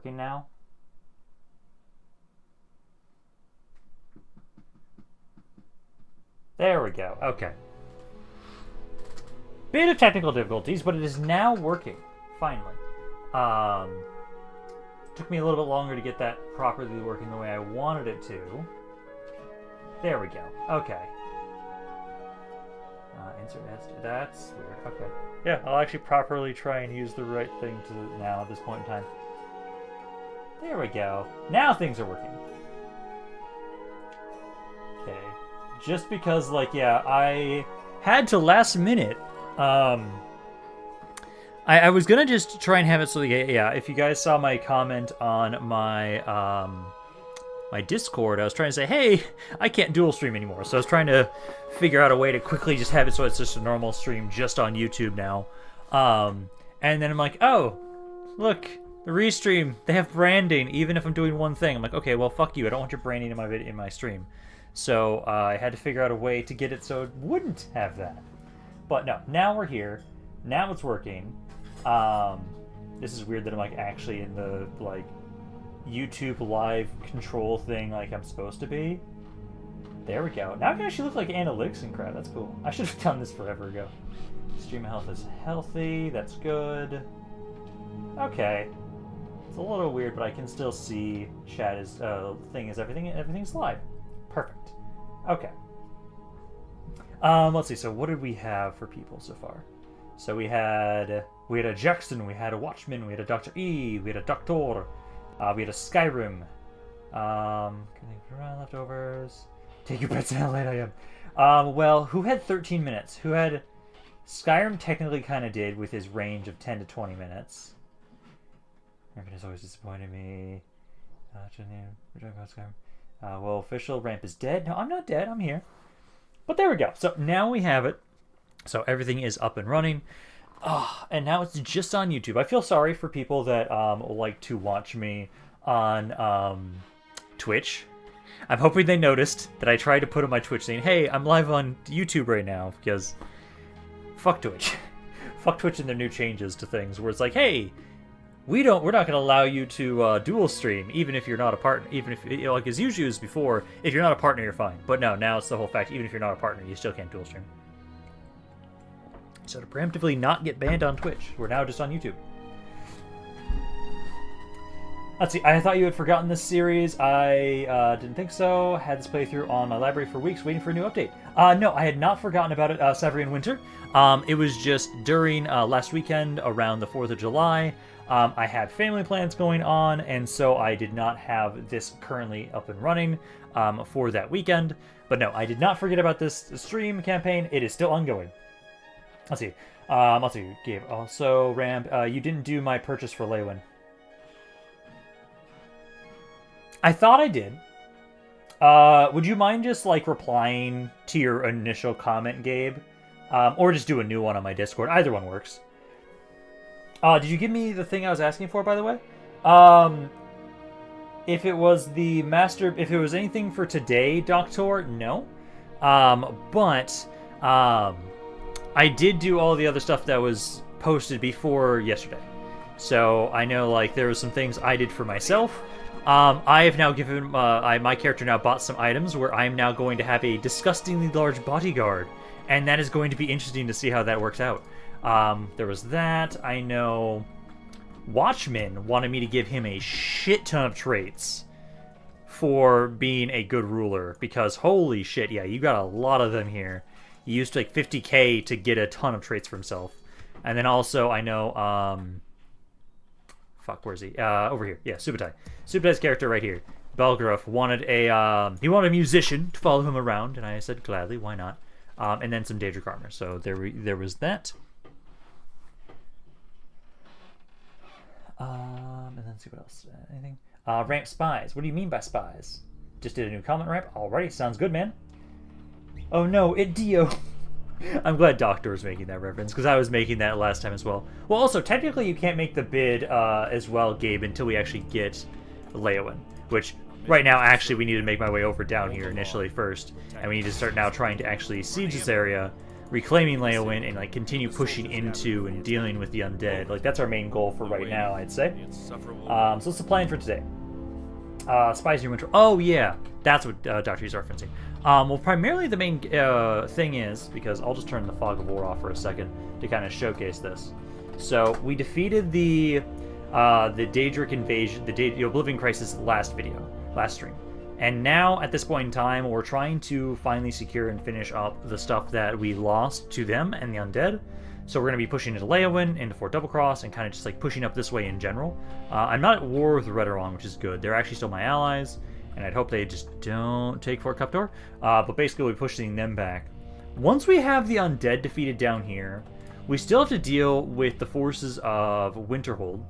working now? There we go. Okay. Bit of technical difficulties, but it is now working. Finally. Took me a little bit longer to get that properly working the way I wanted it to. There we go. Okay. Insert S. That's weird. Okay. Yeah, I'll actually properly try and use the right thing to now at this point in time. There we go. Now things are working. Okay. Just because, like, yeah, I had to last minute. I was gonna just try and have it so, yeah, if you guys saw my comment on my my Discord, I was trying to say, hey, I can't dual stream anymore. So I was trying to figure out a way to quickly just have it so it's just a normal stream just on YouTube now. And then I'm like, oh, look, the restream, they have branding even if I'm doing one thing. I'm like, okay, well, fuck you. I don't want your branding in my stream. So I had to figure out a way to get it so it wouldn't have that. But no, now we're here. Now it's working. This is weird that I'm like actually in the like YouTube live control thing like I'm supposed to be. There we go. Now I can actually look like analytics and crap. That's cool. I should have done this forever ago. Stream health is healthy. That's good. Okay. It's a little weird, but I can still see chat is everything's live. Perfect. Okay. Let's see. So what did we have for people so far? So we had a Jackson, we had a Watchman, we had a Dr. E, we had a Doctor, we had a Skyrim. Leftovers. Take your bets and how late I am. Well, who had 13 minutes? Who had... Skyrim technically kind of did with his range of 10 to 20 minutes. Rampant has always disappointed me. We're talking about Skyrim. Well, official ramp is dead. No, I'm not dead. I'm here. But there we go. So now we have it. So everything is up and running. And now it's just on YouTube. I feel sorry for people that like to watch me on Twitch. I'm hoping they noticed that I tried to put on my Twitch saying, hey, I'm live on YouTube right now, because fuck Twitch. Fuck Twitch and their new changes to things where it's like, hey, we're not going to allow you to dual stream, even if you're not a partner. Even if, like as usually as before, if you're not a partner, you're fine. But no, now it's the whole fact, even if you're not a partner, you still can't dual stream. So to preemptively not get banned on Twitch, we're now just on YouTube. Let's see, I thought you had forgotten this series. I didn't think so. Had this playthrough on my library for weeks, waiting for a new update. No, I had not forgotten about it, Severian Winter. It was just during last weekend, around the 4th of July. I had family plans going on, and so I did not have this currently up and running for that weekend. But no, I did not forget about this stream campaign. It is still ongoing. Let's see. Gabe. Also, Ramp, you didn't do my purchase for Leyawiin. I thought I did. Would you mind just, like, replying to your initial comment, Gabe? Or just do a new one on my Discord. Either one works. Did you give me the thing I was asking for, by the way? If it was the master... If it was anything for today, Doctor, no. I did do all the other stuff that was posted before yesterday. So I know, like, there were some things I did for myself. I have now given... my character now bought some items where I am now going to have a disgustingly large bodyguard. And that is going to be interesting to see how that works out. There was that. I know Watchman wanted me to give him a shit ton of traits for being a good ruler. Because, holy shit, yeah, you got a lot of them here. He used like 50k to get a ton of traits for himself. And then also, I know, fuck, where's he? Over here. Yeah, Subutai. Subutai's character right here. Belgrove wanted he wanted a musician to follow him around, and I said gladly, why not? And then some Daedric armor. So there was that. And then see what else. Anything? Ramp spies. What do you mean by spies? Just did a new comment ramp. Alrighty, sounds good, man. Oh no, it Dio. I'm glad Doctor was making that reference, because I was making that last time as well. Well, also, technically you can't make the bid as well, Gabe, until we actually get Leyawiin, which right now, actually, we need to make my way over down here initially first, and we need to start now trying to actually siege this area, reclaiming Leyawiin and like continue pushing into and dealing with the undead. Like that's our main goal for right now, I'd say. So that's the plan for today. Spies in winter. Oh yeah, that's what Dr. E's referencing. Well, primarily the main thing is, because I'll just turn the Fog of War off for a second to kind of showcase this. So we defeated the Daedric invasion, the Oblivion Crisis last stream. And now, at this point in time, we're trying to finally secure and finish up the stuff that we lost to them and the undead. So we're going to be pushing into Leyawiin, into Fort Doublecross, and kind of just like pushing up this way in general. I'm not at war with Redoron, which is good. They're actually still my allies, and I'd hope they just don't take Fort Cuptor. But basically, we're pushing them back. Once we have the undead defeated down here, we still have to deal with the forces of Winterhold.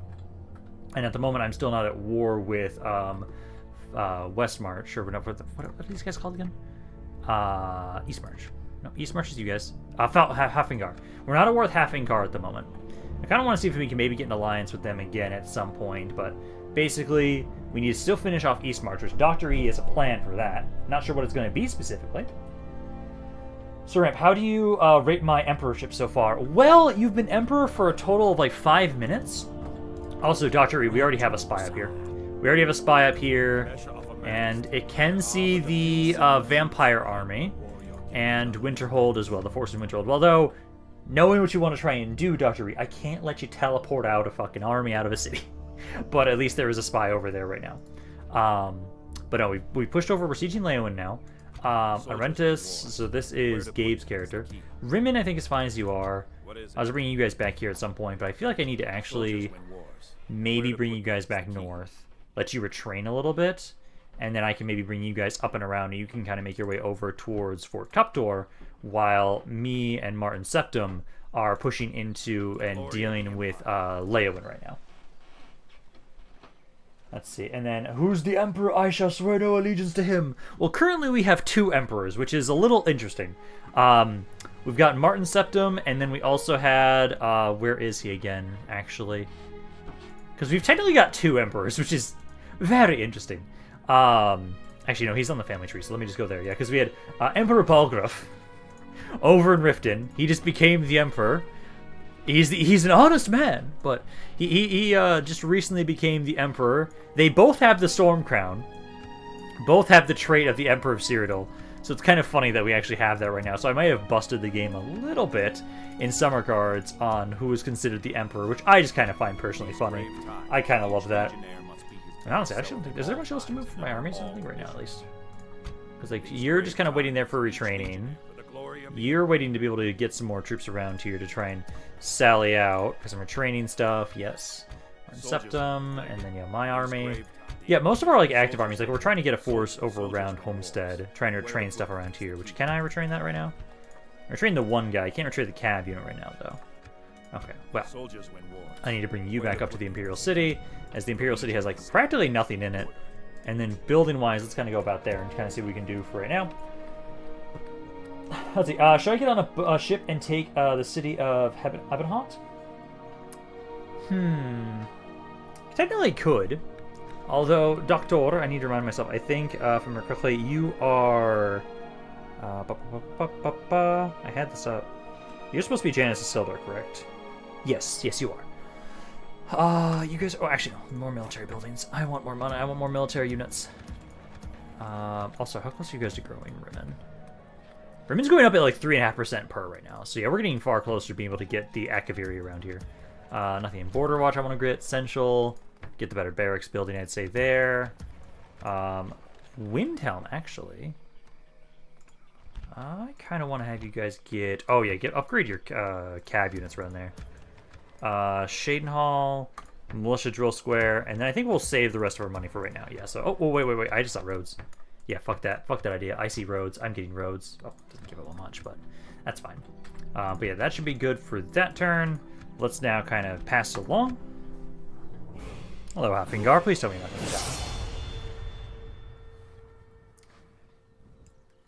And at the moment, I'm still not at war with Westmarch, or whatever. What are these guys called again? Eastmarch. No, Eastmarch is you guys. Hafengar. We're not at war with Hafengar at the moment. I kind of want to see if we can maybe get an alliance with them again at some point, but basically, we need to still finish off Eastmarch, which Dr. E has a plan for that. Not sure what it's going to be specifically. So, Ramp, how do you rate my emperorship so far? Well, you've been emperor for a total of like 5 minutes. Also, Dr. E, we already have a spy up here. And it can see the vampire army and Winterhold as well, the forces of Winterhold. Although, knowing what you want to try and do, Dr. E, I can't let you teleport out a fucking army out of a city. But at least there is a spy over there right now. But no, we pushed over. We're sieging Leyawiin now. Arentis, so this is Gabe's character. Rimmon, I think, is fine as you are. I was bringing you guys back here at some point, but I feel like I need to actually maybe bring you guys back north. Let you retrain a little bit, and then I can maybe bring you guys up and around, and you can kind of make your way over towards Fort Cuptor, while me and Martin Septim are pushing into and dealing with Leyawiin right now. Let's see, and then, who's the emperor? I shall swear no allegiance to him. Well, currently we have 2 emperors, which is a little interesting. We've got Martin Septim, and then we also had, where is he again, actually? Because we've technically got 2 emperors, which is very interesting. Actually, no, he's on the family tree, so let me just go there. Yeah, because we had Emperor Balgruf over in Riften. He just became the emperor. He's an honest man, but he just recently became the emperor. They both have the Storm Crown. Both have the trait of the Emperor of Cyrodiil. So it's kind of funny that we actually have that right now. So I might have busted the game a little bit in some regards on who is considered the Emperor, which I just kind of find personally funny. I kind of love that. And honestly, I actually don't think... Is there much else to move for my armies? I don't think right now, at least. Because, like, you're just kind of waiting there for retraining. You're waiting to be able to get some more troops around here to try and sally out. Because I'm retraining stuff, yes. Septum, and then, yeah, my army. Yeah, most of our, like, active armies, like, we're trying to get a force over around Homestead. Trying to retrain stuff around here, which, can I retrain that right now? I retrain the one guy. I can't retrain the cab unit right now, though. Okay, well, I need to bring you back up to the Imperial City, as the Imperial City has, like, practically nothing in it. And then building-wise, let's kind of go about there and kind of see what we can do for right now. Let's see, should I get on a ship and take the city of Ebenhaupt? Technically could. Although, Doctor, I need to remind myself, I think, if I remember correctly, you are... I had this up. You're supposed to be Janice Isildur, correct? Yes, you are. You guys... Oh, actually, no. More military buildings. I want more money. I want more military units. Also, how close are you guys to growing, Rimmon? Rimmon's going up at like 3.5% per right now. So yeah, we're getting far closer to being able to get the Akaviri around here. Nothing in Border Watch I want to get. Central. Get the better barracks building, I'd say, there. Windhelm, actually. I kind of want to have you guys get... Oh, yeah, upgrade your cab units around there. Shadenhall, Militia Drill Square, and then I think we'll save the rest of our money for right now. Yeah, so... Oh, wait. I just saw roads. Yeah, fuck that. Fuck that idea. I see roads. I'm getting roads. Oh, doesn't give it much, but that's fine. But yeah, that should be good for that turn. Let's now kind of pass it along. Hello, Hafengar. Please tell me nothing to die.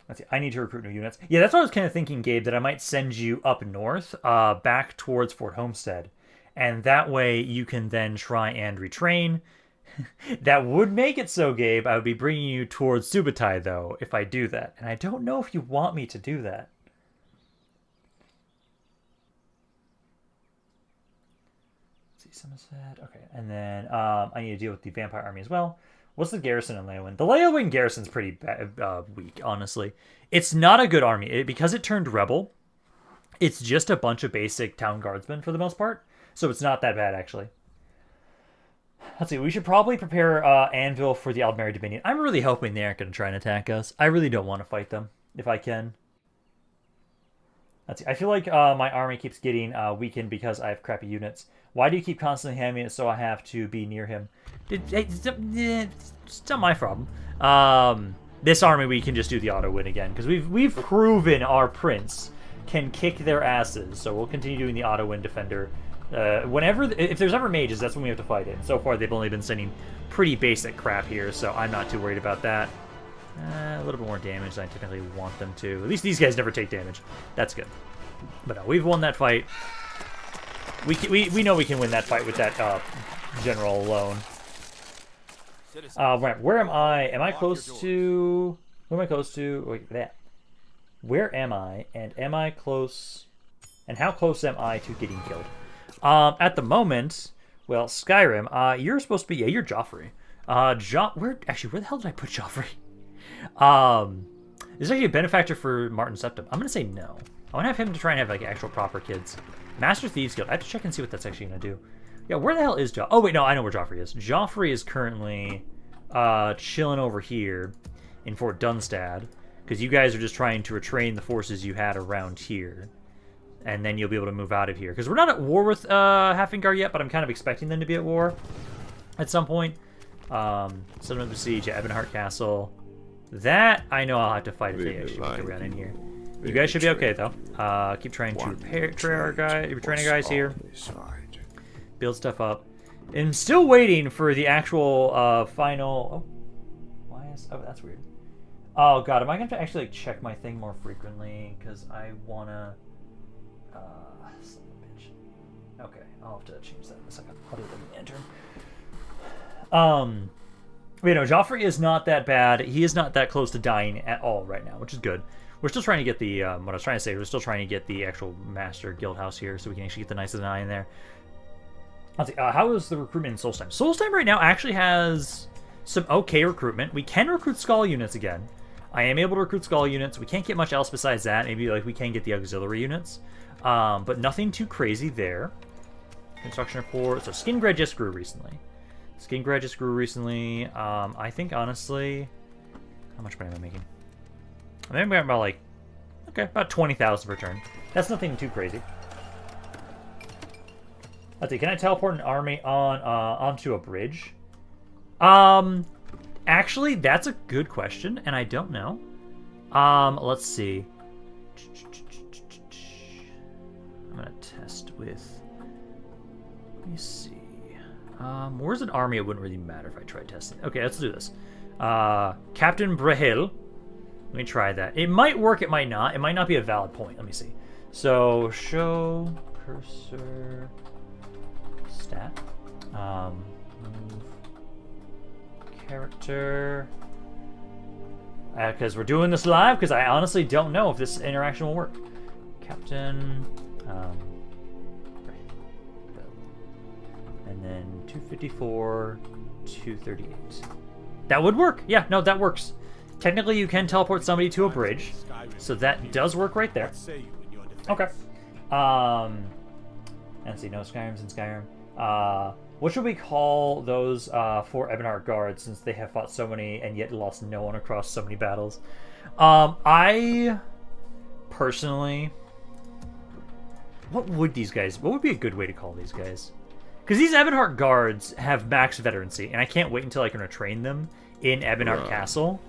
Let's see. I need to recruit new units. Yeah, that's what I was kind of thinking, Gabe, that I might send you up north, back towards Fort Homestead. And that way you can then try and retrain. That would make it so, Gabe, I would be bringing you towards Subutai, though, if I do that. And I don't know if you want me to do that. let's see, Somerset. Okay, and then I need to deal with the vampire army as well. What's the garrison in Leyawiin? The Leyawiin garrison's pretty weak, honestly. It's not a good army. Because it turned rebel, it's just a bunch of basic town guardsmen for the most part. So it's not that bad, actually. Let's see, we should probably prepare Anvil for the Aldmeri Dominion. I'm really hoping they aren't going to try and attack us. I really don't want to fight them, if I can. Let's see, I feel like my army keeps getting weakened because I have crappy units. Why do you keep constantly hamming it so I have to be near him? It's not my problem. This army we can just do the auto win again, because we've proven our prince can kick their asses, so we'll continue doing the auto win defender. If there's ever mages, that's when we have to fight it. And so far, they've only been sending pretty basic crap here, so I'm not too worried about that. A little bit more damage than I typically want them to. At least these guys never take damage. That's good. But no, we've won that fight. We know we can win that fight with that general alone. Right, where am I? Am I close to... Who am I close to? Wait, that. Where am I? And am I close... And how close am I to getting killed? At the moment, well, Skyrim, you're supposed to be... Yeah, you're Joffrey. Where the hell did I put Joffrey? Is actually a benefactor for Martin Septim. I'm going to say no. I want to have him to try and have, like, actual proper kids. Master Thieves Guild. I have to check and see what that's actually going to do. Yeah, where the hell is Joffrey? Oh, wait, no, I know where Joffrey is. Joffrey is currently chilling over here in Fort Dunstad, because you guys are just trying to retrain the forces you had around here. And then you'll be able to move out of here. Because we're not at war with Hafengar yet, but I'm kind of expecting them to be at war at some point. Settlement of the Siege at Ebonheart Castle. That, I know I'll have to fight if they actually make it around in here. You guys should be okay, though. Keep trying to retrain our guys here. Build stuff up. I'm still waiting for the actual final... Oh, why is... Oh, that's weird. Oh, God, am I going to actually like, check my thing more frequently? Because I want to... son of a bitch. Okay, I'll have to change that in a second. I'll do it in the intern. You know, Joffrey is not that bad. He is not that close to dying at all right now, which is good. We're still trying to get the, what I was trying to say, we're still trying to get the actual Master Guild House here, so we can actually get the Knights of the Nine in there. Let's see, how is the recruitment in Solstheim? Solstheim right now actually has some okay recruitment. We can recruit Skull units again. I am able to recruit Skull units. We can't get much else besides that. Maybe, like, we can get the auxiliary units. But nothing too crazy there. Construction report. So Skingred just grew recently. Skingred just grew recently. I think, honestly... How much money am I making? I think I'm about, like... Okay, about 20,000 per turn. That's nothing too crazy. Let's see, can I teleport an army onto a bridge? Actually, that's a good question, and I don't know. Let's see. I'm gonna test with... Let me see. Where's an army? It wouldn't really matter if I tried testing. Okay, let's do this. Captain Brehil. Let me try that. It might work, it might not. It might not be a valid point. Let me see. So, show cursor stat. Move character. Because we're doing this live, because I honestly don't know if this interaction will work. Captain. And then 254, 238. That would work. Yeah, no, that works. Technically, you can teleport somebody to a bridge, so that does work right there. Okay. Let's see, no Skyrims in Skyrim. What should we call those 4 Ebonheart guards, since they have fought so many and yet lost no one across so many battles? I personally... What would be a good way to call these guys? Because these Ebonheart guards have max veterancy, and I can't wait until I can retrain them in Ebonheart Castle.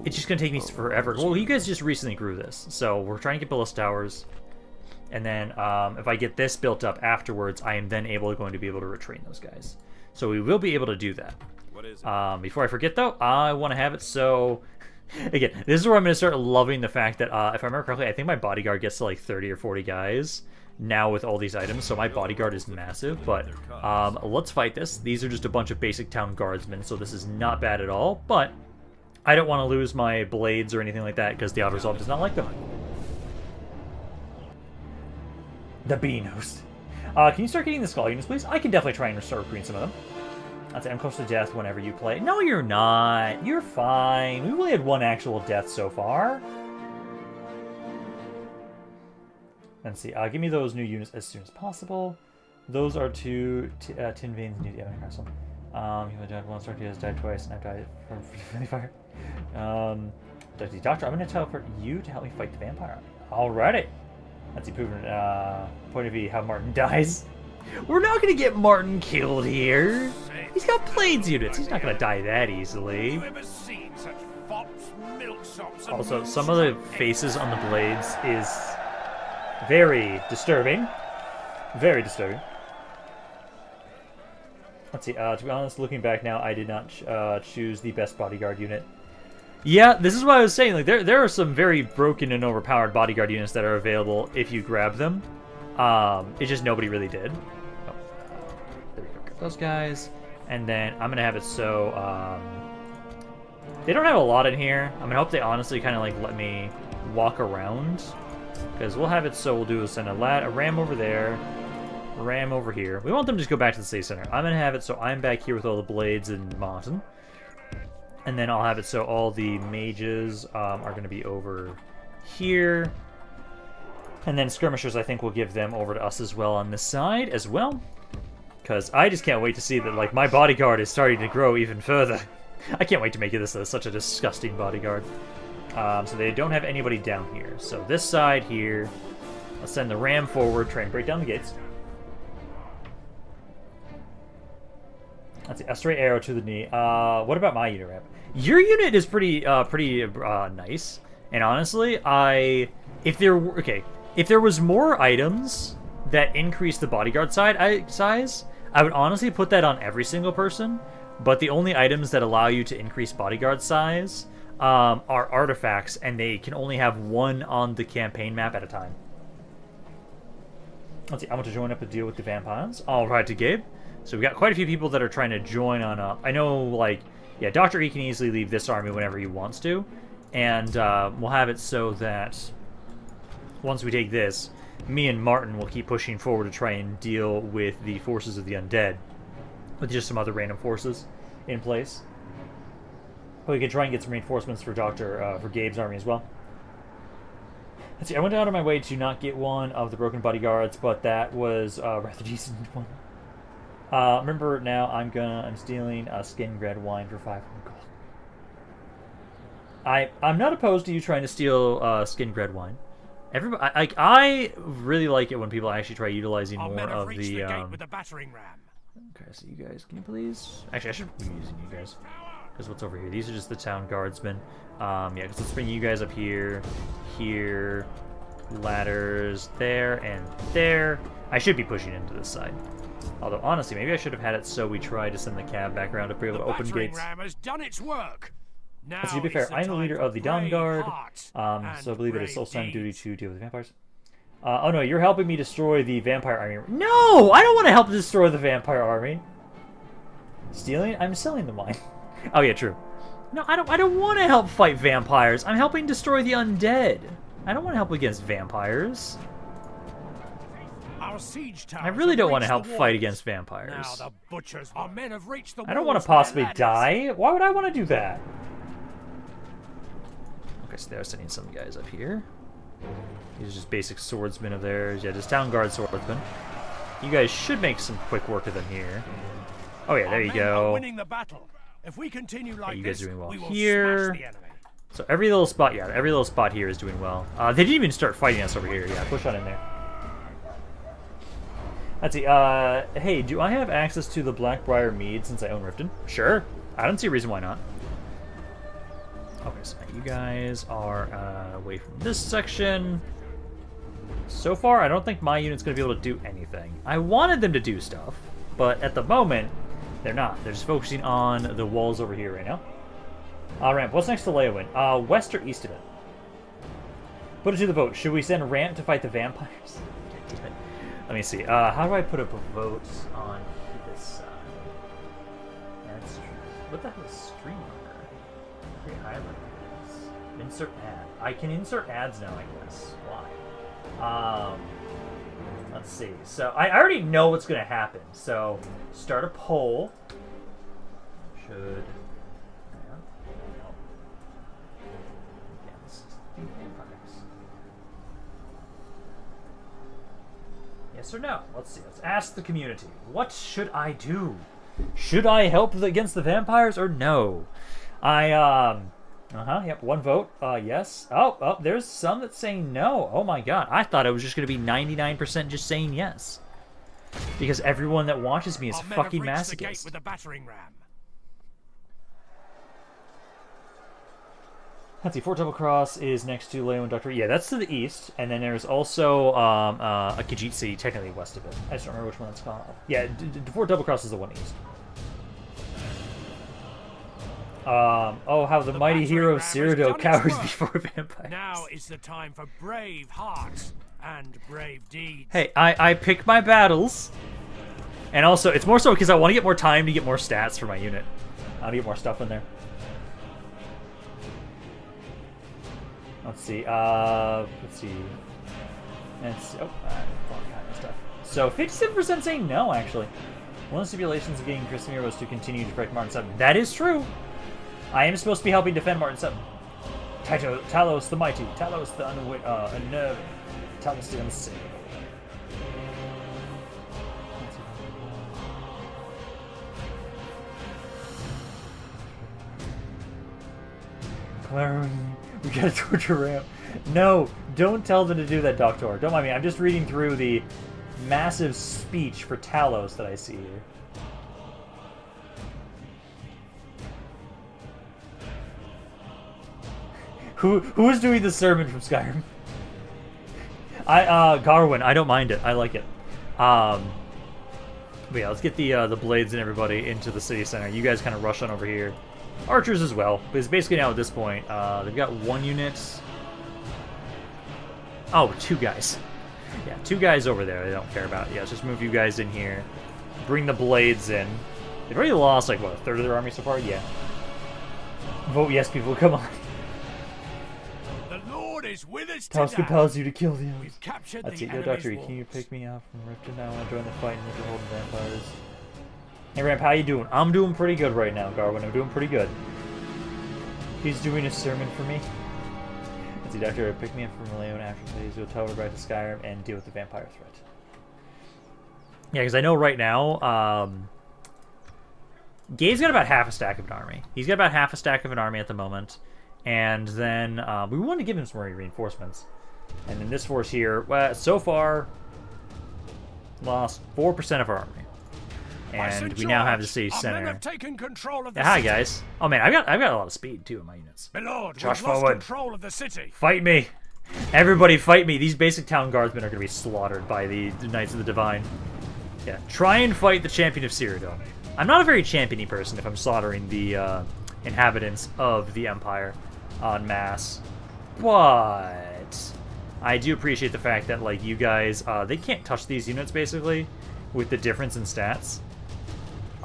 It's just going to take me forever. Well, you guys just recently grew this, so we're trying to get Ballista Towers. And then if I get this built up afterwards, I am then going to be able to retrain those guys. So we will be able to do that. Before I forget, though, I want to have it so... Again, this is where I'm going to start loving the fact that, if I remember correctly, I think my bodyguard gets to like 30 or 40 guys now with all these items, so my bodyguard is massive. But let's fight this. These are just a bunch of basic town guardsmen, so this is not bad at all. But I don't want to lose my blades or anything like that, because the auto-resolve does not like them. The Bean Host. Can you start getting the skull units, please? I can definitely try and start recruiting some of them. I'd say I'm close to death whenever you play. No, you're not. You're fine. We only had one actual death so far. Let's see. Give me those new units as soon as possible. Those are two tin veins new to Ebony Castle. You died once, Darky has died twice, and I've died from friendly fire. Doctor, I'm going to teleport you to help me fight the vampire. Alrighty. That's the proven point of view how Martin dies. We're not going to get Martin killed here. He's got Blades units. He's not going to die that easily. Also, some of the faces on the Blades is very disturbing. Very disturbing. Let's see. To be honest, looking back now, I did not choose the best bodyguard unit. Yeah, this is what I was saying. Like, there are some very broken and overpowered bodyguard units that are available if you grab them. It's just nobody really did. Oh, there we go. Grab those guys. And then I'm going to have it so... they don't have a lot in here. I'm going to hope they honestly kind of like let me walk around. Because we'll have it so we'll do is send a ram over there. Ram over here. We want them to just go back to the city center. I'm going to have it so I'm back here with all the Blades and Martin. And then I'll have it so all the mages are going to be over here. And then skirmishers, I think we'll give them over to us as well on this side as well. Because I just can't wait to see that, like, my bodyguard is starting to grow even further. I can't wait to make this such a disgusting bodyguard. So they don't have anybody down here. So this side here, I'll send the ram forward, try and break down the gates. That's the straight arrow to the knee. What about my unit ramp? Your unit is pretty nice. And honestly, if there was more items that increase the bodyguard size, I would honestly put that on every single person. But the only items that allow you to increase bodyguard size are artifacts, and they can only have one on the campaign map at a time. Let's see. I want to join up to deal with the vampires. All right, to Gabe. So we got quite a few people that are trying to join on up. I know, like, yeah, Dr. E can easily leave this army whenever he wants to. And we'll have it so that once we take this, me and Martin will keep pushing forward to try and deal with the forces of the undead. With just some other random forces in place. But we can try and get some reinforcements for for Gabe's army as well. Let's see, I went out of my way to not get one of the broken bodyguards, but that was a rather decent one. Remember now, I'm stealing skin red wine for 500 gold. I'm not opposed to you trying to steal skin red wine. Everybody, I really like it when people actually try utilizing more of the gate with the battering ram. Okay, so you guys, can you please? Actually, I should be using you guys. Because what's over here? These are just the town guardsmen. Yeah, because let's bring you guys up here, here, ladders there and there. I should be pushing into this side. Although, honestly, maybe I should have had it so we tried to send the cab back around to be able to open gates. Ram has done its work. Now, to be fair, I'm the leader of the Dawn Guard, so I believe it is still time duty to deal with the vampires. Oh no, you're helping me destroy the vampire army. No! I don't want to help destroy the vampire army. Stealing? I'm selling the wine. Oh yeah, true. No, I don't want to help fight vampires. I'm helping destroy the undead. I don't want to help against vampires. Our siege I really don't want to help fight against vampires. Now the butchers, our men have reached the I don't want to possibly die. Why would I want to do that? Okay, so they're sending some guys up here. These are just basic swordsmen of theirs. Yeah, just town guard swordsmen. You guys should make some quick work of them here. Oh yeah, there you go. Winning the battle. If we continue like you guys are doing well here. So every little spot, yeah, every little spot here is doing well. They didn't even start fighting us over here. Yeah, push on in there. Let's see. Hey, do I have access to the Blackbriar Mead since I own Riften? Sure. I don't see a reason why not. Okay, so you guys are away from this section. So far, I don't think my unit's going to be able to do anything. I wanted them to do stuff, but at the moment, they're not. They're just focusing on the walls over here right now. Ramp, what's next to Leyawiin? West or east of it? Put it to the vote. Should we send Ramp to fight the vampires? Damn it. Let me see. How do I put up a vote on this side? That's true. What the hell is stream marker? Insert ad. I can insert ads now, I guess. Why? Let's see. So I already know what's going to happen. So start a poll. Should... Yes or no? Let's see. Let's ask the community. What should I do? Should I help against the vampires or no? Yep, one vote. Yes. Oh, there's some that's saying no. Oh my god. I thought it was just going to be 99% just saying yes. Because everyone that watches me is fucking masochist. The gate with a battering ram. Let's see, Fort Double Cross is next to Leyawiin Doctor. Yeah, that's to the east, and then there's also a Khajiit city technically west of it. I just don't remember which one that's called. Yeah, Fort Double Cross is the one east. Oh, how the mighty hero Cyrodiil cowers before vampires. Now is the time for brave hearts and brave deeds. Hey, I pick my battles, and also it's more so because I want to get more time to get more stats for my unit. I want to get more stuff in there. Let's see. Oh, stuff. So 57% saying no, actually. One of the stipulations of getting Christmas was to continue to protect Martin 7. That is true. I am supposed to be helping defend Martin 7. Talos the mighty, Talos the unnerving, Talos the unseen. Clara, we gotta torture ramp. No, don't tell them to do that, Doctor. Don't mind me. I'm just reading through the massive speech for Talos that I see here. Who is doing the sermon from Skyrim? Garwin. I don't mind it. I like it. But yeah, let's get the blades and everybody into the city center. You guys kind of rush on over here. Archers as well, because basically now at this point, they've got one unit. Oh, two guys. Yeah, two guys over there they don't care about. Yeah, let's just move you guys in here. Bring the blades in. They've already lost, like, what, a third of their army so far? Yeah. Vote yes, people, come on. The Lord is with us Talos compels you to kill the others. We've captured That's the it, yo, Doctor, can you pick me up from Riften? I want to join the fight and look at holding vampires. Hey Ramp, how you doing? I'm doing pretty good right now, Garwin. I'm doing pretty good. He's doing a sermon for me. Let's see, Doctor, pick me up from Leyawiin after please. We'll tell her back to Skyrim and deal with the vampire threat. Yeah, because I know right now, Gabe's got about half a stack of an army. He's got about half a stack of an army at the moment. And then we want to give him some reinforcements. And then this force here, well, so far, lost 4% of our army. And we now have the city center. Have taken control of the hi guys. Oh man, I've got a lot of speed too in my units. My lord, Josh we've lost forward. Control of the city. Fight me. Everybody fight me. These basic town guardsmen are going to be slaughtered by the Knights of the Divine. Yeah, try and fight the champion of Cyrodilic. I'm not a very champion-y person if I'm slaughtering the inhabitants of the Empire en masse. But I do appreciate the fact that, like, you guys, they can't touch these units, basically, with the difference in stats.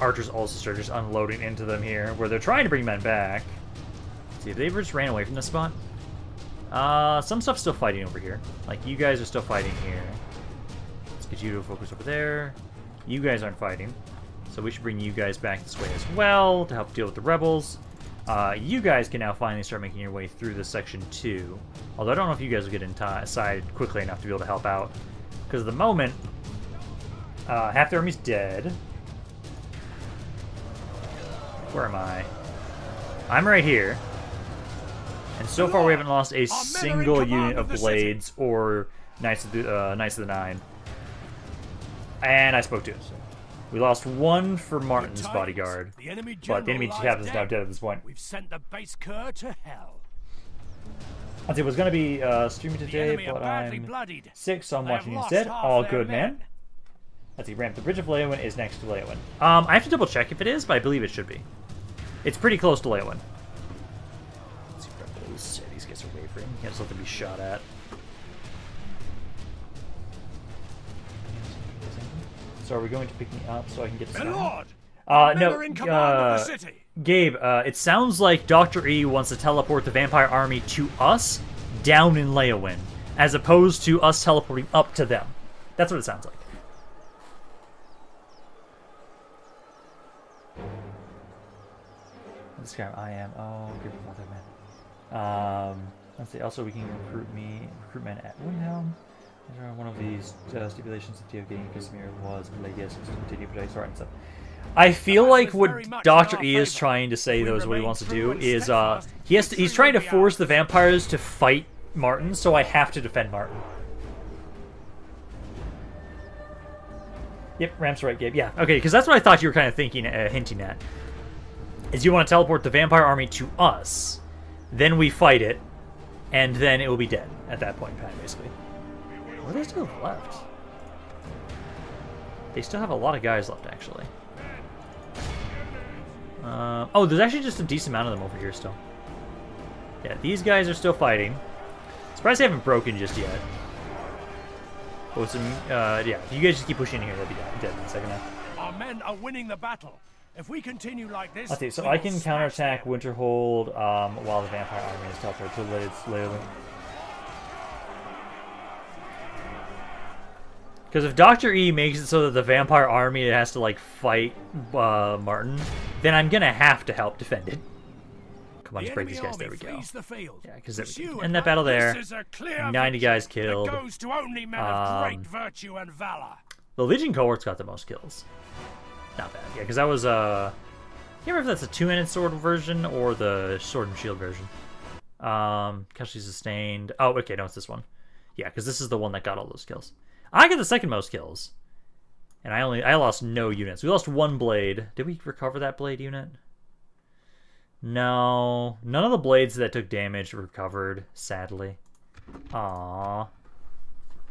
Archers also start just unloading into them here, where they're trying to bring men back. Let's see if they just ran away from this spot. Some stuff's still fighting over here. Like, you guys are still fighting here. Let's get you to focus over there. You guys aren't fighting, so we should bring you guys back this way as well to help deal with the rebels. You guys can now finally start making your way through this section too. Although I don't know if you guys will get inside quickly enough to be able to help out. Because at the moment, half the army's dead. Where am I? I'm right here. And so far we haven't lost a single unit of blades or Knights of the Nine. And I spoke to it. So we lost one for Martin's bodyguard, but the enemy captain's now dead at this point. We've sent the base cur to hell. I was going to be streaming today, but I'm sick, so I'm watching instead. All good, man. Let's see, Ramp. The Bridge of Leyawiin is next to Leyawiin. I have to double check if it is, but I believe it should be. It's pretty close to Leyawiin. Let's see where those cities get away from him. He has something to be shot at. So are we going to pick me up so I can get to Lord, no, in command of the city. Gabe, it sounds like Dr. E wants to teleport the vampire army to us down in Leyawiin, as opposed to us teleporting up to them. That's what it sounds like. This guy, I am. Oh, good mother, man. Let's see. Also, we can recruit men at Windhelm. One of these stipulations of DO getting Casimir was Leyawiin to continue protecting Sword and stuff. I feel like what Dr. E is trying to say, though, is what he wants to do is he's trying to force the vampires to fight Martin, so I have to defend Martin. Yep, Ram's right, Gabe. Yeah, okay, because that's what I thought you were kind of thinking, hinting at. Is you want to teleport the vampire army to us, then we fight it, and then it will be dead at that point in time, basically. What do they still have left? They still have a lot of guys left, actually. Oh, there's actually just a decent amount of them over here still. Yeah, these guys are still fighting. Surprised they haven't broken just yet. But some, yeah, if you guys just keep pushing here, they'll be dead in a second now. Our men are winning the battle. If we continue like this, okay, so I can counterattack Winterhold while the vampire army is teleported to Leyawiin. Because if Dr. E makes it so that the vampire army has to like fight Martin, then I'm gonna have to help defend it. Come on, just break these guys. There we go. Yeah, because there we go. End that battle there. 90 guys killed. Goes to only men of great virtue and valor. The Legion cohort's got the most kills. Not bad. Yeah, because that was I can't remember if that's a two-handed sword version or the sword and shield version. Casualty sustained. Oh, okay, no, it's this one. Yeah, because this is the one that got all those kills. I got the second most kills, and I lost no units. We lost one blade. Did we recover that blade unit? No, none of the blades that took damage recovered. Sadly. Aww,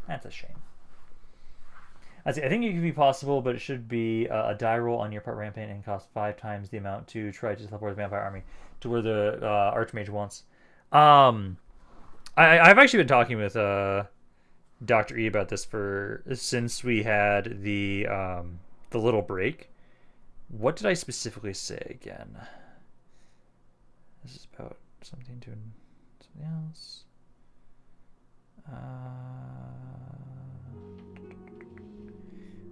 that's a shame. I think it could be possible, but it should be a die roll on your part rampant and cost 5 times the amount to try to teleport the vampire army to where the archmage wants. I've actually been talking with Dr. E about this since we had the little break. What did I specifically say again? This is about something else.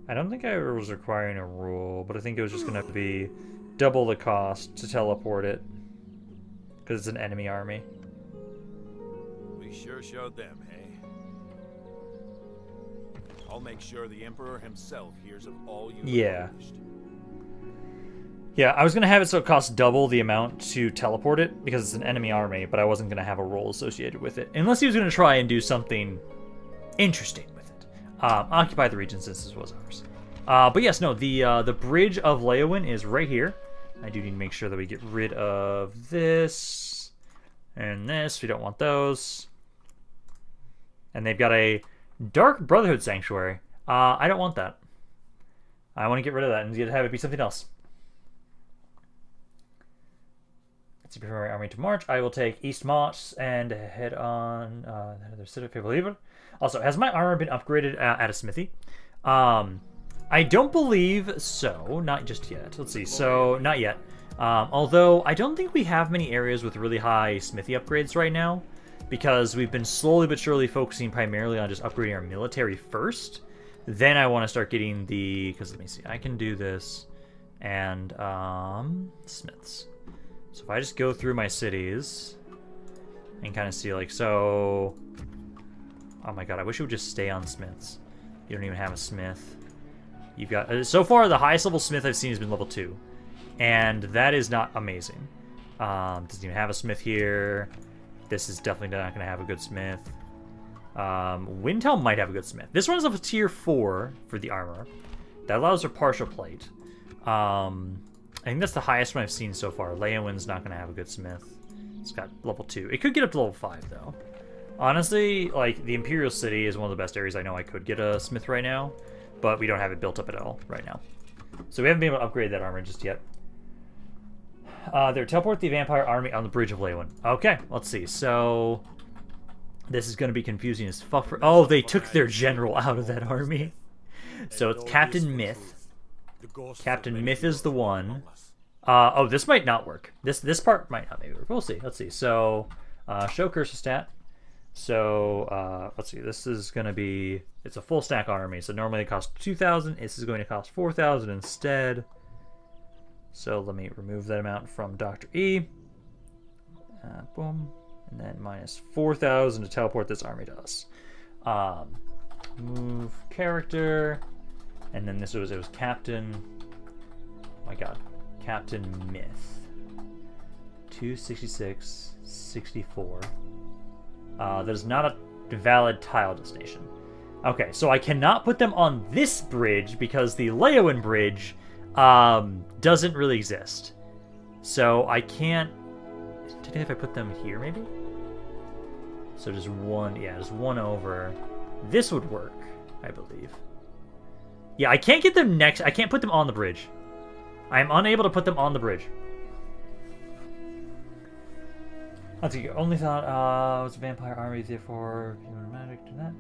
I don't think I was requiring a rule, but I think it was just going to be double the cost to teleport it because it's an enemy army. We sure showed them, hey? I'll make sure the Emperor himself hears of all you accomplished. Yeah, I was going to have it so it costs double the amount to teleport it because it's an enemy army, but I wasn't going to have a role associated with it. Unless he was going to try and do something interesting with it. Occupy the region since this was ours. But yes, no, the bridge of Leyawiin is right here. I do need to make sure that we get rid of this and this. We don't want those. And they've got a Dark Brotherhood Sanctuary. I don't want that. I want to get rid of that and have it be something else. Let's prepare my army to march. I will take East Moss and head on the city of Fable. Also, has my armor been upgraded at a smithy? I don't believe so. Not just yet. Let's see. So, not yet. Although, I don't think we have many areas with really high smithy upgrades right now, because we've been slowly but surely focusing primarily on just upgrading our military first. Then I want to start getting the... Because let me see. I can do this. And, smiths. So if I just go through my cities and kind of see, like, so... Oh my god, I wish it would just stay on smiths. You don't even have a smith. You've got... so far, the highest level smith I've seen has been level 2. And that is not amazing. Doesn't even have a smith here. This is definitely not going to have a good smith. Windhelm might have a good smith. This one's up to tier 4 for the armor. That allows for partial plate. I think that's the highest one I've seen so far. Leyawiin's not going to have a good smith. It's got level 2. It could get up to level 5, though. Honestly, like, the Imperial City is one of the best areas I know I could get a smith right now, but we don't have it built up at all right now. So we haven't been able to upgrade that armor just yet. They're teleport the vampire army on the bridge of Leyawiin. Okay, let's see. So this is going to be confusing as fuck for... Oh, they took their general out of that army. So it's Captain Myth. Captain Myth is the one. Oh, this might not work. This part might not maybe work. We'll see. Let's see. So show cursor stat. So let's see. This is going to be, it's a full stack army. So normally it costs 2,000. This is going to cost 4,000 instead. So let me remove that amount from Dr. E. Boom. And then minus 4,000 to teleport this army to us. Move character. And then it was Captain, oh my god, Captain Myth. 266, 64. That is not a valid tile destination. Okay, so I cannot put them on this bridge because the Leyawiin bridge doesn't really exist. So I can't... Technically, if I put them here, maybe? So just one, yeah, just one over. This would work, I believe. Yeah, I can't get them next... I can't put them on the bridge. I am unable to put them on the bridge. Let's see. Only thought was a vampire army, therefore magic to that.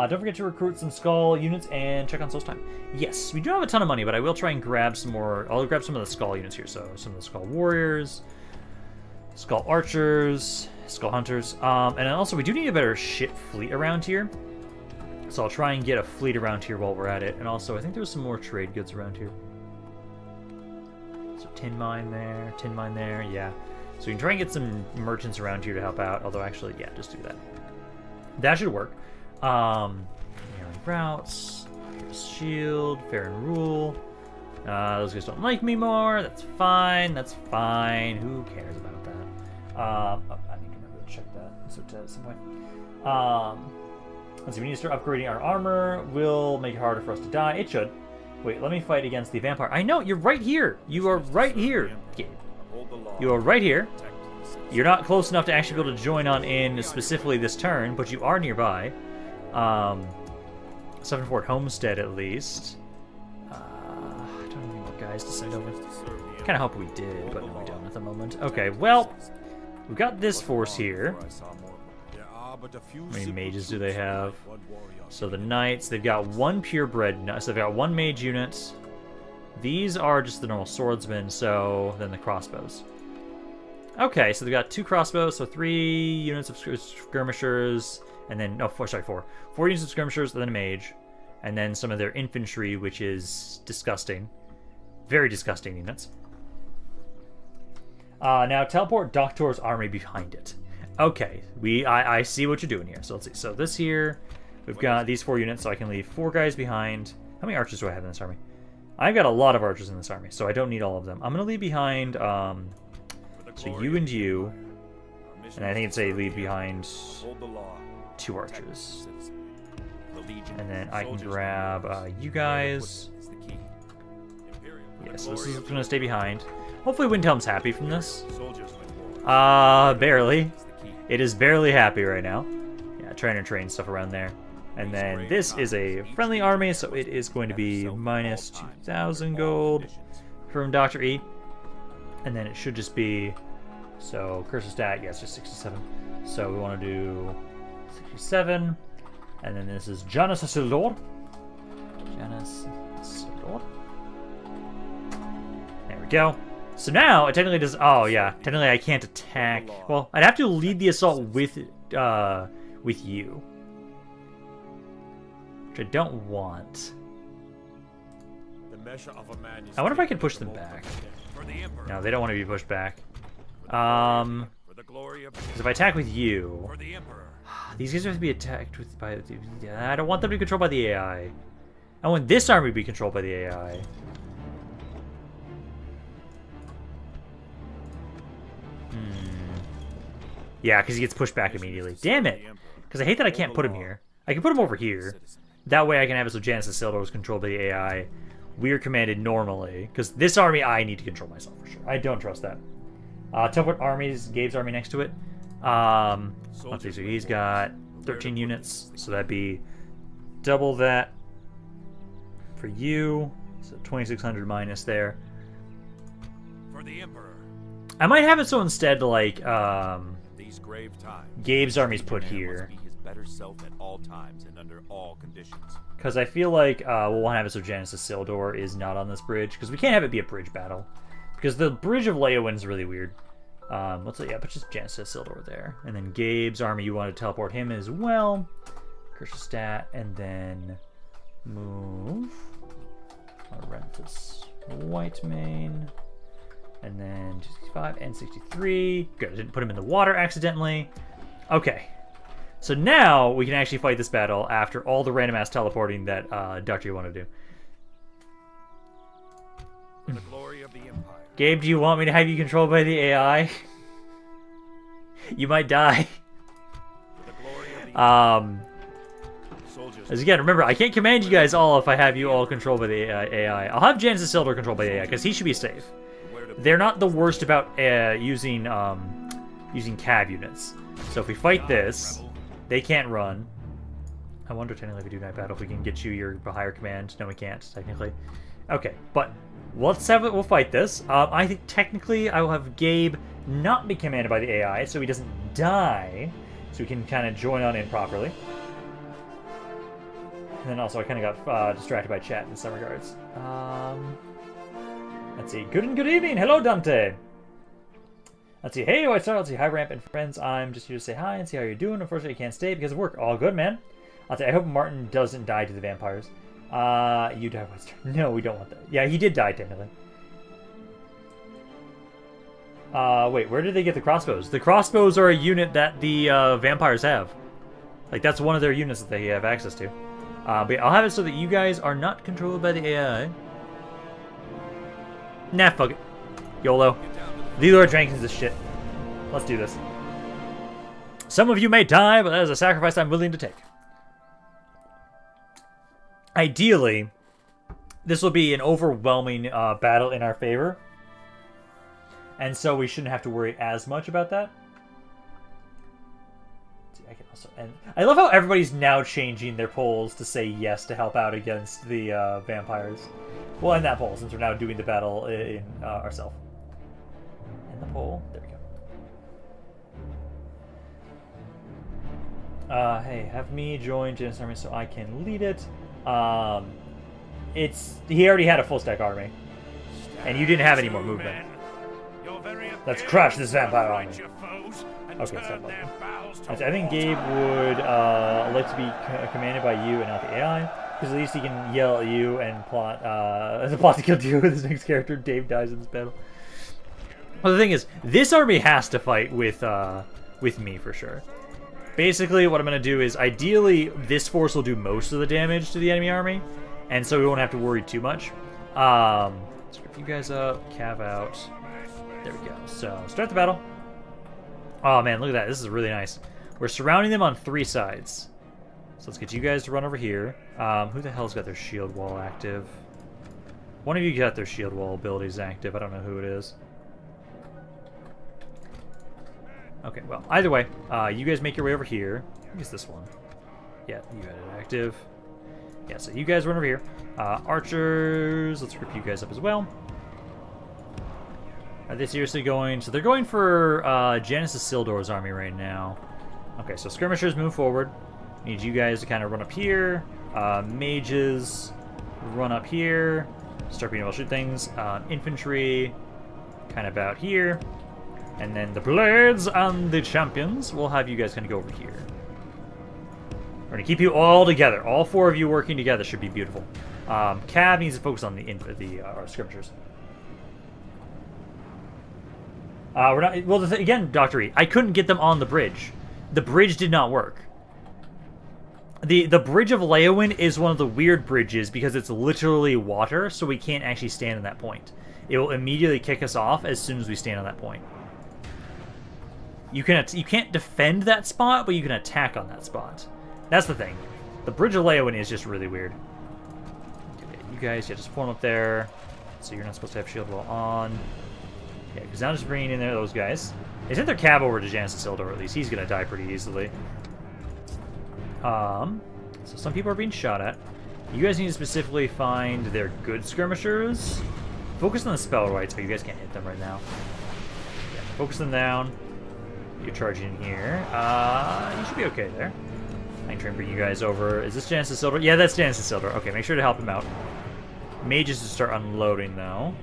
Don't forget to recruit some skull units and check on Soul's time. Yes, we do have a ton of money, but I will try and grab some more. I'll grab some of the skull units here. So some of the skull warriors, skull archers, skull hunters, and then also we do need a better ship fleet around here. So I'll try and get a fleet around here while we're at it. And also, I think there was some more trade goods around here. So tin mine there, yeah. So we can try and get some merchants around here to help out. Although, actually, yeah, just do that. That should work. Routes, shield, fair and rule. Those guys don't like me more. That's fine. That's fine. Who cares about that? I need to remember to check that. So at some point. Let's see. We need to start upgrading our armor. Will make it harder for us to die. It should. Wait. Let me fight against the vampire. I know. You're right here. You are right here. You are right here. You're not close enough to actually be able to join on in specifically this turn, but you are nearby. Seven Fort Homestead, at least. I don't have any more guys to send over. Kind of hope we did, but no, we don't at the moment. Okay, well, we've got this force here. How many mages do they have? So the knights, they've got one purebred, so they've got one mage unit. These are just the normal swordsmen, so then the crossbows. Okay, so they've got 2 crossbows, so 3 units of skirmishers, and then, no, 4 units of skirmishers, and then a mage, and then some of their infantry, which is disgusting. Very disgusting units. Now, teleport Doctor's army behind it. Okay, I see what you're doing here. So let's see. So this here, we've got these 4 units, so I can leave 4 guys behind. How many archers do I have in this army? I've got a lot of archers in this army, so I don't need all of them. I'm going to leave behind, so you and you, and I think it's a leave behind 2 archers. And then I can grab you guys. Yeah, so this is going to stay behind. Hopefully Windhelm's happy from this. Barely. It is barely happy right now. Yeah, trying to train stuff around there. And then this is a friendly army, so it is going to be minus 2,000 gold from Dr. E. And then it should just be, so cursor stat, yeah, it's just 67. So we want to do 67. And then this is Janus Isildur. Janus Isildur. There we go. So now it technically does. Oh yeah, technically I can't attack. Well, I'd have to lead the assault with you, which I don't want. I wonder if I can push them back. No, they don't want to be pushed back. Because if I attack with you, these guys have to be attacked with by. I don't want them to be controlled by the AI. I want this army to be controlled by the AI. Yeah, because he gets pushed back immediately. Damn it! Because I hate that I can't put him here. I can put him over here. That way I can have it so Janus Isildur is controlled by the AI. We're commanded normally. Because this army I need to control myself for sure. I don't trust that. Teleport armies, Gabe's army next to it. Let's see, so he's got 13 units. So that'd be double that for you. So 2,600 minus there. For the Emperor. I might have it so instead, like, Gabe's army's put here. Because I feel like we'll want to have it so Janus Isildur is not on this bridge. Because we can't have it be a bridge battle. Because the bridge of Leyawiin is really weird. Let's yeah, put just Janus Silt over there, and then Gabe's army. You want to teleport him as well. Crush stat, and then move. I'll rent this white main, and then 65 and 63. Good, I didn't put him in the water accidentally. Okay, so now we can actually fight this battle after all the random ass teleporting that Dr. wanted to do. For the glory of the Empire. Gabe, do you want me to have you controlled by the AI? You might die. For the glory of the Soldiers. As again, remember, I can't command you guys all if I have you all controlled by the AI. I'll have Janus Isildur controlled by the AI, because he should be safe. They're not the worst about using cav units. So if we fight this, they can't run. I wonder technically if we do night battle if we can get you your higher command. No, we can't technically. Okay, but let's have it. We'll fight this. I think technically I will have Gabe not be commanded by the AI, so he doesn't die, so we can kind of join on in properly. And then also I kind of got distracted by chat in some regards. Let's see. Good evening. Hello, Dante. Let's see. Hey, White Star. Let's see. Hi, Ramp and friends. I'm just here to say hi and see how you're doing. Unfortunately, I can't stay because of work. All good, man. I'll say. I hope Martin doesn't die to the vampires. You died, White Star. No, we don't want that. Yeah, he did die technically. Wait. Where did they get the crossbows? The crossbows are a unit that the vampires have. Like that's one of their units that they have access to. But I'll have it so that you guys are not controlled by the AI. Nah, fuck it. YOLO. Leroy Jenkins this shit. Let's do this. Some of you may die, but that is a sacrifice I'm willing to take. Ideally, this will be an overwhelming battle in our favor. And so we shouldn't have to worry as much about that. See, I can also end. I love how everybody's now changing their polls to say yes to help out against the vampires. We'll end that poll since we're now doing the battle in ourselves. End the poll. There we go. Hey, have me join Janus Army so I can lead it. He already had a full stack army, and you didn't have any more movement. Let's crush this vampire army. Okay, stop. I think Gabe would like to be commanded by you and not the AI. Because at least he can yell at you and plot to kill you with his next character. Dave dies in this battle. Well, the thing is, this army has to fight with me for sure. Basically, what I'm going to do is, ideally, this force will do most of the damage to the enemy army, and so we won't have to worry too much. Let's grip you guys up, cav out. There we go. So, start the battle. Oh man, look at that. This is really nice. We're surrounding them on 3 sides. So let's get you guys to run over here. Who the hell's got their shield wall active? One of you got their shield wall abilities active. I don't know who it is. Okay, well, either way, you guys make your way over here. I guess this one. Yeah, you got it active. Yeah, so you guys run over here. Archers, let's group you guys up as well. Are they seriously going? So they're going for Janus Isildur's army right now. Okay, so skirmishers move forward. Need you guys to kind of run up here. Mages, run up here. Start being able to shoot things. Infantry, kind of out here. And then the blades and the champions, we'll have you guys kind of go over here. We're going to keep you all together. All 4 of you working together should be beautiful. Cav needs to focus on the skirmishers. We're not. Well, again, Dr. E, I couldn't get them on the bridge. The bridge did not work. The bridge of Leyawiin is one of the weird bridges because it's literally water, so we can't actually stand on that point. It will immediately kick us off as soon as we stand on that point. You can't defend that spot, but you can attack on that spot. That's the thing. The bridge of Leyawiin is just really weird. Okay, you guys, just form up there. So you're not supposed to have shield wall on. Yeah, because I'm just bringing in there those guys. They sent their cab over to Janus Isildur, at least. He's going to die pretty easily. So some people are being shot at. You guys need to specifically find their good skirmishers. Focus on the spellrights, but you guys can't hit them right now. Yeah, focus them down. You're charging in here. You should be okay there. I can try and bring you guys over. Is this Janus Isildur? Yeah, that's Janus Isildur. Okay, make sure to help him out. Mages to start unloading, though.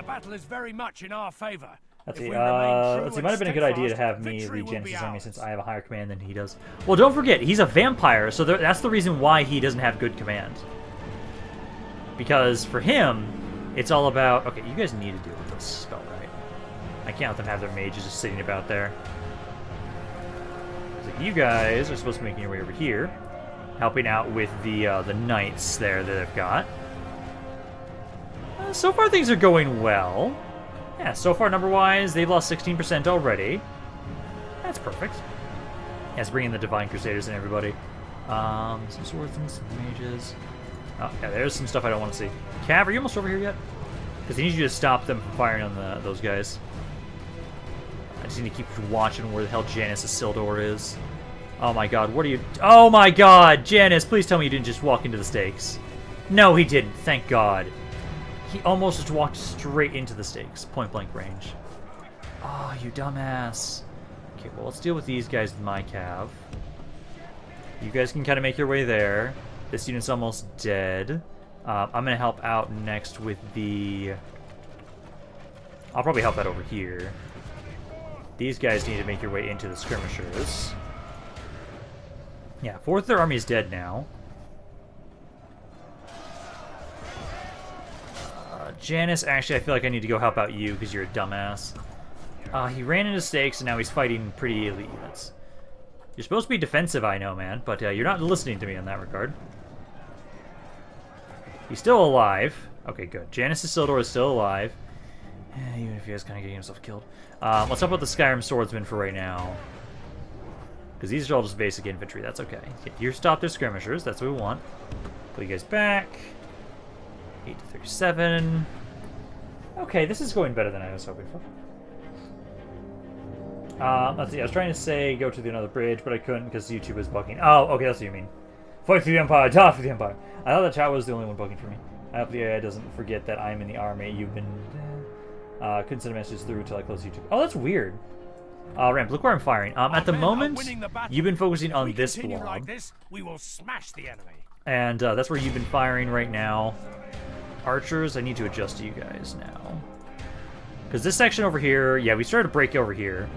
battle is very much in our favor. Let's If see, we remain true let's see, and might have been a good idea to steadfast, have me victory lead will be Genesis' army ours. since I have a higher command than he does. Well, don't forget, he's a vampire, so that's the reason why he doesn't have good command. Because for him, it's all about... Okay, you guys need to deal with this spell, right? I can't let them have their mages just sitting about there. So you guys are supposed to be making your way over here, helping out with the knights there that they've got. So far, things are going well. Yeah, so far, number-wise, they've lost 16% already. That's perfect. Yeah, let's bring in the Divine Crusaders and everybody. Some swordsmen, some mages. Oh, yeah, there's some stuff I don't want to see. Cav, are you almost over here yet? Because I need you to stop them from firing on those guys. I just need to keep watching where the hell Janus Isildur is. Oh my god, what are you... Oh my god, Janus, please tell me you didn't just walk into the stakes. No, he didn't, thank god. He almost just walked straight into the stakes, point-blank range. Oh, you dumbass. Okay, well, let's deal with these guys with my cav. You guys can kind of make your way there. This unit's almost dead. I'm going to help out next with the... I'll probably help out over here. These guys need to make your way into the skirmishers. Yeah, fourth of their army is dead now. Janus, actually, I feel like I need to go help out you because you're a dumbass. He ran into stakes, and now he's fighting pretty elite units. You're supposed to be defensive, I know, man, but you're not listening to me in that regard. He's still alive. Okay, good. Janus Isildur is still alive. Even if he is kind of getting himself killed. Let's help out the Skyrim swordsmen for right now. Because these are all just basic infantry. That's okay. You stop their skirmishers. That's what we want. Put you guys back. 8 to 37. Okay, this is going better than I was hoping for. Let's see. I was trying to say go to another bridge, but I couldn't because YouTube is bugging. Oh, okay, that's what you mean. Fight for the Empire, die for the Empire. I thought that chat was the only one bugging for me. I hope the AI doesn't forget that I'm in the army. You've been... couldn't send a message through until I close YouTube. Oh, that's weird. Ramp, look where I'm firing. At the moment, you've been focusing on this blob. Like this, we will smash the enemy. And that's where you've been firing right now. Archers, I need to adjust to you guys now. Because this section over here, yeah, we started to break over here.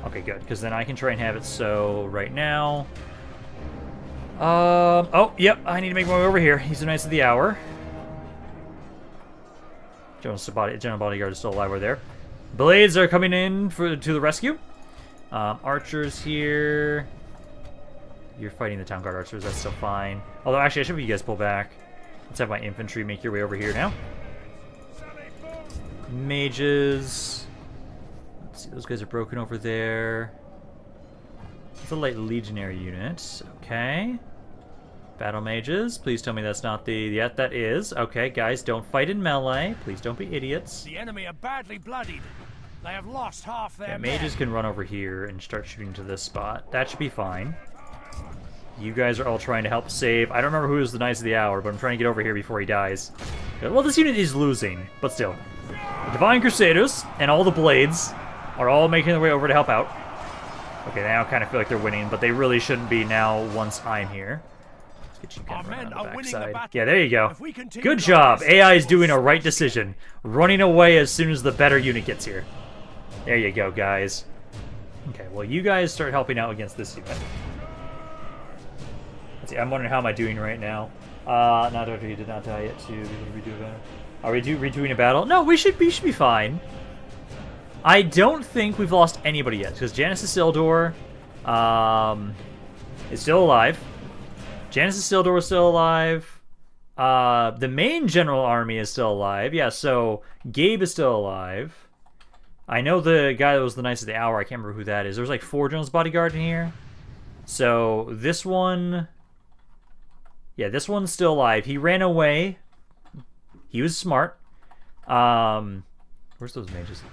Okay, good, because then I can try and have it so right now. Oh, yep, I need to make my way over here. He's the Knights of the Hour. General Bodyguard is still alive over there. Blades are coming in to the rescue. Archers here. You're fighting the Town Guard archers, that's still fine. Although, actually, I should have you guys pull back. Let's have my infantry make your way over here now. Mages. Let's see, those guys are broken over there. It's a light legionary unit. Okay. Battle mages. Please tell me that's not the... Yeah, that is. Okay, guys, don't fight in melee. Please don't be idiots. The enemy are badly bloodied. They have lost half their Yeah, men. mages can run over here and start shooting to this spot. That should be fine. You guys are all trying to help save. I don't remember who is the Knights of the Hour, but I'm trying to get over here before he dies. Well, this unit is losing, but still. The Divine Crusaders and all the Blades are all making their way over to help out. Okay, now I kind of feel like they're winning, but they really shouldn't be now once I'm here. Let's get you kind of around the backside. Yeah, there you go. Good job. AI is doing a right decision. Running away as soon as the better unit gets here. There you go, guys. Okay, well, you guys start helping out against this unit. Let's see, I'm wondering how am I doing right now. Not after you did not die yet, too. Are we redoing a battle? No, we should be fine. I don't think we've lost anybody yet, because Janus Isildur is still alive. Janus Isildur is still alive. The main general army is still alive. Yeah, so Gabe is still alive. I know the guy that was the Knights of the Hour. I can't remember who that is. There's like 4 General's Bodyguard in here. So this one... Yeah, this one's still alive. He ran away. He was smart. Where's those mages?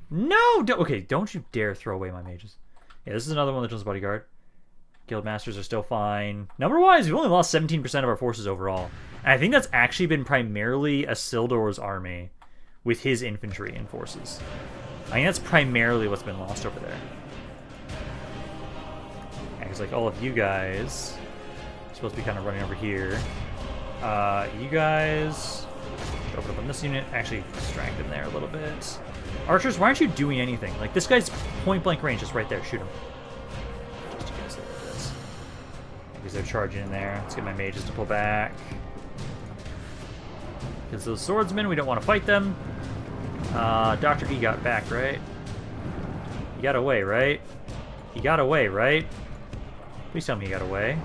No! Okay, don't you dare throw away my mages. Yeah, this is another one of the General's Bodyguard. Guildmasters are still fine. Number-wise, we've only lost 17% of our forces overall. And I think that's actually been primarily Isildur's army with his infantry and forces. I think that's primarily what's been lost over there. Yeah, because like all of you guys are supposed to be kind of running over here. You guys open up on this unit. Actually, distract him there a little bit. Archers, why aren't you doing anything? Like, this guy's point-blank range is right there. Shoot him. Just you guys look at this. Because they're charging in there. Let's get my mages to pull back. Because those swordsmen, we don't want to fight them. Dr. E got back, right? He got away, right? He got away, right? Please tell me he got away.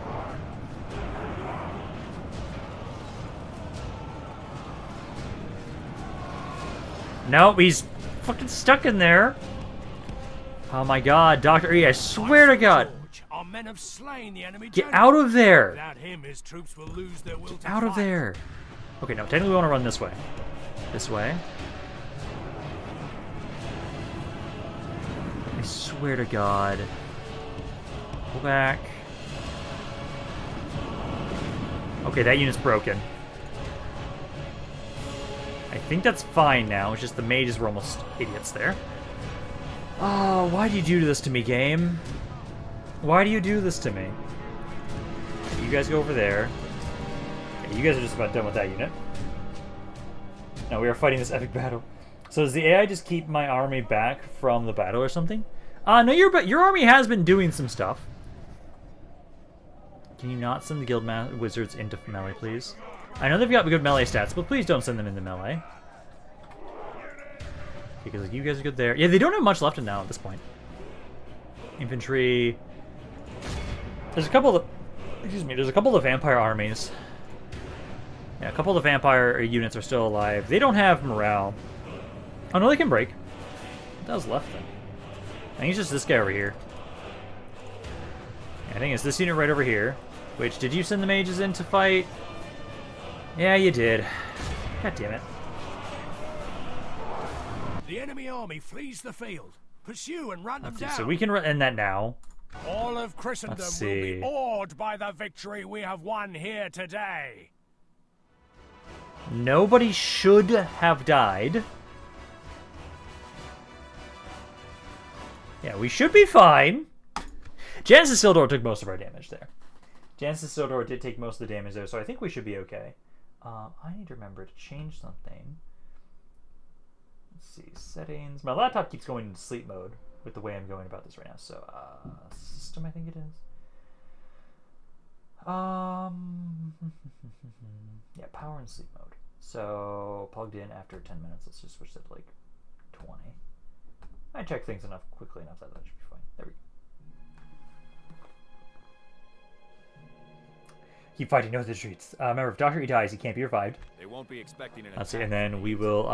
No, he's fucking stuck in there. Oh my god, Dr. E, I swear to god. Our men have slain the enemy Get general. out of there. Without him, his troops will lose their will to Out of fight. there. Okay, no, technically we want to run this way. This way. I swear to god. Pull back. Okay, that unit's broken. I think that's fine now. It's just the mages were almost idiots there. Oh, why do you do this to me, game? Why do you do this to me? You guys go over there. Okay, you guys are just about done with that unit. Now we are fighting this epic battle. So does the AI just keep my army back from the battle or something? No, your army has been doing some stuff. Can you not send the guild wizards into melee, please? I know they've got good melee stats, but please don't send them into melee. Because like, you guys are good there. Yeah, they don't have much left in now at this point. Infantry. There's a couple of, excuse me, there's a couple of vampire armies. Yeah, a couple of vampire units are still alive. They don't have morale. Oh no, they can break. What was left then? I think it's just this guy over here. Yeah, I think it's this unit right over here. Which, did you send the mages in to fight? Yeah, you did. God damn it. The enemy army flees the field. Pursue and run them down. So we can end that now. All of Christendom will be awed by the victory we have won here today. Nobody should have died. Yeah, we should be fine. Janus Isildur took most of our damage there. Janus Isildur did take most of the damage there, so I think we should be okay. I need to remember to change something. Let's see, settings. My laptop keeps going into sleep mode with the way I'm going about this right now. So, system, I think it is. Yeah, power and sleep mode. So, plugged in after 10 minutes. Let's just switch that to like 20. I check things quickly enough that should be fine. There we go. Keep fighting, no the streets. Remember, if Dr. E dies, he can't be revived. They won't be expecting an Let's see, and then we will,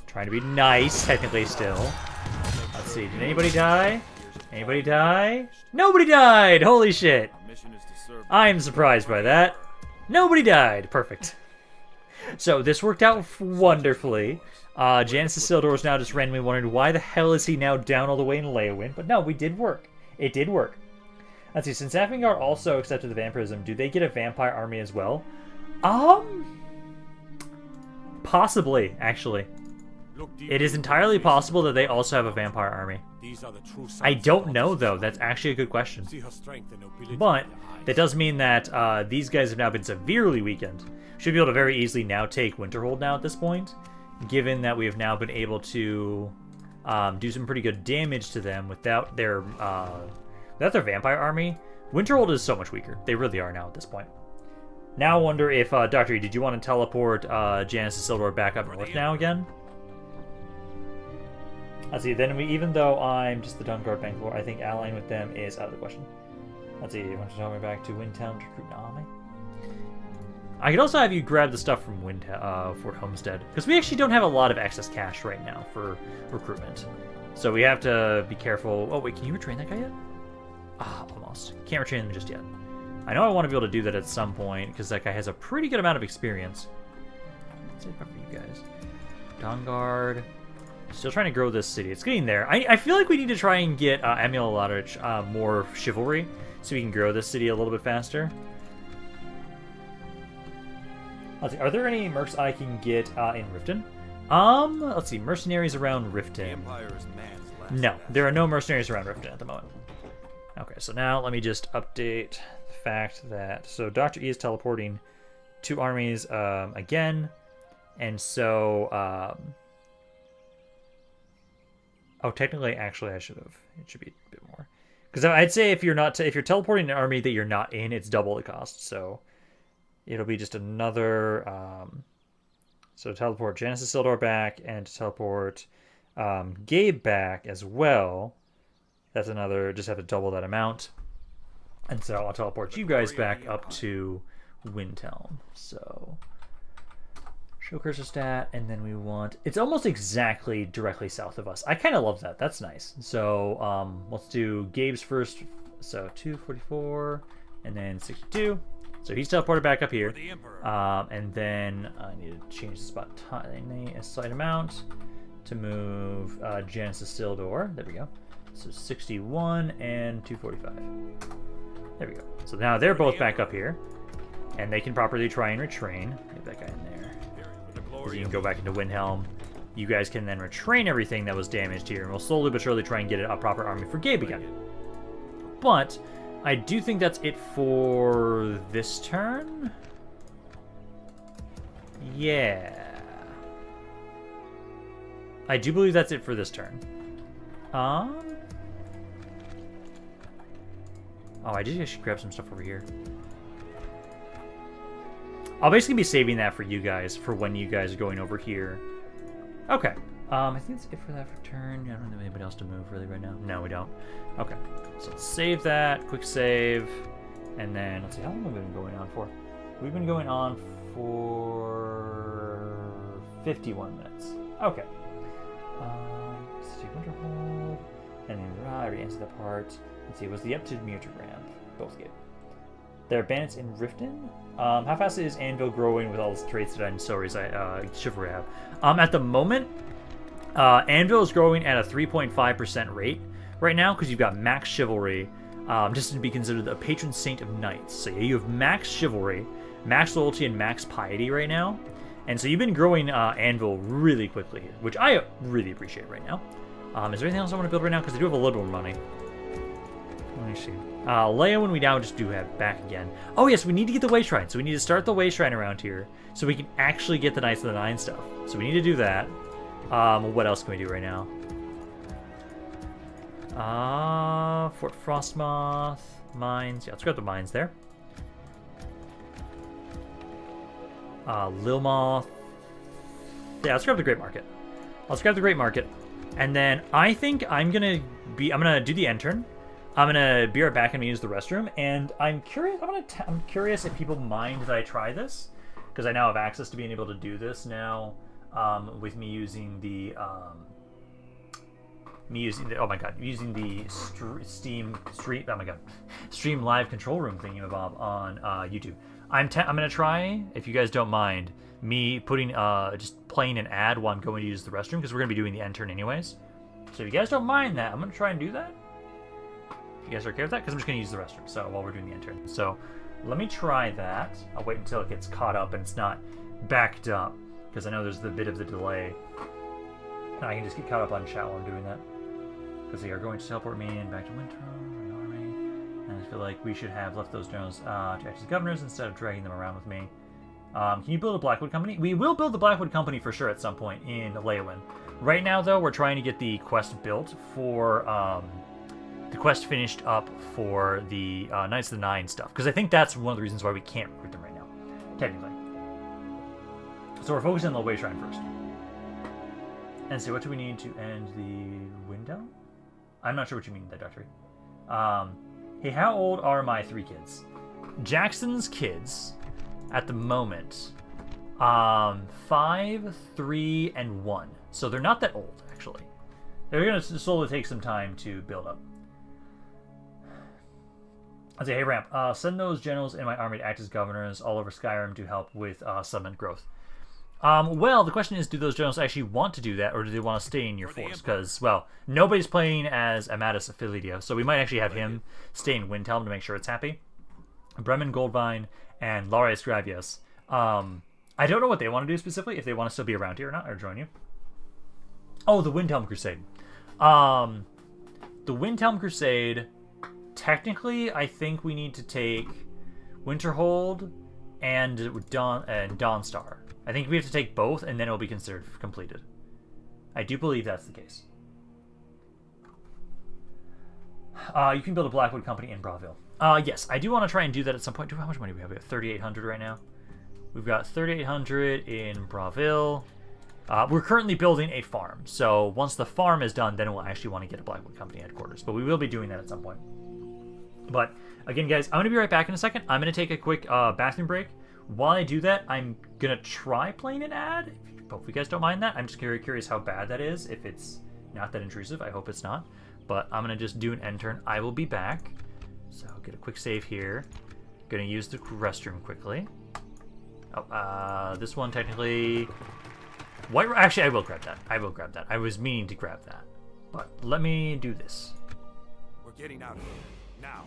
trying to be nice, technically, still. Let's see, did anybody die? Anybody die? Nobody died! Holy shit! I'm surprised by that. Nobody died! Perfect. So, this worked out wonderfully. Janus Isildur is now just randomly wondering why the hell is he now down all the way in Leyawiin? But no, we did work. It did work. Let's see, since Afingar also accepted the vampirism, do they get a vampire army as well? Possibly, actually. It is entirely possible that they also have a vampire army. I don't know, though. That's actually a good question. But that does mean that these guys have now been severely weakened. Should be able to very easily now take Winterhold now at this point, given that we have now been able to do some pretty good damage to them without their vampire army. Winterhold is so much weaker. They really are now at this point. Now I wonder if, Dr. E, did you want to teleport Janus Isildur back up north now again? Let's see, then even though I'm just the Dunguard Bangalore, I think allying with them is out of the question. Let's see, you want to tell me back to Windtown to recruit an army? I could also have you grab the stuff from Fort Homestead, because we actually don't have a lot of excess cash right now for recruitment. So we have to be careful. Oh wait, can you retrain that guy yet? Almost. Can't retrain him just yet. I know I want to be able to do that at some point, because that guy has a pretty good amount of experience. Let's see if I for you guys. Dawnguard. Still trying to grow this city. It's getting there. I feel like we need to try and get Emil Aladrich more chivalry, so we can grow this city a little bit faster. Let's see, are there any mercs I can get in Riften? Let's see, mercenaries around Riften. No, there are no mercenaries around Riften at the moment. Okay, so now let me just update the fact that... So Dr. E is teleporting 2 armies again. And so... oh, technically, actually, I should have. It should be a bit more. Because I'd say if you're teleporting an army that you're not in, it's double the cost. So it'll be just another... so teleport Genesis Isildur back and to teleport Gabe back as well. That's another... just have to double that amount. And so I'll teleport you guys back up to Windhelm. So... show cursor stat, and then we want... it's almost exactly directly south of us. I kind of love that. That's nice. So let's do Gabe's first. So 244, and then 62. So he's teleported back up here. And then I need to change the spot tiny a slight amount to move Genesis Isildur. There we go. So 61 and 245. There we go. So now they're both back up here, and they can properly try and retrain. Get that guy in there. You can go back into Windhelm. You guys can then retrain everything that was damaged here, and we'll slowly but surely try and get a proper army for Gabe again. But I do think that's it for this turn. Yeah. I do believe that's it for this turn. Oh, I did actually grab some stuff over here. I'll basically be saving that for you guys for when you guys are going over here. Okay. I think that's it for that for turn. I don't have anybody else to move really right now. No, we don't. Okay. So let's save that. Quick save. And then, let's see, how long have we been going on for? We've been going on for 51 minutes. Okay. Let's see, Winterhold. And then I already answered that part. Let's see, it was the up to Mutagram. Both good. There are bandits in Riften. How fast is Anvil growing with all the traits that chivalry have? At the moment, Anvil is growing at a 3.5% rate right now because you've got max chivalry, just to be considered a patron saint of knights. So yeah, you have max chivalry, max loyalty, and max piety right now. And so you've been growing Anvil really quickly here, which I really appreciate right now. Is there anything else I want to build right now? Because I do have a little more money. Let me see. Leyawiin we now just do have back again. Oh yes, we need to get the WAYSHRINE. So we need to start the WAYSHRINE around here so we can actually get the Knights of the Nine stuff. So we need to do that. What else can we do right now? Fort Frostmoth, mines. Yeah, let's grab the mines there. Lilmoth. Yeah, let's grab the Great Market. Let's grab the Great Market. And then I think I'm gonna do the end turn. I'm gonna be right back and use the restroom, and I'm curious. I'm curious if people mind that I try this, because I now have access to being able to do this now, with me using the Stream Live control room thingamabob on YouTube. I'm gonna try, if you guys don't mind, me putting just playing an ad while I'm going to use the restroom, because we're gonna be doing the end turn anyways. So if you guys don't mind that, I'm gonna try and do that. If you guys are okay with that, because I'm just going to use the restroom while we're doing the end turn. So let me try that. I'll wait until it gets caught up and it's not backed up, because I know there's a bit of the delay. And I can just get caught up on chat while I'm doing that. Because they are going to teleport me and back to Winterhold, my army. And I feel like we should have left those generals to act as governors instead of dragging them around with me. Can you build a Blackwood Company? We will build the Blackwood Company for sure at some point in Leyawiin. Right now, though, we're trying to get the quest built for... the quest finished up for the Knights of the Nine stuff, because I think that's one of the reasons why we can't recruit them right now, technically. So we're focusing on the WAYSHRINE first. And so what do we need to end the window? I'm not sure what you mean, that Doctor. Hey, how old are my 3 kids? Jackson's kids, at the moment, 5, 3, and 1. So they're not that old, actually. They're going to slowly take some time to build up. I'd say, hey, Ramp, send those generals in my army to act as governors all over Skyrim to help with settlement growth. Well, the question is, do those generals actually want to do that, or do they want to stay in your force? Because, well, nobody's playing as Amatus Affilidia, so we might actually have him stay in Windhelm to make sure it's happy. Bremen Goldvine and Larius Gravius. I don't know what they want to do specifically, if they want to still be around here or not, or join you. Oh, the Windhelm Crusade. The Windhelm Crusade... Technically, I think we need to take Winterhold and Dawnstar. I think we have to take both, and then it'll be considered completed. I do believe that's the case. You can build a Blackwood company in Bravil. Yes, I do want to try and do that at some point. How much money do we have? We have 3,800 right now. We've got 3,800 in Bravil. We're currently building a farm, so once the farm is done, then we'll actually want to get a Blackwood company headquarters. But we will be doing that at some point. But again, guys, I'm going to be right back in a second. I'm going to take a quick bathroom break. While I do that, I'm going to try playing an ad. Hope you guys don't mind that. I'm just very curious how bad that is. If it's not that intrusive, I hope it's not. But I'm going to just do an end turn. I will be back. So I'll get a quick save here. Going to use the restroom quickly. Oh, this one technically... Actually, I will grab that. I will grab that. I was meaning to grab that. But let me do this. We're getting out of here. Now.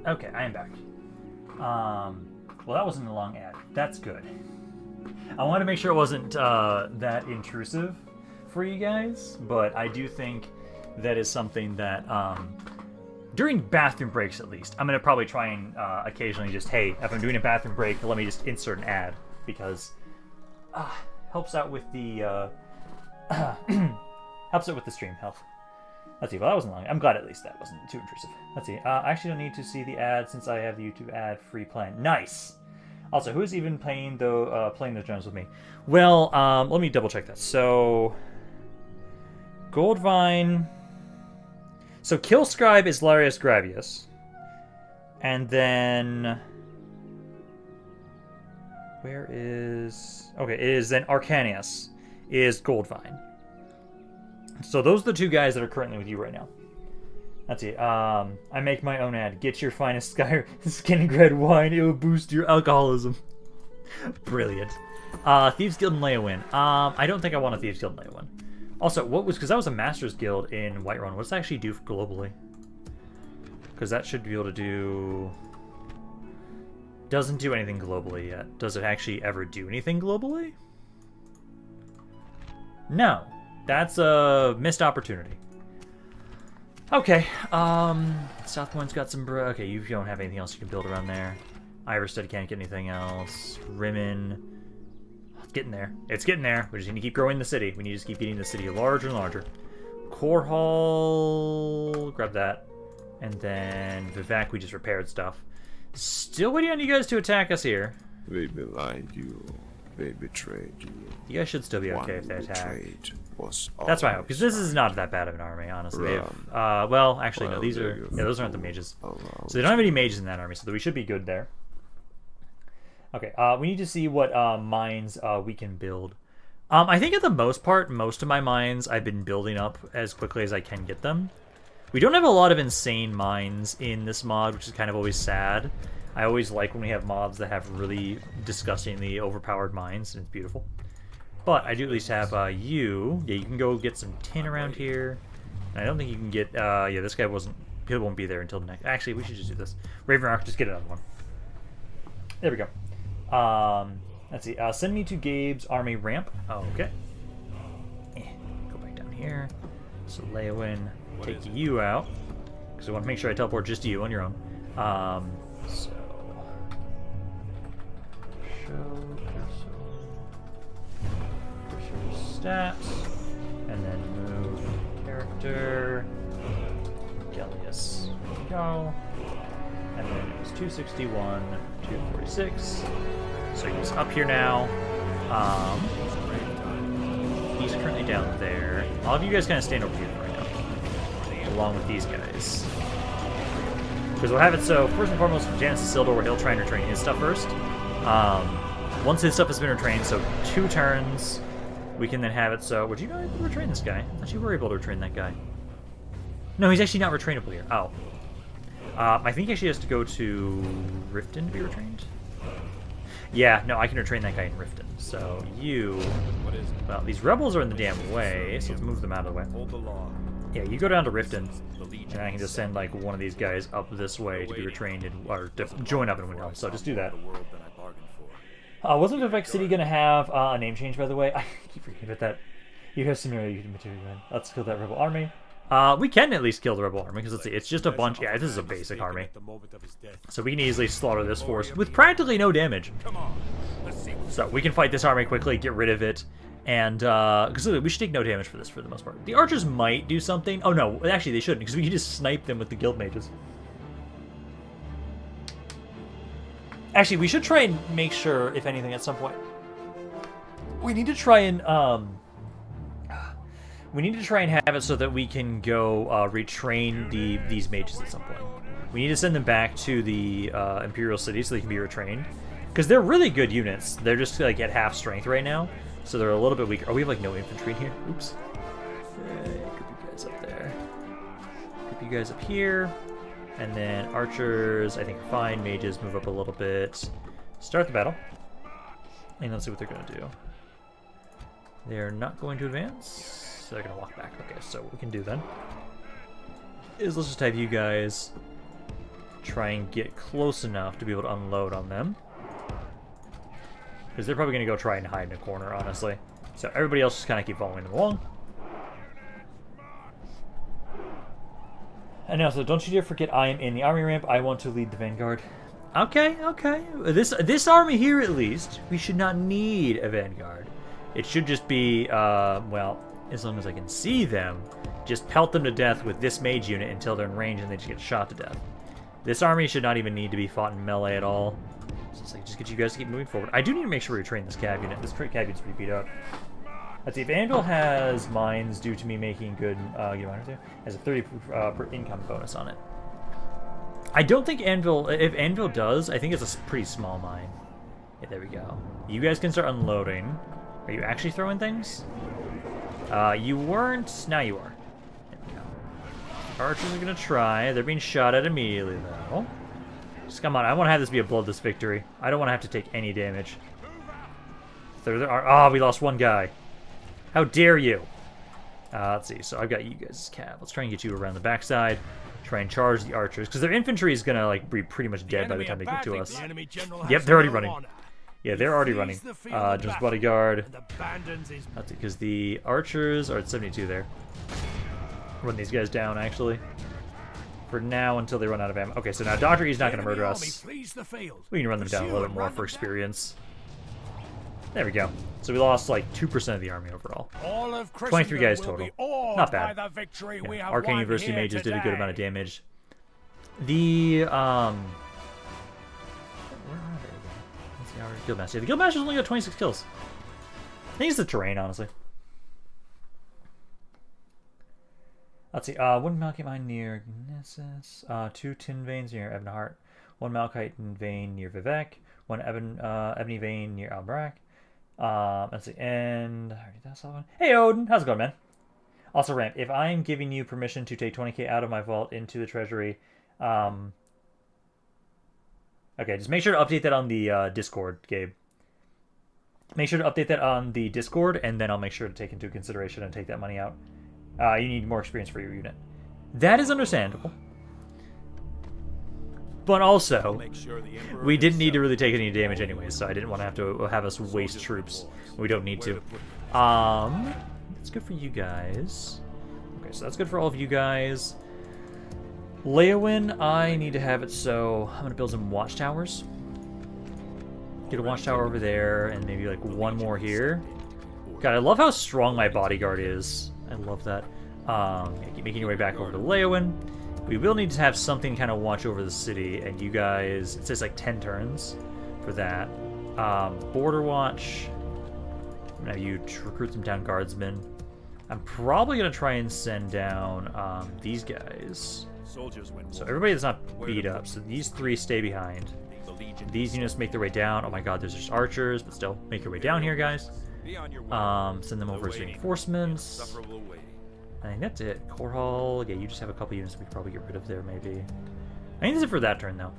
Okay, I am back. Well, that wasn't a long ad. That's good. I wanted to make sure it wasn't that intrusive for you guys, but I do think that is something that, during bathroom breaks at least, I'm going to probably try and occasionally just, hey, if I'm doing a bathroom break, let me just insert an ad, because helps out with the helps out with the stream health. Let's see, well, that wasn't long. I'm glad at least that wasn't too intrusive. Let's see, I actually don't need to see the ad since I have the YouTube ad-free plan. Nice! Also, who is even playing those drones with me? Well, let me double check that. So, Goldvine. So, Killscribe is Larius Gravius. And then... Where is... Okay, it is then Arcanius is Goldvine. So those are the two guys that are currently with you right now. Let's see. I make my own ad. Get your finest Skingrad wine. It will boost your alcoholism. Brilliant. Thieves Guild and Leyawiin. I don't think I want a Thieves Guild and Leyawiin. Also, what was... Because that was a Masters Guild in Whiterun. What does that actually do globally? Because that should be able to do... Doesn't do anything globally yet. Does it actually ever do anything globally? No. That's a missed opportunity. Okay, Southpoint's got some... Okay, you don't have anything else you can build around there. Iverstead can't get anything else. Rimmen... It's getting there. It's getting there. We just need to keep growing the city. We need to just keep getting the city larger and larger. Core Hall... Grab that. And then Vivek, we just repaired stuff. Still waiting on you guys to attack us here. They belied you. They betrayed you. You guys should still be okay if they attack. Was that's my hope, because this is not that bad of an army, honestly. Well, actually, no, these are... Yeah, those aren't the mages. So they don't have any mages in that army, so we should be good there. Okay, we need to see what mines we can build. I think at the most part, most of my mines I've been building up as quickly as I can get them. We don't have a lot of insane mines in this mod, which is kind of always sad. I always like when we have mods that have really disgustingly overpowered mines, and it's beautiful. But I do at least have you. Yeah, you can go get some tin around here. And I don't think you can get... yeah, this guy wasn't... He won't be there until the next... Actually, we should just do this. Raven Rock, just get another one. There we go. Let's see. Send me to Gabe's army ramp. Oh, okay. Go back down here. So Leyawiin, take you out. Because I want to make sure I teleport just you on your own. So... Show stats, and then move character, Gellius, go, and then it was 261, 246, so he's up here now. He's currently down there. All of you guys kind of stand over here right now, along with these guys. Because we'll have it so, first and foremost, Janus Isildur, where he'll try and retrain his stuff first. Once his stuff has been retrained, so 2 turns, we can then have it so... Would you not able to retrain this guy? I thought you were able to retrain that guy. No, he's actually not retrainable here. Oh. I think he actually has to go to Riften to be retrained. Yeah, no, I can retrain that guy in Riften. So you... What is it? Well, these rebels are in the damn way, so let's move them out of the way. Hold the lawn. Yeah, you go down to Riften, and I can just send like one of these guys up this way to be retrained or to join up in Windhelm. So just do that. Wasn't Vivek City gonna have a name change, by the way? I keep forgetting about that. You have similar material. Let's kill that rebel army. We can at least kill the rebel army because let's see, it's just a bunch. Yeah, this is a basic army, so we can easily slaughter this force with practically no damage. So we can fight this army quickly, get rid of it, and because we should take no damage for this for the most part. The archers might do something. Oh no, actually they shouldn't because we can just snipe them with the guild mages. Actually, we should try and make sure, if anything, at some point, we need to try and have it so that we can go retrain these mages at some point. We need to send them back to the Imperial City so they can be retrained, because they're really good units. They're just like at half strength right now, so they're a little bit weaker. Oh, we have like no infantry in here. Oops. Group you guys up there. Group you guys up here. And then archers, I think, are fine. Mages move up a little bit. Start the battle. And let's see what they're going to do. They're not going to advance. So they're going to walk back. Okay, so what we can do then is let's just have you guys try and get close enough to be able to unload on them. Because they're probably going to go try and hide in a corner, honestly. So everybody else just kind of keep following them along. And now, so don't you dare forget I am in the army ramp. I want to lead the vanguard. Okay, okay. This army here, at least, we should not need a vanguard. It should just be, well, as long as I can see them, just pelt them to death with this mage unit until they're in range and they just get shot to death. This army should not even need to be fought in melee at all. So it's like, just get you guys to keep moving forward. I do need to make sure we train this cav unit. This cav unit's pretty beat up. Let's see, if Anvil has mines due to me making good, get a mine or two, has a 30 per income bonus on it. I don't think Anvil, if Anvil does, I think it's a pretty small mine. Yeah, there we go. You guys can start unloading. Are you actually throwing things? You weren't, now you are. There we go. Archers are gonna try, they're being shot at immediately though. Just come on, I want to have this be a bloodless victory. I don't want to have to take any damage. Oh, we lost one guy. How dare you? Let's see. So I've got you guys' cav. Let's try and get you around the backside. Try and charge the archers, because their infantry is gonna like be pretty much dead by the time they get to us. Yep, they're already running. Yeah, they're already running. Just bodyguard. Let's see, because the archers are at 72 there. Run these guys down, actually. For now, until they run out of ammo. Okay, so now Dr. E's not gonna murder us. We can run them down a little bit more for experience. There we go. So we lost like 2% of the army overall. 23 guys total. Not bad. Yeah. Arcane University mages did a good amount of damage. The, where are they again? Let's see, our Guildmaster. Yeah, the Guildmaster's only got 26 kills. I think it's the terrain, honestly. Let's see, 1 Malachite mine near Gnesis, 2 tin veins near Ebonheart, 1 Malachite vein near Vivek, 1 ebony vein near Albarak. Let's see, and I already did that one. Hey Odin, how's it going, man? Also, Ramp, if I'm giving you permission to take 20k out of my vault into the treasury, okay, just make sure to update that on the Discord, Gabe. Make sure to update that on the Discord, and then I'll make sure to take into consideration and take that money out. You need more experience for your unit. That is understandable. But also, we didn't need to really take any damage anyways, so I didn't want to have us waste troops. We don't need to. That's good for you guys. Okay, so that's good for all of you guys. Leyawiin, I need to have it so I'm gonna build some watchtowers. Get a watchtower over there, and maybe like one more here. God, I love how strong my bodyguard is. I love that. Keep making your way back over to Leyawiin. We will need to have something kind of watch over the city, and you guys, it says like 10 turns for that. Border watch. I'm gonna have you recruit some town guardsmen. I'm probably gonna try and send down these guys. So everybody that's not beat up. So these 3 stay behind. These units make their way down. Oh my god, there's just archers, but still, make your way down here, guys. Send them over as reinforcements. I think that's it. Core Hall. Yeah, you just have a couple units we could probably get rid of there, maybe. I think that's it for that turn, though.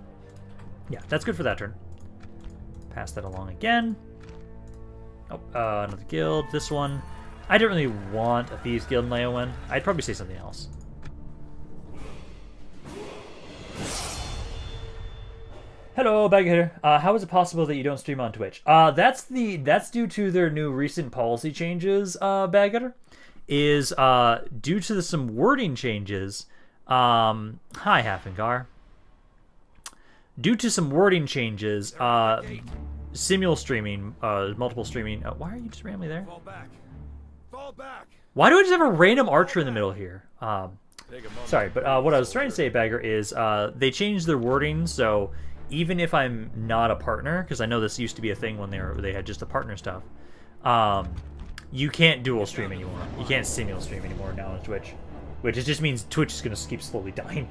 Yeah, that's good for that turn. Pass that along again. Oh, another guild. This one. I don't really want a Thieves Guild in Leyawiin. I'd probably say something else. Hello, Bag Hitter. How is it possible that you don't stream on Twitch? That's due to their new recent policy changes, Bag Hitter. Is due to some wording changes. Hi, Hafengar. Due to some wording changes, simul streaming, multiple streaming. Why are you just randomly there? Fall back. Fall back. Why do I just have a random archer in the middle here? Sorry, but what I was trying to say, Bagger, is they changed their wording, so even if I'm not a partner, because I know this used to be a thing when they had just the partner stuff, you can't dual stream anymore. You can't simul stream anymore now on Twitch, which it just means Twitch is going to keep slowly dying.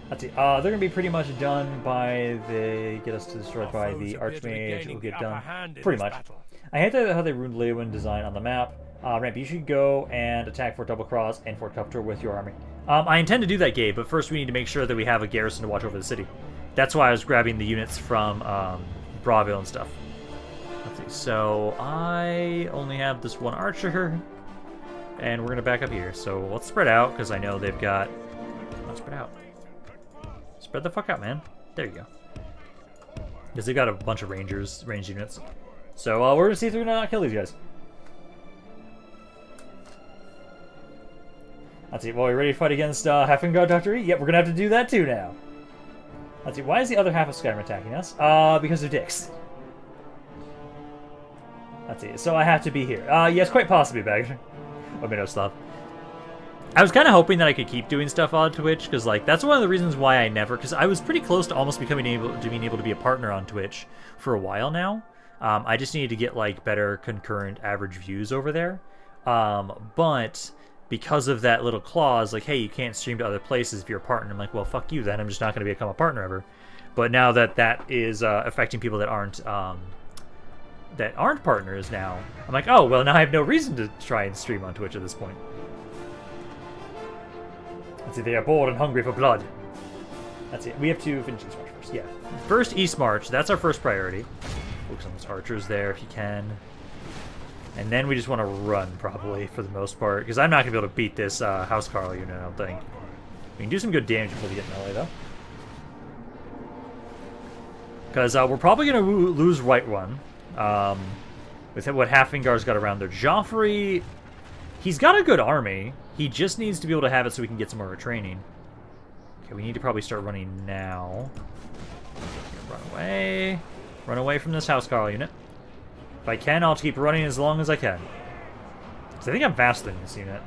Let's see. They're going to be pretty much done by they get us to destroyed by the Archmage. Will get done pretty much. I hate how they ruined Leyawiin design on the map. Ramp, you should go and attack Fort Double Cross and Fort Cuptor with your army. I intend to do that, Gabe, but first we need to make sure that we have a garrison to watch over the city. That's why I was grabbing the units from Braville and stuff. Let's see. So I only have this one archer, and we're gonna back up here. So let's spread out because I know they've got. Let's spread out. Spread the fuck out, man. There you go. Because they've got a bunch of ranged units. So we're gonna see if they're gonna not kill these guys. Let's see. Well, are you ready to fight against Hafengar, Dr. E? Yep, we're gonna have to do that too now. Let's see. Why is the other half of Skyrim attacking us? Because they're dicks. Let's see. So I have to be here. Yes, quite possibly, Bagger. Miroslav. I was kind of hoping that I could keep doing stuff on Twitch, because like that's one of the reasons why I never. Because I was pretty close to almost being able to be a partner on Twitch for a while now. I just needed to get like better concurrent average views over there. But because of that little clause, like, hey, you can't stream to other places if you're a partner. I'm like, well, fuck you then. I'm just not going to become a partner ever. But now that that is affecting people that aren't partners now, I'm like, oh, well, now I have no reason to try and stream on Twitch at this point. Let's see, they are bored and hungry for blood. That's it. We have to finish East March first. Yeah. First, East March. That's our first priority. Focus on those archers there if you can. And then we just want to run, probably, for the most part. Because I'm not going to be able to beat this House Carl unit, I don't think. We can do some good damage before we get melee, though. Because we're probably going to lose right one. With what Hafengar's got around there. Joffrey, he's got a good army. He just needs to be able to have it so we can get some more training. Okay, we need to probably start running now. Run away. Run away from this House Carl unit. If I can, I'll keep running as long as I can. Because I think I'm faster than this unit.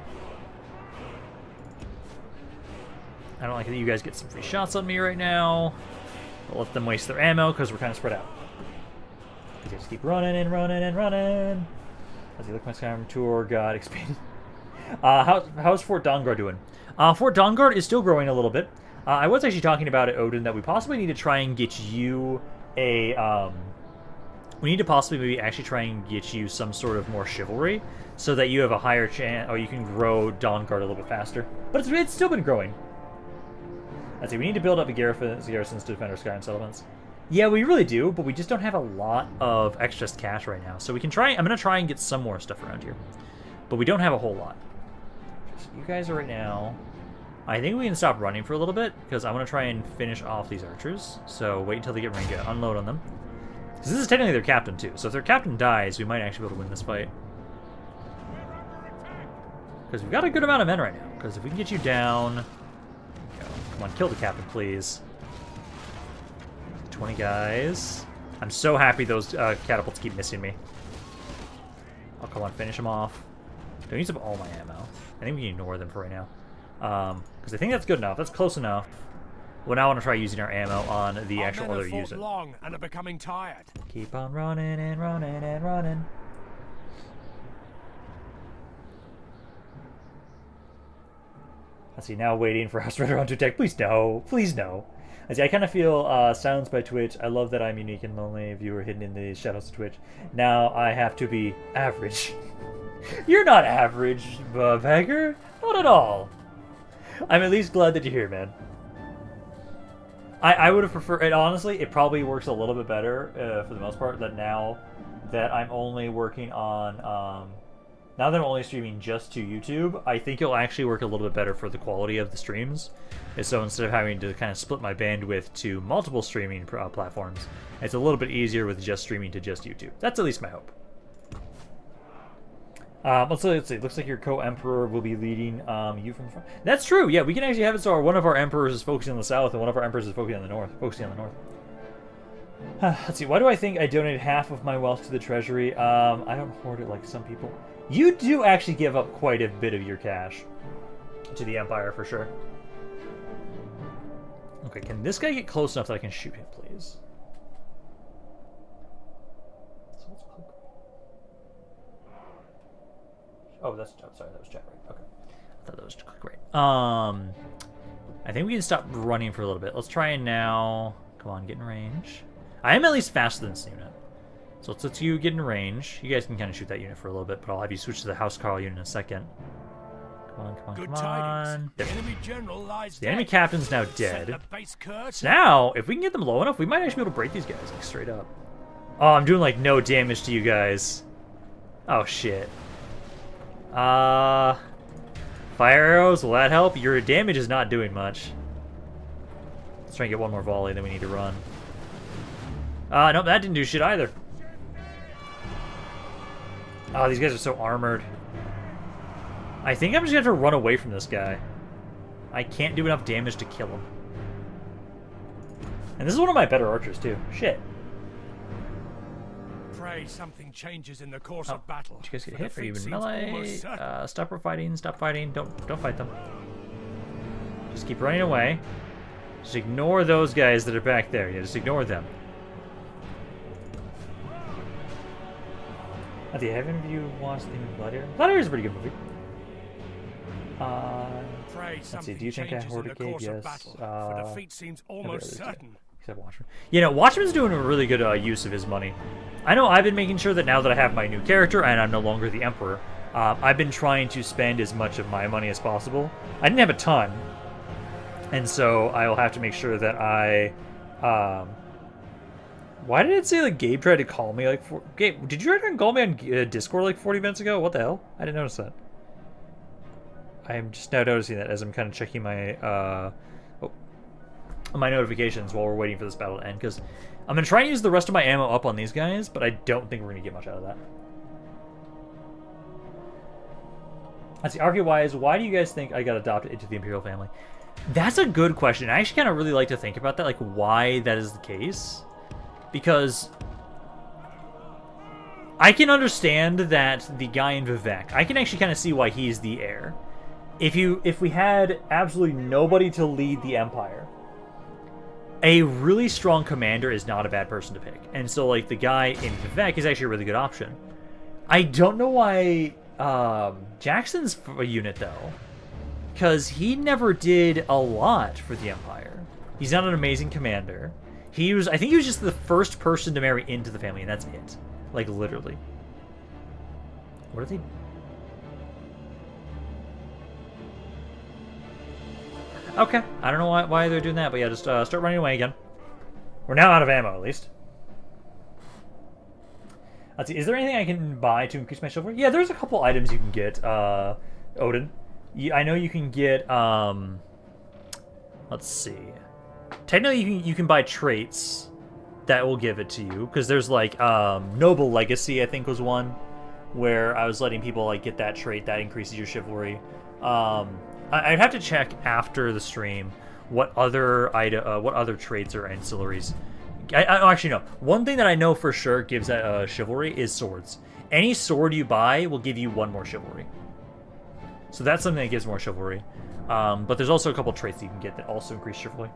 I don't like that you guys get some free shots on me right now. But let them waste their ammo because we're kind of spread out. Because just keep running and running and running. As you look at my Skyrim tour, got expanded. How's Fort Dawnguard doing? Fort Dawnguard is still growing a little bit. I was actually talking about it, Odin, that we possibly need to try and get you a... we need to possibly maybe actually try and get you some sort of more chivalry so that you have a higher chance, or you can grow Dawnguard a little bit faster. But it's still been growing. Let's see, we need to build up the garrisons to defend our Skyrim settlements. Yeah, we really do, but we just don't have a lot of excess cash right now. So we can try. I'm gonna try and get some more stuff around here, but we don't have a whole lot. So you guys are right now. I think we can stop running for a little bit because I want to try and finish off these archers. So wait until they get ready to unload on them. Because this is technically their captain too. So if their captain dies, we might actually be able to win this fight. Because we've got a good amount of men right now. Because if we can get you down, go. Come on, kill the captain, please. 20 guys. I'm so happy those catapults keep missing me. Oh, come on, finish them off. Don't use up all my ammo. I think we can ignore them for right now. Because I think that's good enough. That's close enough. Well, now I want to try using our ammo on the actual other user. Long and are becoming tired. Keep on running and running and running. I see, now waiting for House Red to attack. Please no. Please no. I see, I kind of feel silenced by Twitch. I love that I'm unique and lonely viewer hidden in the shadows of Twitch. Now I have to be average. You're not average, beggar. Not at all. I'm at least glad that you're here, man. I would have preferred... And honestly, it probably works a little bit better, for the most part, that now that I'm only working on... now that I'm only streaming just to YouTube, I think it'll actually work a little bit better for the quality of the streams. And so instead of having to kind of split my bandwidth to multiple streaming platforms, it's a little bit easier with just streaming to just YouTube. That's at least my hope. Let's see. Looks like your co-emperor will be leading you from the front. That's true. Yeah, we can actually have it so one of our emperors is focusing on the south and one of our emperors is focusing on the north. Let's see. Why do I think I donated half of my wealth to the treasury? I don't hoard it like some people. You do actually give up quite a bit of your cash to the Empire for sure. Okay, can this guy get close enough that I can shoot him, please? Oh, that's... Oh, sorry, that was chat, right? Okay. I thought that was click right. I think we can stop running for a little bit. Let's try and now... Come on, get in range. I am at least faster than this unit. So let's let you get in range. You guys can kind of shoot that unit for a little bit, but I'll have you switch to the House Carl unit in a second. Come on, come on, Good come on. The enemy general lies The enemy captain's now dead. So So now, if we can get them low enough, we might actually be able to break these guys, like, straight up. Oh, I'm doing, like, no damage to you guys. Oh, shit. Fire arrows, will that help? Your damage is not doing much. Let's try and get one more volley, then we need to run. Nope, that didn't do shit either. Oh, these guys are so armored. I think I'm just gonna have to run away from this guy. I can't do enough damage to kill him. And this is one of my better archers, too. Shit. Pray something changes in the course of battle. Did you guys get hit? Are you in melee? Stop fighting. Stop fighting. Don't fight them. Just keep running away. Just ignore those guys that are back there. Yeah, just ignore them. Have any of you watched the Gladiator? Gladiator is a pretty good movie. Let's see. Do you think I hoard a cave? Yes. Defeat seems almost certain. Except Watchman. You know, Watchman's doing a really good use of his money. I know I've been making sure that now that I have my new character and I'm no longer the Emperor, I've been trying to spend as much of my money as possible. I didn't have a ton, and so I'll have to make sure that I... Why did it say, like, Gabe tried to call me, like... Gabe, did you try to call me on Discord, like, 40 minutes ago? What the hell? I didn't notice that. I'm just now noticing that as I'm kind of checking my, my notifications while we're waiting for this battle to end, because I'm going to try and use the rest of my ammo up on these guys, but I don't think we're going to get much out of that. Let's see, argue-wise, why do you guys think I got adopted into the Imperial family? That's a good question. I actually kind of really like to think about that, like, why that is the case. Because I can understand that the guy in Vivek, I can actually kind of see why he's the heir. If we had absolutely nobody to lead the Empire, a really strong commander is not a bad person to pick. And so, like, the guy in Vivek is actually a really good option. I don't know why Jackson's a unit, though. Because he never did a lot for the Empire. He's not an amazing commander. I think he was just the first person to marry into the family, and that's it. Like, literally. What are they... Okay, I don't know why they're doing that, but yeah, just start running away again. We're now out of ammo, at least. Let's see, is there anything I can buy to increase my chivalry? Yeah, there's a couple items you can get, Odin. I know you can get, let's see. Technically, you can buy traits that will give it to you, because there's, like, Noble Legacy, I think, was one, where I was letting people, like, get that trait that increases your chivalry. I'd have to check after the stream what other traits or ancillaries. Actually, no. One thing that I know for sure gives that chivalry is swords. Any sword you buy will give you 1 more chivalry. So that's something that gives more chivalry. But there's also a couple traits that you can get that also increase chivalry.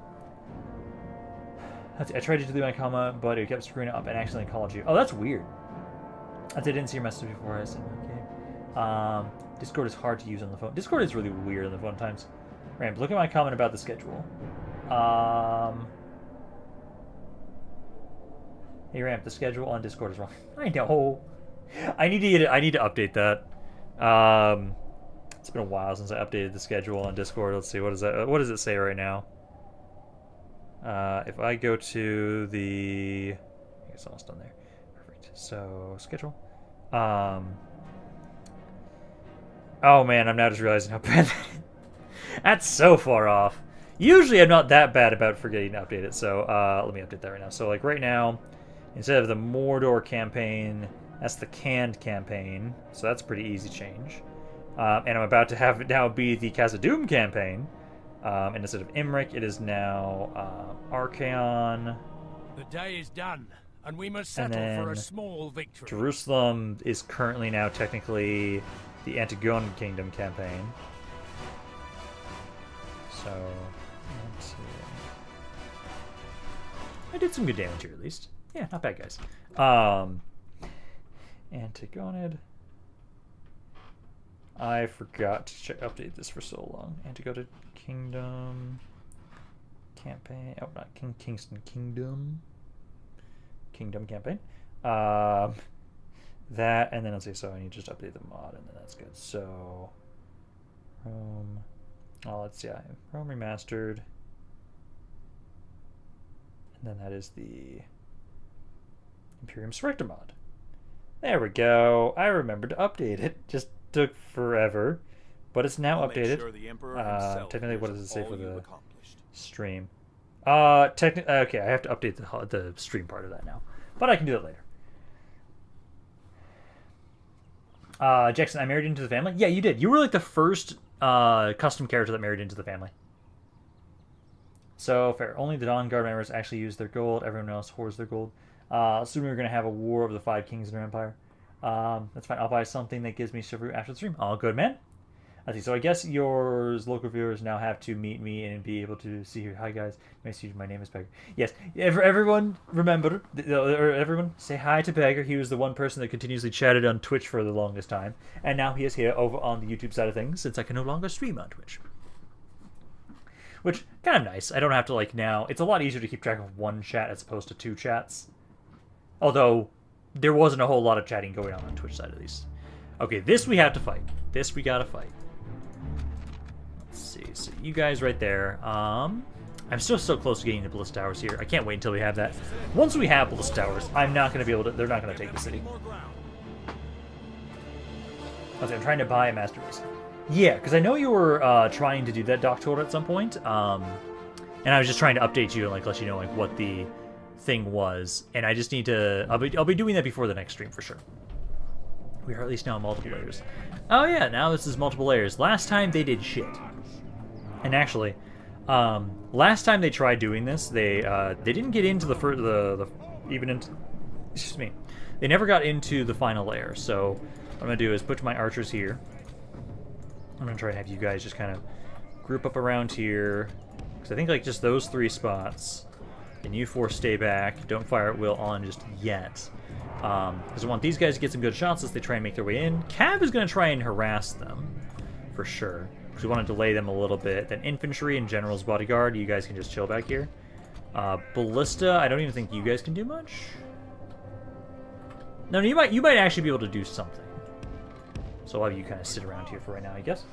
I tried to delete my comma, but it kept screwing up and accidentally called you. Oh, that's weird. I didn't see your message before I said okay. Discord is hard to use on the phone. Discord is really weird on the phone times. Ramp, look at my comment about the schedule. Hey Ramp, the schedule on Discord is wrong. I know. I need to update that. It's been a while since I updated the schedule on Discord. Let's see, what does it say right now? If I go to the, I guess it's almost done there. Perfect. So schedule. Oh man, I'm now just realizing how bad that is. That's so far off. Usually I'm not that bad about forgetting to update it, so let me update that right now. So like right now, instead of the Mordor campaign, that's the Canned campaign, so that's a pretty easy change. And I'm about to have it now be the Khazad-dûm campaign, and instead of Imric, it is now Archaon. The day is done, and we must settle for a small victory. Jerusalem is currently now technically the Antigone Kingdom campaign. So, let's see. I did some good damage here, at least. Yeah, not bad, guys. Antigonid. I forgot to update this for so long. Antigonid Kingdom campaign. Oh, not Kingston Kingdom. Kingdom campaign. That, and then let's see. So I need to just update the mod, and then that's good. So, Rome. Oh, let's see. Rome Remastered. And then that is the Imperium Serector mod. There we go. I remembered to update it. Just took forever, but it's now updated. Sure the Emperor technically, what does it say for the stream? Okay, I have to update the stream part of that now, but I can do that later. Jackson, I married into the family. Yeah, you did. You were like the first custom character that married into the family. So fair. Only the Dawn Guard members actually use their gold. Everyone else hoards their gold. Assuming we're going to have a war of the 5 kings in our empire. That's fine. I'll buy something that gives me chivalry after the stream. All good, man. Let's see. So I guess your local viewers now have to meet me and be able to see here. Hi, guys. Nice to meet you. My name is Beggar. Yes. Everyone, remember, or everyone, say hi to Beggar. He was the one person that continuously chatted on Twitch for the longest time. And now he is here over on the YouTube side of things, since I can no longer stream on Twitch. Which, kind of nice. I don't have to, like, now. It's a lot easier to keep track of one chat as opposed to 2 chats. Although, there wasn't a whole lot of chatting going on Twitch side, at least. Okay, this we have to fight. This we gotta fight. Let's see. So, you guys right there. I'm still so close to getting the Ballista Towers here. I can't wait until we have that. Once we have Ballista Towers, I'm not gonna be able to. They're not gonna take the city. Okay, I'm trying to buy a masterpiece. Yeah, because I know you were trying to do that, Doctor, at some point. And I was just trying to update you and like let you know like what the thing was. And I just need to. I'll be doing that before the next stream for sure. We are at least now multiple layers. Oh yeah, now this is multiple layers. Last time they did shit. And actually, last time they tried doing this, they didn't get into excuse me. They never got into the final layer. So what I'm gonna do is put my archers here. I'm gonna try and have you guys just kind of group up around here, because I think like just those 3 spots. And you 4 stay back. Don't fire at will on just yet. Because I want these guys to get some good shots as they try and make their way in. Cav is going to try and harass them, for sure. Because we want to delay them a little bit. Then infantry and general's bodyguard, you guys can just chill back here. Ballista, I don't even think you guys can do much. No, you might actually be able to do something. So I'll have you kind of sit around here for right now, I guess.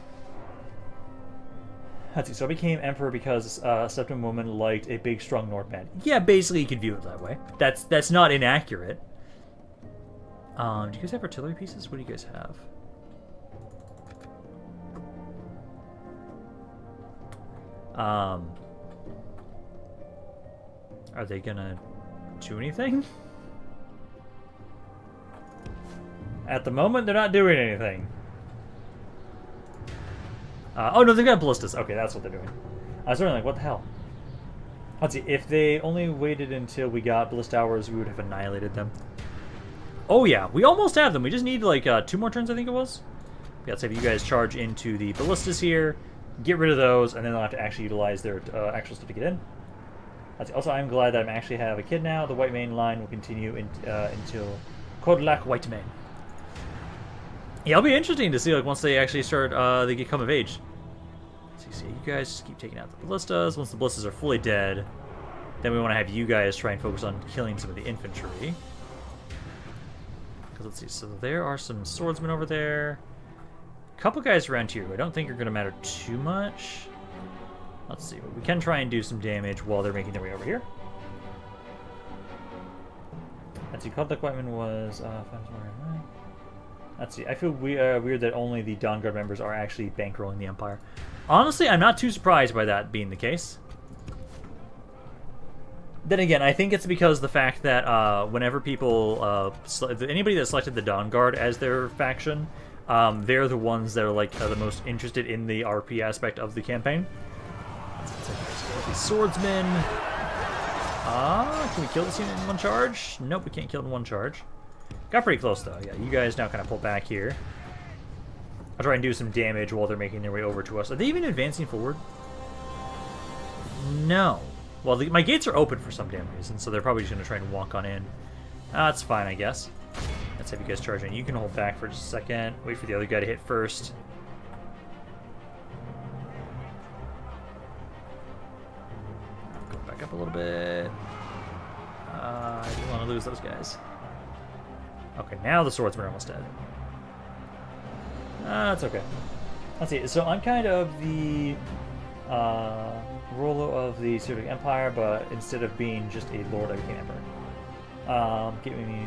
Let's see. So I became emperor because a Septim woman liked a big, strong Nordman. Yeah, basically you could view it that way. That's not inaccurate. Do you guys have artillery pieces? What do you guys have? Are they gonna do anything? At the moment, they're not doing anything. Oh no, they've got ballistas. Okay, that's what they're doing. I was wondering, like, what the hell? Let's see, if they only waited until we got ballista towers, we would have annihilated them. Oh yeah, we almost have them. We just need, like, 2 more turns, I think it was. Yeah, let's have you guys charge into the ballistas here, get rid of those, and then they'll have to actually utilize their actual stuff to get in. Also, I'm glad that I actually have a kid now. The White Mane line will continue until Kodlak White Mane. Yeah, it'll be interesting to see, like, once they actually start, they come of age. So you guys just keep taking out the ballistas. Once the ballistas are fully dead, then we want to have you guys try and focus on killing some of the infantry. Because let's see, so there are some swordsmen over there. A couple guys around here who I don't think are going to matter too much. Let's see, but we can try and do some damage while they're making their way over here. Let's see, Kodlak Whiteman was... Let's see, I feel weird that only the Dawn Guard members are actually bankrolling the Empire. Honestly, I'm not too surprised by that being the case. Then again, I think it's because the fact that whenever people... anybody that selected the Dawn Guard as their faction, they're the ones that are like the most interested in the RP aspect of the campaign. These swordsmen. Can we kill this unit in one charge? Nope, we can't kill it in one charge. Got pretty close though. Yeah, you guys now kind of pull back here. I'll try and do some damage while they're making their way over to us. Are they even advancing forward? No. Well, my gates are open for some damn reason, so they're probably just going to try and walk on in. That's fine, I guess. Let's have you guys charge in. You can hold back for just a second. Wait for the other guy to hit first. Go back up a little bit. I don't want to lose those guys. Okay, now the swordsmen are almost dead. That's okay. Let's see. So I'm kind of the ruler of the Cyrodilic Empire, but instead of being just a lord, I became emperor. Giving me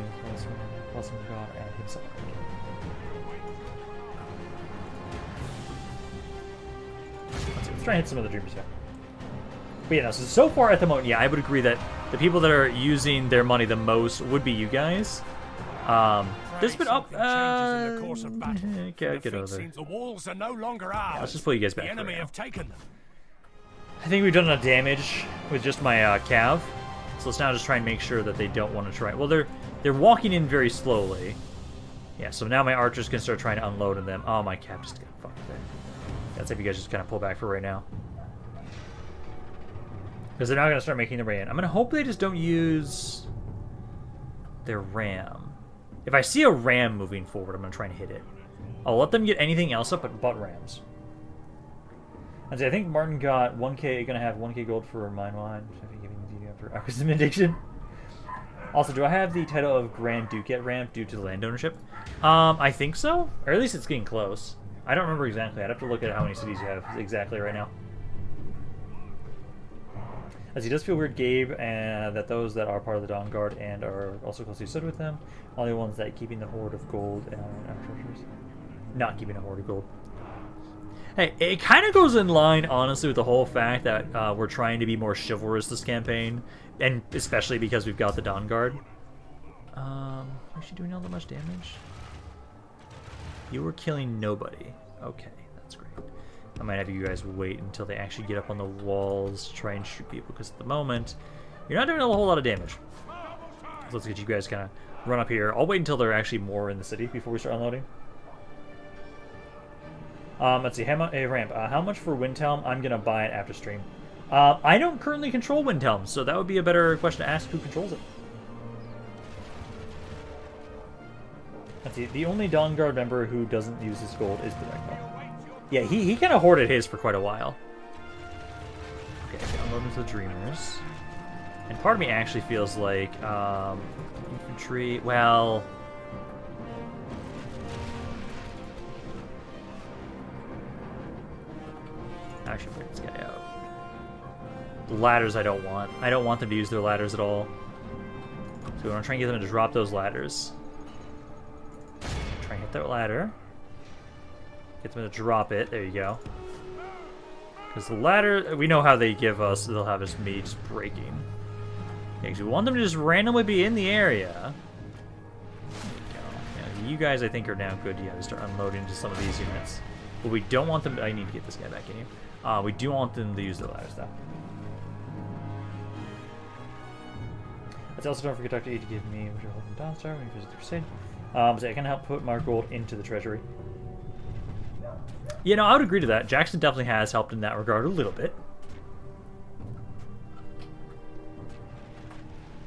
blessing of God and himself. Let's try and hit some of the dreamers here. But yeah, no, so far at the moment, yeah, I would agree that the people that are using their money the most would be you guys. There's been up. Okay, get over there. The walls are no longer ours. Yeah, let's just pull you guys back. The enemy have taken them. I think we've done enough damage with just my cav. So let's now just try and make sure that they don't want to try. Well, they're walking in very slowly. Yeah, so now my archers can start trying to unload on them. Oh, my cav just got fucked there. Let's have you guys just kind of pull back for right now. Because they're now going to start making the way in. I'm going to hope they just don't use their ram. If I see a ram moving forward, I'm going to try and hit it. I'll let them get anything else up but rams. And so I think Martin got 1k, going to have 1k gold for mine wine. For acquisition addiction. Also, do I have the title of Grand Duke at ramp due to the land ownership? I think so. Or at least it's getting close. I don't remember exactly. I'd have to look at how many cities you have exactly right now. As he does feel weird, Gabe, and that those that are part of the Dawn Guard and are also closely stood with them, are the ones that keeping the hoard of gold and treasures. Not keeping a hoard of gold. Hey, it kind of goes in line, honestly, with the whole fact that we're trying to be more chivalrous this campaign, and especially because we've got the Dawn Guard. Is she doing all that much damage? You were killing nobody. Okay, that's great. I might have you guys wait until they actually get up on the walls to try and shoot people, because at the moment, you're not doing a whole lot of damage. So let's get you guys kind of run up here. I'll wait until they're actually more in the city before we start unloading. Let's see, hey Ramp, how much for Windhelm? I'm going to buy it after stream. I don't currently control Windhelm, so that would be a better question to ask who controls it. Let's see, the only Dawn Guard member who doesn't use his gold is the Rekma. Yeah, he kind of hoarded his for quite a while. Okay, unload into the Dreamers. And part of me actually feels like, infantry, well... Actually, break this guy out. The ladders I don't want. I don't want them to use their ladders at all. So we want to try and get them to drop those ladders. Try and hit that ladder. Get them to drop it. There you go. Because the ladder, we know how they give us. They'll have us me just breaking. Yeah, because we want them to just randomly be in the area. There you go. Yeah, you guys, I think, are now good. Yeah, to start unloading to some of these units. But we don't want them. I need to get this guy back in here. We do want them to use the ladders, though. Let's also don't forget Dr. A to give me which are holding Dawnstar when you visit the Crusade. So I can help put more gold into the treasury. You know, I would agree to that. Jackson definitely has helped in that regard a little bit.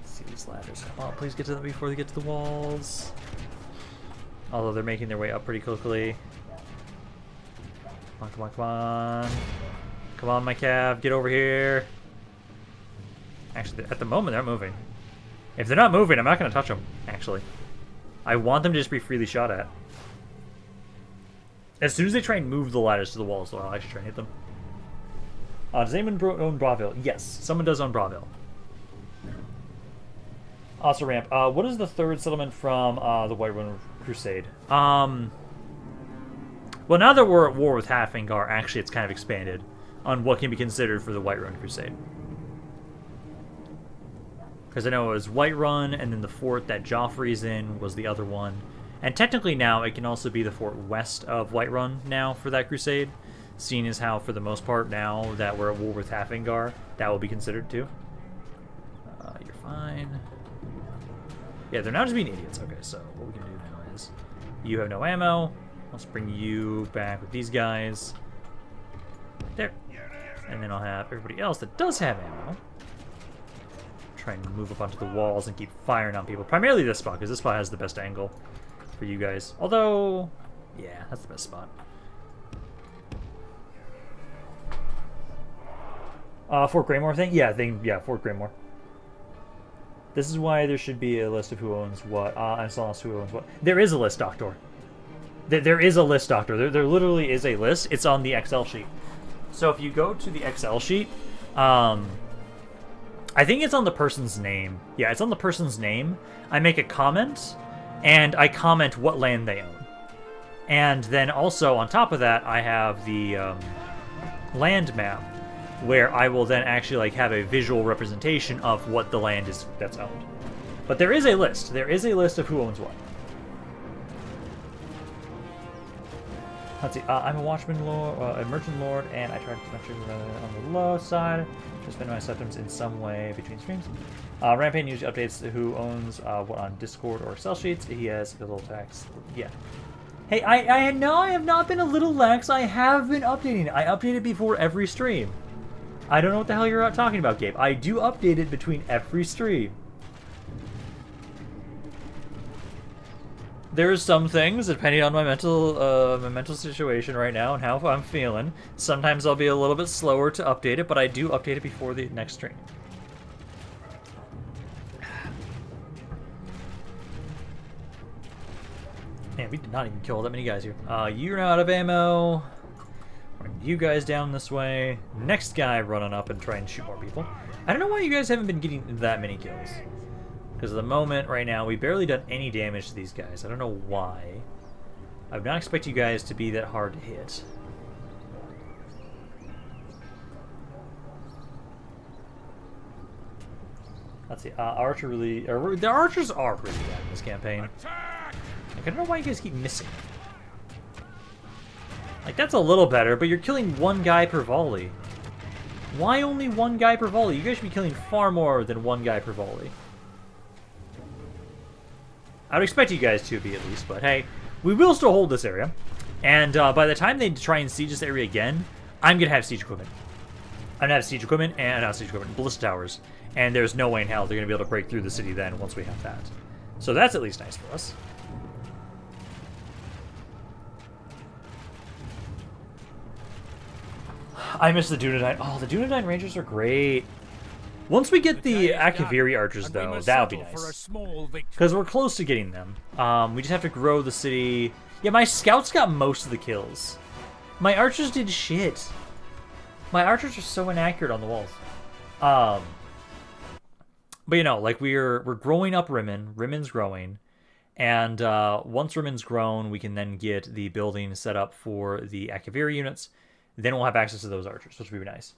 Let's see these ladders. Come on, please get to them before they get to the walls. Although they're making their way up pretty quickly. Come on, come on, come on. Come on, my cav, get over here. Actually, at the moment, they're moving. If they're not moving, I'm not going to touch them, actually. I want them to just be freely shot at. As soon as they try and move the ladders to the walls, I'll actually try and hit them. Does anyone own Braville? Yes, someone does own Braville. Also, Ramp, what is the third settlement from the Whiterun Crusade? Well, now that we're at war with Halfengar, actually it's kind of expanded on what can be considered for the Whiterun Crusade. Because I know it was Whiterun, and then the fort that Joffrey's in was the other one. And technically now it can also be the fort west of Whiterun now for that crusade. Seeing as how, for the most part, now that we're at war with Halfengar, that will be considered too. You're fine. Yeah, they're now just being idiots. Okay, so what we can do now is... You have no ammo. Let's bring you back with these guys. There. And then I'll have everybody else that does have ammo try and move up onto the walls and keep firing on people. Primarily this spot, because this spot has the best angle for you guys. Although, yeah, that's the best spot. Fort Greymore thing? Yeah, Fort Greymore. This is why there should be a list of who owns what. I'm still lost who owns what. There is a list, Doctor. There is a list, Doctor. There literally is a list. It's on the Excel sheet. So if you go to the Excel sheet, I think it's on the person's name. Yeah, it's on the person's name. I make a comment, and I comment what land they own. And then also, on top of that, I have the land map, where I will then actually like have a visual representation of what the land is that's owned. But there is a list. There is a list of who owns what. Let's see. I'm a watchman lord, a merchant lord, and I try to venture on the low side to spend my substance in some way between streams. Rampage usually updates who owns what on Discord or Excel sheets. He has a little tax. Yeah. Hey, I have not been a little lax. I have been updating it. I update it before every stream. I don't know what the hell you're talking about, Gabe. I do update it between every stream. There's some things, depending on my mental situation right now and how I'm feeling. Sometimes I'll be a little bit slower to update it, but I do update it before the next stream. Man, we did not even kill that many guys here. You're out of ammo. You guys down this way. Next guy running up and try and shoot more people. I don't know why you guys haven't been getting that many kills. Because at the moment, right now, we've barely done any damage to these guys. I don't know why. I would not expect you guys to be that hard to hit. Let's see. The archers are really bad in this campaign. Like, I don't know why you guys keep missing. Like, that's a little better, but you're killing one guy per volley. Why only one guy per volley? You guys should be killing far more than one guy per volley. I would expect you guys to be, at least, but hey, we will still hold this area. And by the time they try and siege this area again, I'm going to have siege equipment. I'm going to have siege equipment and not siege equipment, ballista towers. And there's no way in hell they're going to be able to break through the city then once we have that. So that's at least nice for us. I miss the Dunedain. Oh, the Dunedain Rangers are great. Once we get the Akaviri archers, though, that would be nice. Because we're close to getting them. We just have to grow the city. Yeah, my scouts got most of the kills. My archers did shit. My archers are so inaccurate on the walls. But you know, like we're growing up Rimmen. Rimmen's growing. And once Rimmen's grown, we can then get the building set up for the Akaviri units. Then we'll have access to those archers, which would be nice.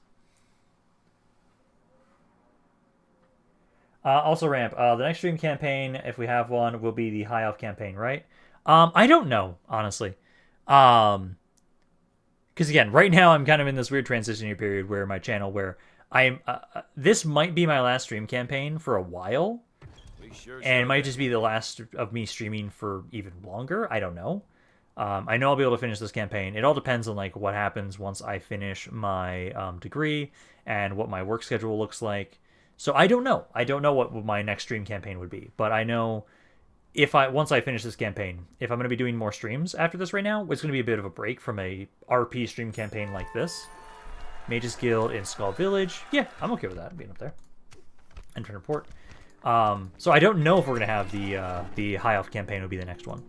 Also, Ramp, the next stream campaign, if we have one, will be the High Elf campaign, right? I don't know, honestly. Because, again, right now I'm kind of in this weird transition period where my channel, where I'm... this might be my last stream campaign for a while. And it might just be the last of me streaming for even longer. I don't know. I know I'll be able to finish this campaign. It all depends on like what happens once I finish my degree and what my work schedule looks like. So I don't know. I don't know what my next stream campaign would be. But I know once I finish this campaign, if I'm going to be doing more streams after this right now, it's going to be a bit of a break from a RP stream campaign like this. Mage's Guild in Skull Village. Yeah, I'm okay with that, being up there. Enter report. So I don't know if we're going to have the High Elf campaign would be the next one.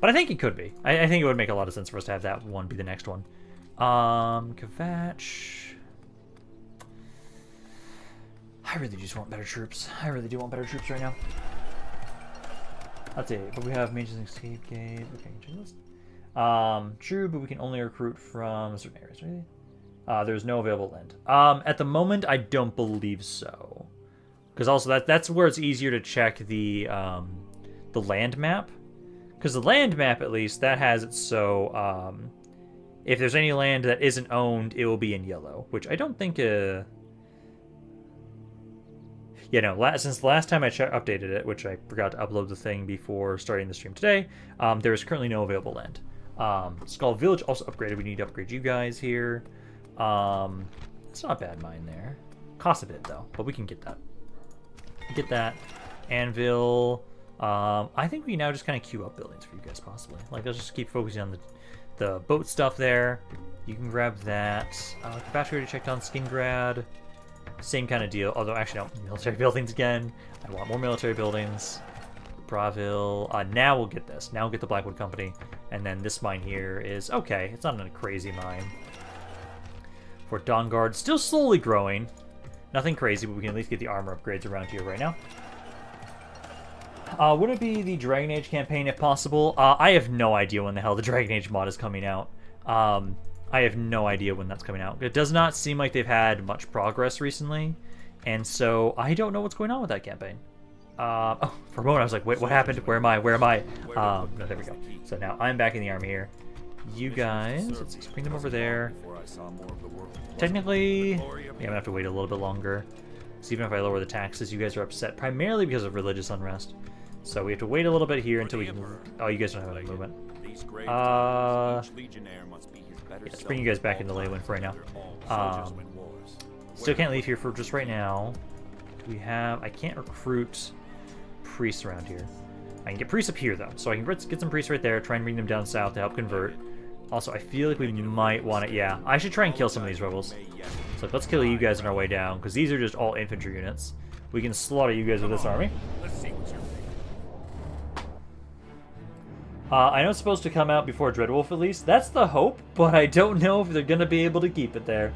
But I think it could be. I think it would make a lot of sense for us to have that one be the next one. Kvatch. I really just want better troops. I really do want better troops right now. That's it. But we have Mage's Escape Gate. Okay, check this. True, but we can only recruit from certain areas, really. There's no available land. At the moment, I don't believe so. Because also that's where it's easier to check the land map. Because the land map, at least, that has it so if there's any land that isn't owned, it will be in yellow. Which I don't think... Yeah, no, since the last time I updated it, which I forgot to upload the thing before starting the stream today, there is currently no available land. Skull Village also upgraded. We need to upgrade you guys here. It's not a bad mine there. Costs a bit, though, but we can get that. Get that. Anvil. I think we now just kind of queue up buildings for you guys, possibly. Like, let's just keep focusing on the boat stuff there. You can grab that. Kvatch already checked on Skingrad. Same kind of deal. Although, actually, no. Military buildings again. I want more military buildings. Braville. Now we'll get this. Now we'll get the Blackwood Company. And then this mine here is okay. It's not a crazy mine. Fort Dawnguard. Still slowly growing. Nothing crazy, but we can at least get the armor upgrades around here right now. Would it be the Dragon Age campaign if possible? I have no idea when the hell the Dragon Age mod is coming out. I have no idea when that's coming out. It does not seem like they've had much progress recently, and so I don't know what's going on with that campaign. Oh, for a moment I was like, wait, what happened? Where am I? Where am I? No, there we go. So now I'm back in the army here. You guys, let's bring them over there. Technically, yeah, I'm gonna have to wait a little bit longer. So even if I lower the taxes, you guys are upset primarily because of religious unrest. So we have to wait a little bit here until we can... Oh, you guys don't have any movement. Yeah, let's bring you guys back into Leyawiin for right now. Still can't leave here for just right now. Do we have... I can't recruit priests around here. I can get priests up here, though. So I can get some priests right there, try and bring them down south to help convert. Also, I feel like we might want to... Yeah, I should try and kill some of these rebels. So let's kill you guys on our way down, because these are just all infantry units. We can slaughter you guys with this army. Let's see what you're thinking. I know it's supposed to come out before Dreadwolf at least. That's the hope, but I don't know if they're going to be able to keep it there.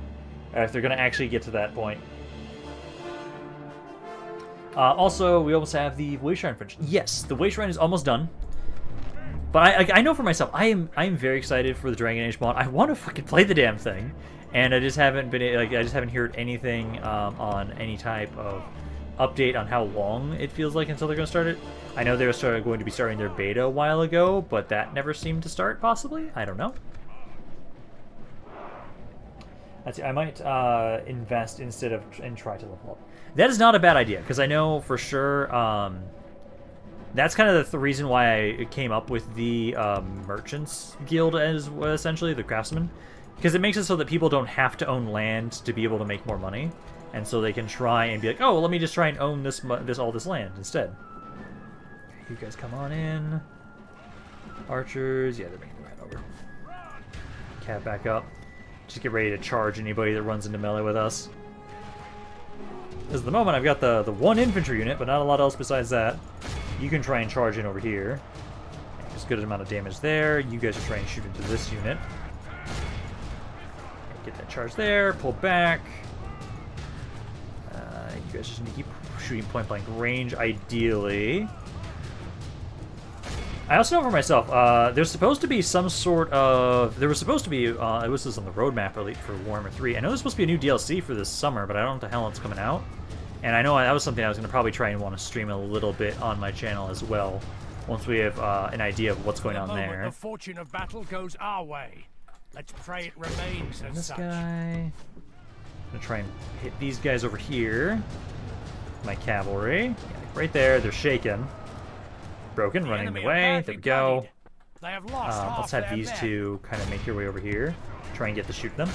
Or if they're going to actually get to that point. Also, we almost have the WAYSHRINE finish. Yes, the WAYSHRINE is almost done. But I know for myself, I am very excited for the Dragon Age mod. I want to fucking play the damn thing. And I just haven't been, like, I just haven't heard anything on any type of update on how long it feels like until they're going to start it. I know they were going to be starting their beta a while ago, but that never seemed to start, possibly? I don't know. I might invest instead of and try to level up. That is not a bad idea, because I know for sure that's kind of the reason why I came up with the Merchants Guild as essentially the craftsmen, because it makes it so that people don't have to own land to be able to make more money, and so they can try and be like, oh, well, let me just try and own all this land instead. You guys come on in. Archers, yeah, they're bringing right over. Cat back up. Just get ready to charge anybody that runs into melee with us. Because at the moment I've got the one infantry unit, but not a lot else besides that. You can try and charge in over here. Just a good amount of damage there. You guys are trying to shoot into this unit. get that charge there, pull back. You guys just need to keep shooting point blank range, ideally. I also know for myself, there's supposed to be some sort of... There was supposed to be, it was this on the roadmap elite for Warhammer 3. I know there's supposed to be a new DLC for this summer, but I don't know what the hell it's coming out. And I know that was something I was going to probably try and want to stream a little bit on my channel as well, once we have an idea of what's going on there. The fortune of battle goes our way. Let's pray it remains as This such. guy... I'm going to try and hit these guys over here. My cavalry. Yeah, right there, they're shaken. Broken, running the way. There we go. They have lost Let's have these two kind of make their way over here. Try and get to shoot them.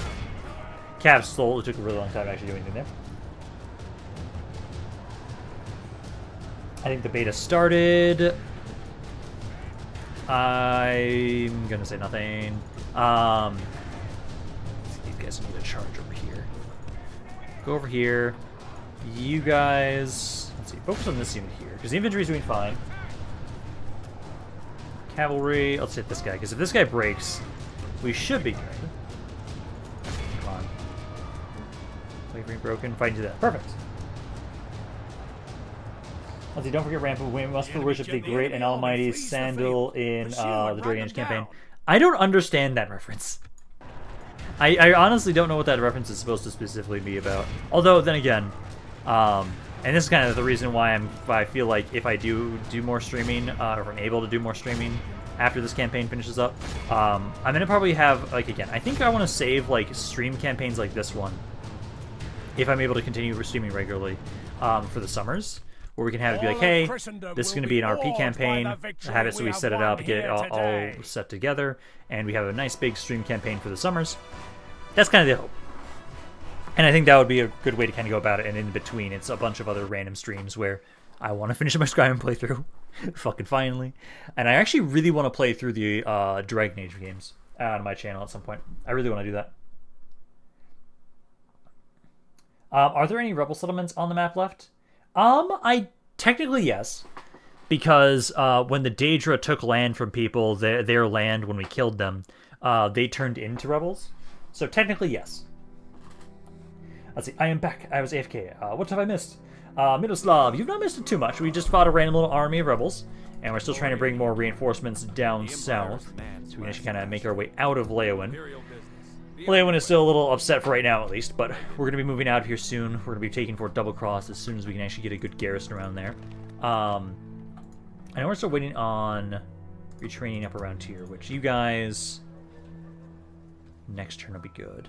Cav stole. It took a really long time to actually do anything there. I think the beta started. I'm gonna say nothing. These guys need a charge over here. Go over here. You guys, let's see. Focus on this unit here because the infantry is doing fine. Cavalry. Let's hit this guy because if this guy breaks, we should be good. Come on. Wavering broken. Fighting to that. Perfect. Let's see, don't forget rampant. We must worship the great and almighty Sandal in the Dragon Age campaign. I don't understand that reference. I honestly don't know what that reference is supposed to specifically be about. Although, then again, and this is kind of the reason why I feel like if I do more streaming, or if I'm able to do more streaming after this campaign finishes up, I'm gonna probably have, like, again, I think I want to save like stream campaigns like this one, if I'm able to continue streaming regularly, for the summers. Where we can have it be like, hey, this is going to be an RP campaign, have it so we set it up, get it all set together, and we have a nice big stream campaign for the summers. That's kind of the hope. And I think that would be a good way to kind of go about it, and in between, it's a bunch of other random streams where I want to finish my Skyrim playthrough, fucking finally. And I actually really want to play through the Dragon Age games on my channel at some point. I really want to do that. Are there any rebel settlements on the map left? I technically yes, because when the Daedra took land from people, their land when we killed them, they turned into rebels. So technically yes. Let's see. I am back. I was AFK. What have I missed? Middleslav, you've not missed it too much. We just fought a random little army of rebels, and we're still trying to bring more reinforcements down south, so we can actually kind of make our way out of Leyawiin. Leyawiin is still a little upset for right now, at least, but we're going to be moving out of here soon. We're going to be taking Fort Double Cross as soon as we can actually get a good garrison around there. I know we're still waiting on retraining up around here, which you guys... Next turn will be good.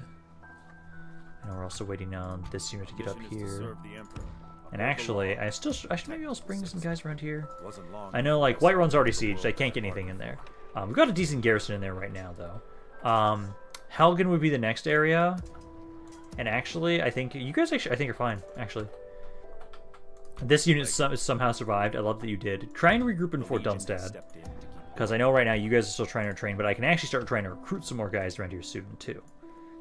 I know we're also waiting on this unit to get up here. And actually, I should maybe I'll bring some guys around here. I know, like, Whiterun's already sieged. I can't get anything in there. We've got a decent garrison in there right now, though. Helgen would be the next area, and actually, I think you guys are fine. Actually, this unit somehow survived. I love that you did. Try and regroup in Fort Dunstad, because I know right now you guys are still trying to train, but I can actually start trying to recruit some more guys around here soon too.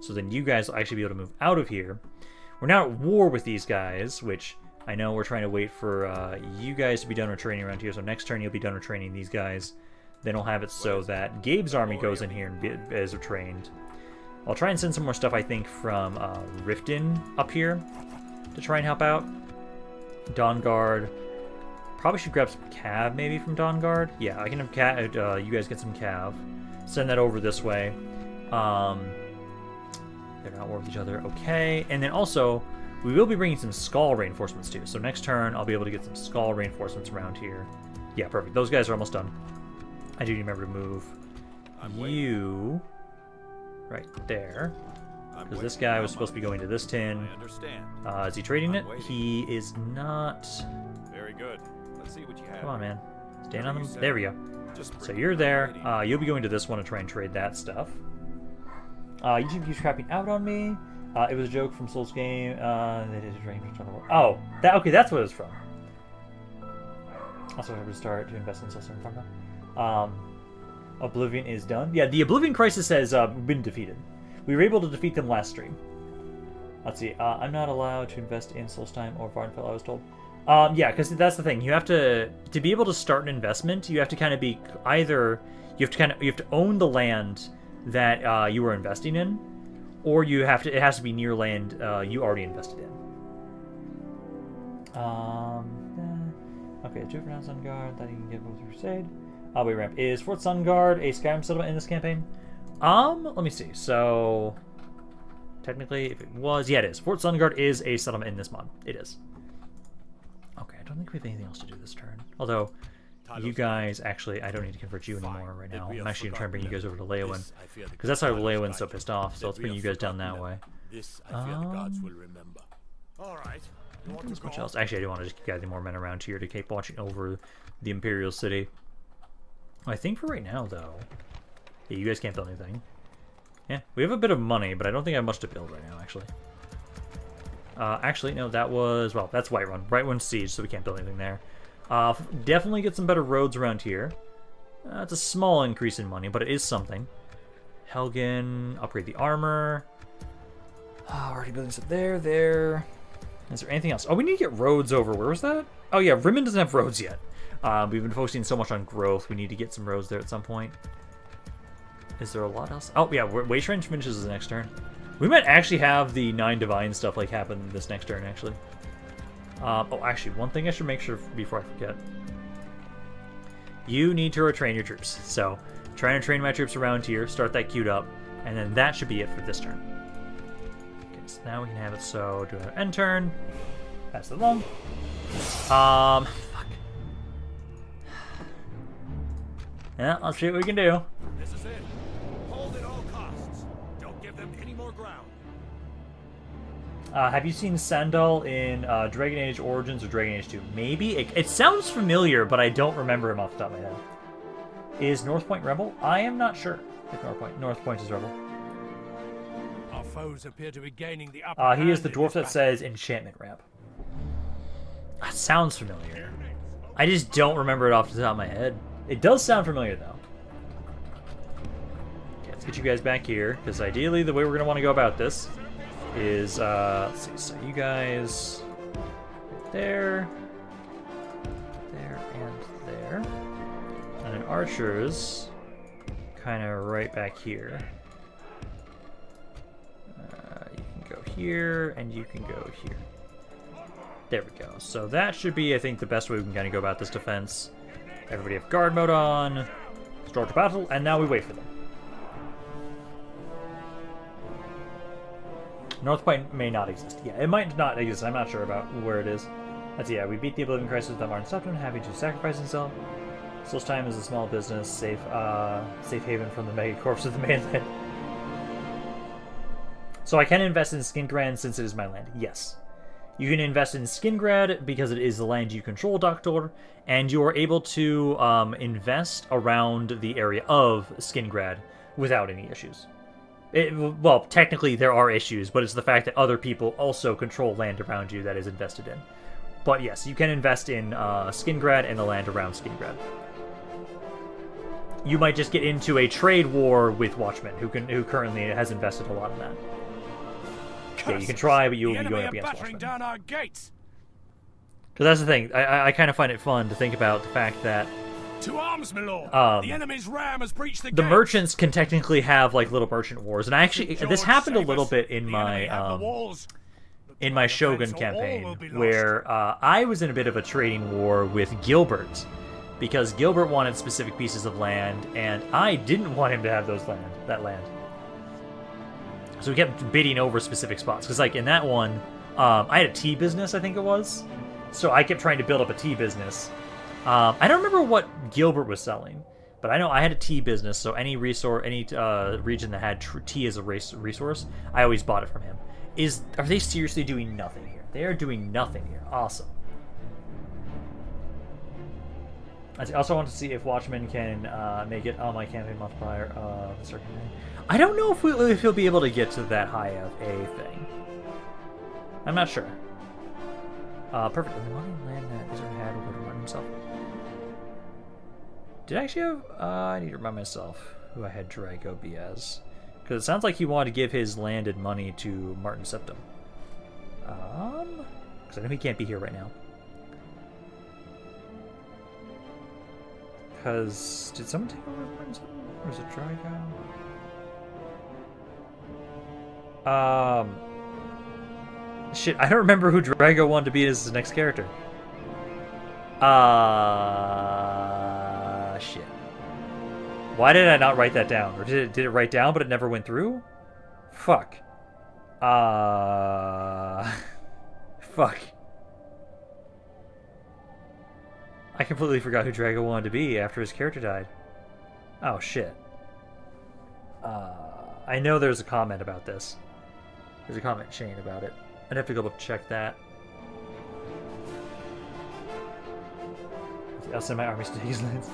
So then you guys will actually be able to move out of here. We're now at war with these guys, which I know we're trying to wait for you guys to be done with training around here. So next turn you'll be done with training these guys. Then we'll have it so that Gabe's army goes in here and is trained. I'll try and send some more stuff, I think, from Riften up here to try and help out. Dawnguard. Probably should grab some Cav, maybe, from Dawnguard. Yeah, I can have Cav, you guys get some Cav. Send that over this way. They're not at war with each other. Okay. And then also, we will be bringing some Skull reinforcements, too. So next turn, I'll be able to get some Skull reinforcements around here. Yeah, perfect. Those guys are almost done. I do remember to move you... right there, because this guy was supposed to be going to this tin. Is he trading it? He is not. Very good. Let's see what you have. Come on, man. Stand on them. There we go. So you're there. You'll be going to this one to try and trade that stuff. YouTube keeps crapping out on me. It was a joke from Soul's game. They did a range. Oh, okay. That's what it's from. Also, have to start to invest in Soul Farm now. Oblivion is done. Yeah, the Oblivion Crisis has been defeated. We were able to defeat them last stream. Let's see. I'm not allowed to invest in Solstheim or Varnfell, I was told. Yeah, because that's the thing. You have to be able to start an investment. You have to kind of be either you have to own the land that you were investing in, or you have to. It has to be near land you already invested in. Okay, 2 for now, Sun Guard. That you can get with Crusade. Wait, ramp. Is Fort Sun Guard a Skyrim settlement in this campaign? Let me see. So, technically, if it was, yeah, it is. Fort Sun Guard is a settlement in this mod. It is. Okay, I don't think we have anything else to do this turn. Although, you guys, actually, I don't need to convert you anymore right now. I'm actually going to try and bring you guys over to Leyawiin. Because that's why Leyawiin's so pissed off, so let's bring you guys down that way. This I fear the gods will remember. All right. You want to Much else. Actually, I do want to just keep gathering more men around here to keep watching over the Imperial City. I think for right now, though, yeah, you guys can't build anything. Yeah, we have a bit of money, but I don't think I have much to build right now, actually. Actually, no, that was, well, that's Whiterun. Whiterun's siege, so we can't build anything there. Definitely get some better roads around here. It's a small increase in money, but it is something. Helgen, upgrade the armor. Already building stuff there. Is there anything else? Oh, we need to get roads over. Where was that? Oh, yeah, Rimmon doesn't have roads yet. We've been focusing so much on growth. We need to get some roads there at some point. Is there a lot else? Oh, yeah, WAYSHRINE finishes the next turn. We might actually have the 9 Divine stuff like happen this next turn, actually. Oh, actually, one thing I should make sure before I forget. You need to retrain your troops. So, trying to train my troops around here, start that queued up, and then that should be it for this turn. Okay, so now we can have it so, do an end turn, pass it along. Fuck. Yeah, let's see what we can do. This is it. Hold at all costs. Don't give them any more ground. Have you seen Sandal in Dragon Age Origins or Dragon Age 2? Maybe. It sounds familiar, but I don't remember him off the top of my head. Is North Point Rebel? I am not sure if North Point is Rebel. Our foes appear to be gaining the upper He is the hand in dwarf this that battle. says enchantment ramp. That sounds familiar. I just don't remember it off the top of my head. It does sound familiar, though. Okay, let's get you guys back here, because ideally the way we're going to want to go about this is, let's see, so you guys there, and there. And then archers kind of right back here. You can go here, and you can go here. There we go. So that should be, I think, the best way we can kind of go about this defense. Everybody have guard mode on, start to battle, and now we wait for them. North Point may not exist. Yeah, it might not exist. I'm not sure about where it is. Let's see, yeah, we beat the Oblivion Crisis without Martin Stepton having to sacrifice himself. Soul's Time is a small business, safe haven from the megacorps of the mainland. So I can invest in Skingrad since it is my land. Yes. You can invest in Skingrad because it is the land you control, Doctor, and you are able to invest around the area of Skingrad without any issues. Well, technically there are issues, but it's the fact that other people also control land around you that is invested in. But yes, you can invest in Skingrad and the land around Skingrad. You might just get into a trade war with Watchmen, who currently has invested a lot in that. Yeah, you can try, but you will be going up against Watchmen. Down our gates. Because that's the thing. I kind of find it fun to think about the fact that To arms, my lord. The enemy's ram has breached the the gates. merchants can technically have like little merchant wars, and I actually this happened a little bit in my Shogun campaign, where I was in a bit of a trading war with Gilbert, because Gilbert wanted specific pieces of land, and I didn't want him to have that land. So we kept bidding over specific spots, because like in that one, I had a tea business, I think it was, so I kept trying to build up a tea business. I don't remember what Gilbert was selling, but I know I had a tea business, so any resource, any region that had tea as a resource, I always bought it from him. Are they seriously doing nothing here? They are doing nothing here. Awesome. I also want to see if Watchmen can make it on my campaign multiplier. I don't know if he'll be able to get to that high of a thing. I'm not sure. Perfect. And the money and land that Israel had would run himself. Did I actually have... I need to remind myself who I had Drago be as. Because it sounds like he wanted to give his land and money to Martin Septim. Because I know he can't be here right now. Because... Did someone take over Martin Septim? Or is it Drago? Shit, I don't remember who Drago wanted to be as his next character. Shit. Why did I not write that down? Or did it write down, but it never went through? Fuck. Fuck. I completely forgot who Drago wanted to be after his character died. Oh, shit. I know there's a comment about this. There's a comment chain about it. I'd have to go check that. I'll send my armies to his lands.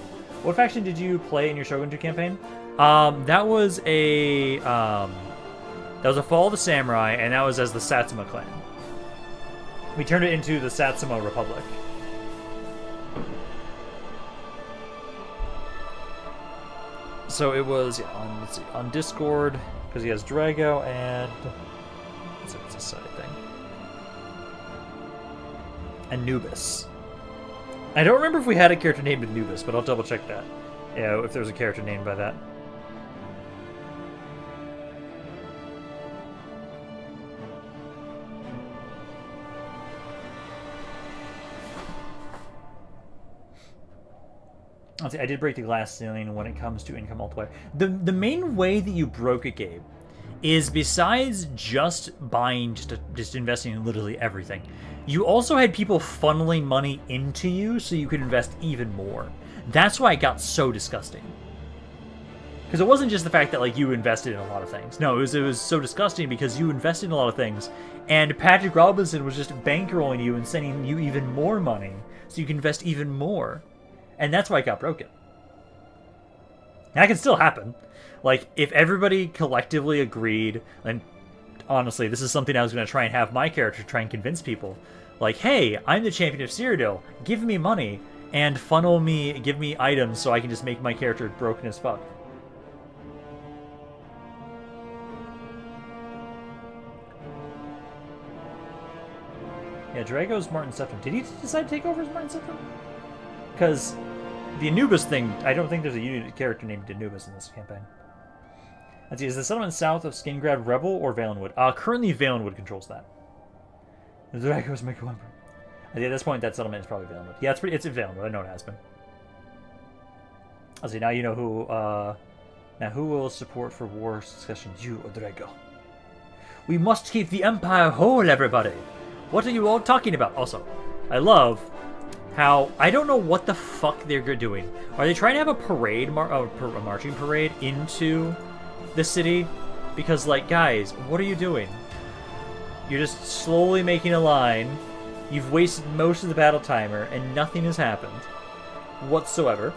What faction did you play in your Shogun 2 campaign? That was a Fall of the Samurai, and that was as the Satsuma clan. We turned it into the Satsuma Republic. So it was let's see, on Discord, because he has Drago and it's a side thing. Anubis. I don't remember if we had a character named Anubis, but I'll double check that. Yeah, if there was a character named by that. Let's see, I did break the glass ceiling when it comes to income multiplier. The main way that you broke it, Gabe, is besides just buying, just investing in literally everything, you also had people funneling money into you so you could invest even more. That's why it got so disgusting. Because it wasn't just the fact that like you invested in a lot of things. No, it was so disgusting because you invested in a lot of things, and Patrick Robinson was just bankrolling you and sending you even more money so you can invest even more. And that's why it got broken. And that can still happen. Like, if everybody collectively agreed, and honestly, this is something I was going to try and have my character try and convince people. Like, hey, I'm the champion of Cyrodiil. Give me money and funnel me, give me items so I can just make my character broken as fuck. Yeah, Drago's Martin Septim. Did he decide to take over as Martin Septim? Because the Anubis thing, I don't think there's a unit character named Anubis in this campaign. Let's see, is the settlement south of Skingrad Rebel or Valenwood? Currently Valenwood controls that. The Drago's Mako Emperor. At this point, that settlement is probably Valenwood. Yeah, it's in Valenwood. I know it has been. Let's see, now you know who, now who will support for war discussions? You or Drago? We must keep the Empire whole, everybody! What are you all talking about? Also, I love how, I don't know what the fuck they're doing. Are they trying to have a parade, a marching parade into the city? Because, like, guys, what are you doing? You're just slowly making a line. You've wasted most of the battle timer, and nothing has happened whatsoever.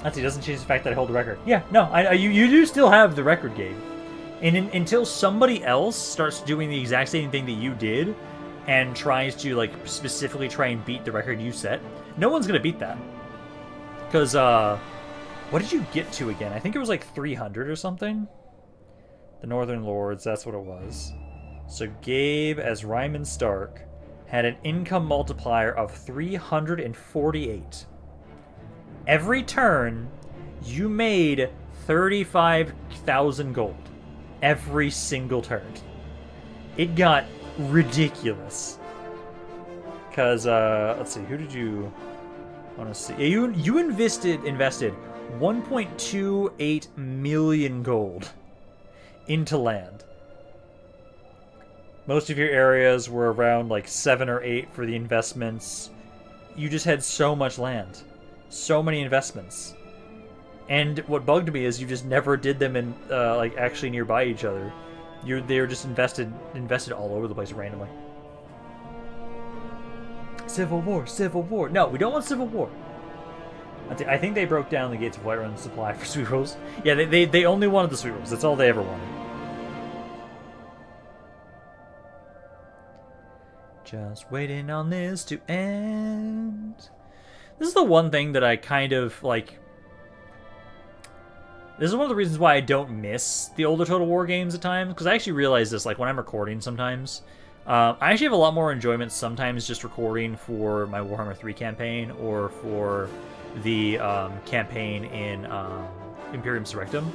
That's it. Doesn't change the fact that I hold the record. Yeah, no, you do still have the record, Gabe. And until somebody else starts doing the exact same thing that you did and tries to, like, specifically try and beat the record you set, no one's going to beat that. Because, what did you get to again? I think it was like 300 or something. The Northern Lords, that's what it was. So Gabe, as Ryman Stark, had an income multiplier of 348. Every turn, you made 35,000 gold. Every single turn. It got ridiculous. Because, let's see, who did you want to see? You invested 1.28 million gold into land. Most of your areas were around like 7 or 8 for the investments. You just had so much land. So many investments. And what bugged me is you just never did them in like actually nearby each other. They were just invested all over the place randomly. Civil War, Civil War. No, we don't want Civil War. I think they broke down the Gates of Whiterun supply for sweet rolls. Yeah, they only wanted the sweet rolls. That's all they ever wanted. Just waiting on this to end. This is the one thing that I kind of, like... This is one of the reasons why I don't miss the older Total War games at times, because I actually realize this, like, when I'm recording sometimes, I actually have a lot more enjoyment sometimes just recording for my Warhammer 3 campaign or for the campaign in Imperium Surrectum.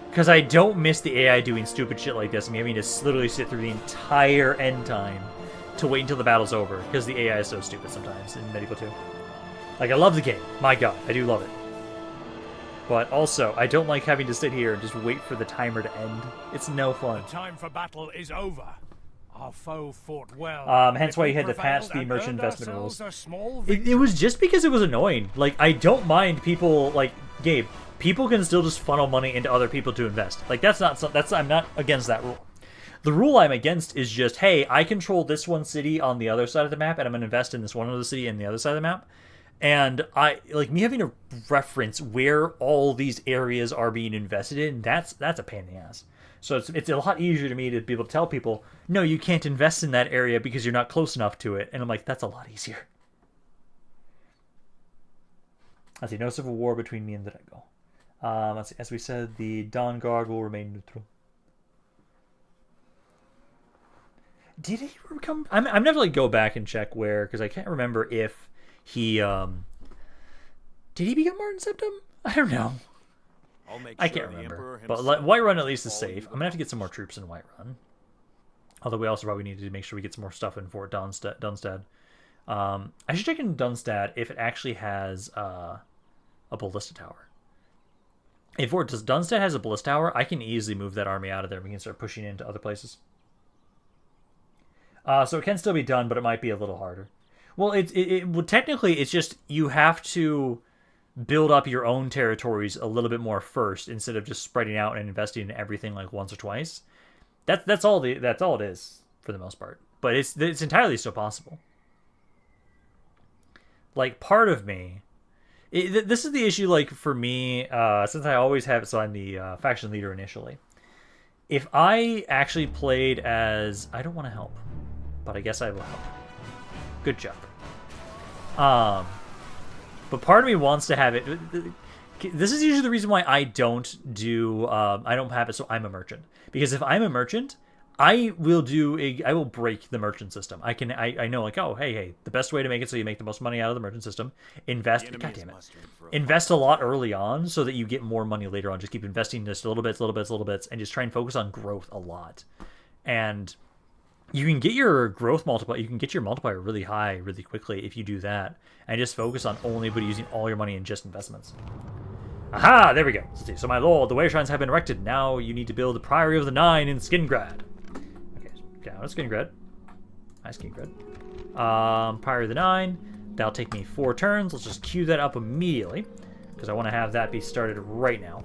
Because I don't miss the AI doing stupid shit like this. I'm having to literally sit through the entire end time to wait until the battle's over. Because the AI is so stupid sometimes in Medieval 2. Like, I love the game. My god, I do love it. But also, I don't like having to sit here and just wait for the timer to end. It's no fun. The time for battle is over. Our foe fought well. Hence why you had to patch the merchant investment rules. It It was just because it was annoying. Like, I don't mind people, like, Gabe, people can still just funnel money into other people to invest. Like, I'm not against that rule. The rule I'm against is just, hey, I control this one city on the other side of the map, and I'm going to invest in this one other city in the other side of the map. And me having to reference where all these areas are being invested in, that's a pain in the ass. So it's a lot easier to me to be able to tell people, no, you can't invest in that area because you're not close enough to it. And I'm like, that's a lot easier. Let's see, no civil war between me and the Drago. Let's see, as we said, the Dawn Guard will remain neutral. Did he become... I'm gonna have to go back and check where, because I can't remember if he... Did he become Martin Septim? I don't know. I can't remember. But Whiterun at least is safe. I'm going to have to get some more troops in Whiterun. Although we also probably need to make sure we get some more stuff in Fort Dunstad. I should check in Dunstad if it actually has a ballista tower. If Dunstad has a ballista tower, I can easily move that army out of there. We can start pushing into other places. So it can still be done, but it might be a little harder. Well, technically, it's just you have to build up your own territories a little bit more first instead of just spreading out and investing in everything like once or twice. That's all it is for the most part. But it's entirely still possible. Like, part of me, this is the issue. Like, for me, since I always have it, so I'm the faction leader initially. If I actually played as, I don't want to help, but I guess I will help. Good job. But part of me wants to have it. This is usually the reason why I don't have it. So I'm a merchant, because if I'm a merchant, I will break the merchant system. I know, like, oh, hey, the best way to make it so you make the most money out of the merchant system, invest a lot early on so that you get more money later on. Just keep investing just little bits, and just try and focus on growth a lot. And you can get your growth multiplier, you can get your multiplier really high really quickly if you do that, and just focus on using all your money in just investments. Aha! There we go. Let's see. So, my lord, the Wayshrines have been erected. Now you need to build the Priory of the Nine in Skingrad. Okay, down to Skingrad. Nice Skingrad. Priory of the Nine. That'll take me 4 turns. Let's just queue that up immediately, because I want to have that be started right now.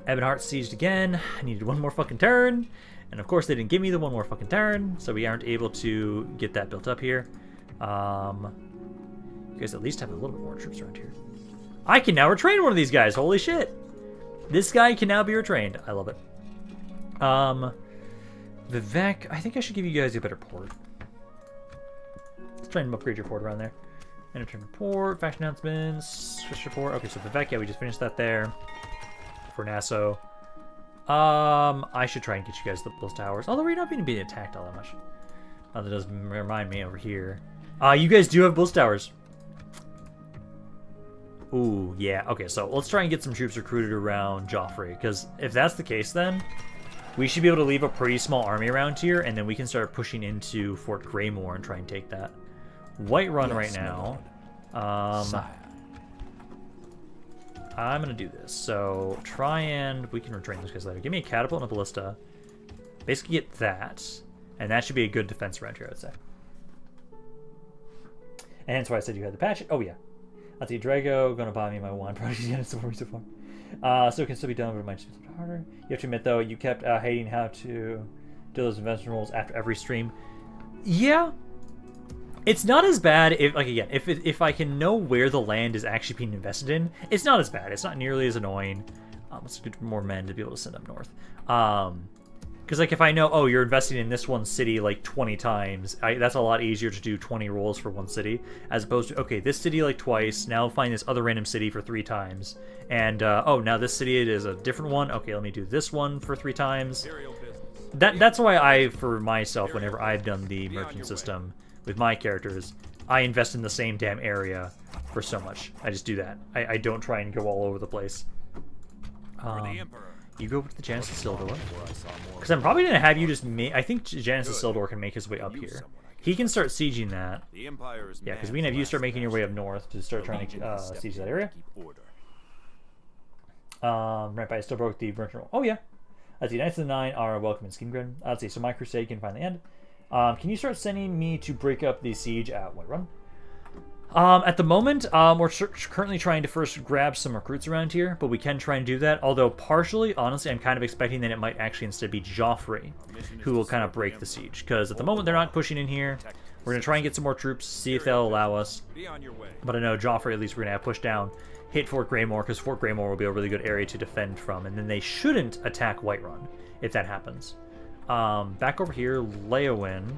Ebonheart sieged again. I needed one more fucking turn. And of course they didn't give me the one more fucking turn, so we aren't able to get that built up here. You guys at least have a little bit more troops around here. I can now retrain one of these guys. Holy shit. This guy can now be retrained. I love it. Vivek, I think I should give you guys a better port. Let's try and upgrade your port around there. Enter report, faction announcements, switch report. Okay, so Vivek, yeah, we just finished that there. For Nassau. I should try and get you guys those towers. Although we're not being attacked all that much. That does remind me over here. You guys do have ballista towers. Ooh, yeah. Okay, so let's try and get some troops recruited around Joffrey. Because if that's the case, then we should be able to leave a pretty small army around here, and then we can start pushing into Fort Greymore and try and take that. Whiterun right now. I'm going to do this. So try and... we can retrain those guys later. Give me a catapult and a ballista. Basically get that. And that should be a good defense around here, I would say. And hence why I said you had the patch. Oh, yeah. Let's see. Drago going to buy me my wine project again. It's for me so far. So it can still be done, but it might just be a little harder. You have to admit, though, you kept hating how to do those investment rules after every stream. Yeah. It's not as bad if, like, again, if I can know where the land is actually being invested in, it's not as bad. It's not nearly as annoying. Let's get more men to be able to send up north. Because, like, if I know, oh, you're investing in this one city, like, 20 times, that's a lot easier to do 20 rolls for one city, as opposed to, okay, this city, like, twice, now find this other random city for 3 times, and, oh, now this city is a different one, okay, let me do this one for 3 times. That's why I, for myself, whenever I've done the merchant system with my characters, I invest in the same damn area for so much. I just do that. I don't try and go all over the place. You go to the Janus Isildur. Because I'm probably going to have you just make... I think Janus Isildur can make his way up here. He can start sieging that. Yeah, because we can have you start making your way up north to start trying to siege that area. Right, but I still broke the merchant. Oh, yeah. Let's see, Knights of the Nine are welcome in Scheme Grid. Let's see, so my crusade can finally end. Can you start sending me to break up the siege at Whiterun? At the moment, we're currently trying to first grab some recruits around here, but we can try and do that. Although, partially, honestly, I'm kind of expecting that it might actually instead be Joffrey who will kind of break the siege. Because at the moment, they're not pushing in here. We're going to try and get some more troops, see if they'll allow us. But I know Joffrey, at least, we're going to have pushed down, hit Fort Greymore, because Fort Greymore will be a really good area to defend from. And then they shouldn't attack Whiterun, if that happens. Back over here, Leyawiin.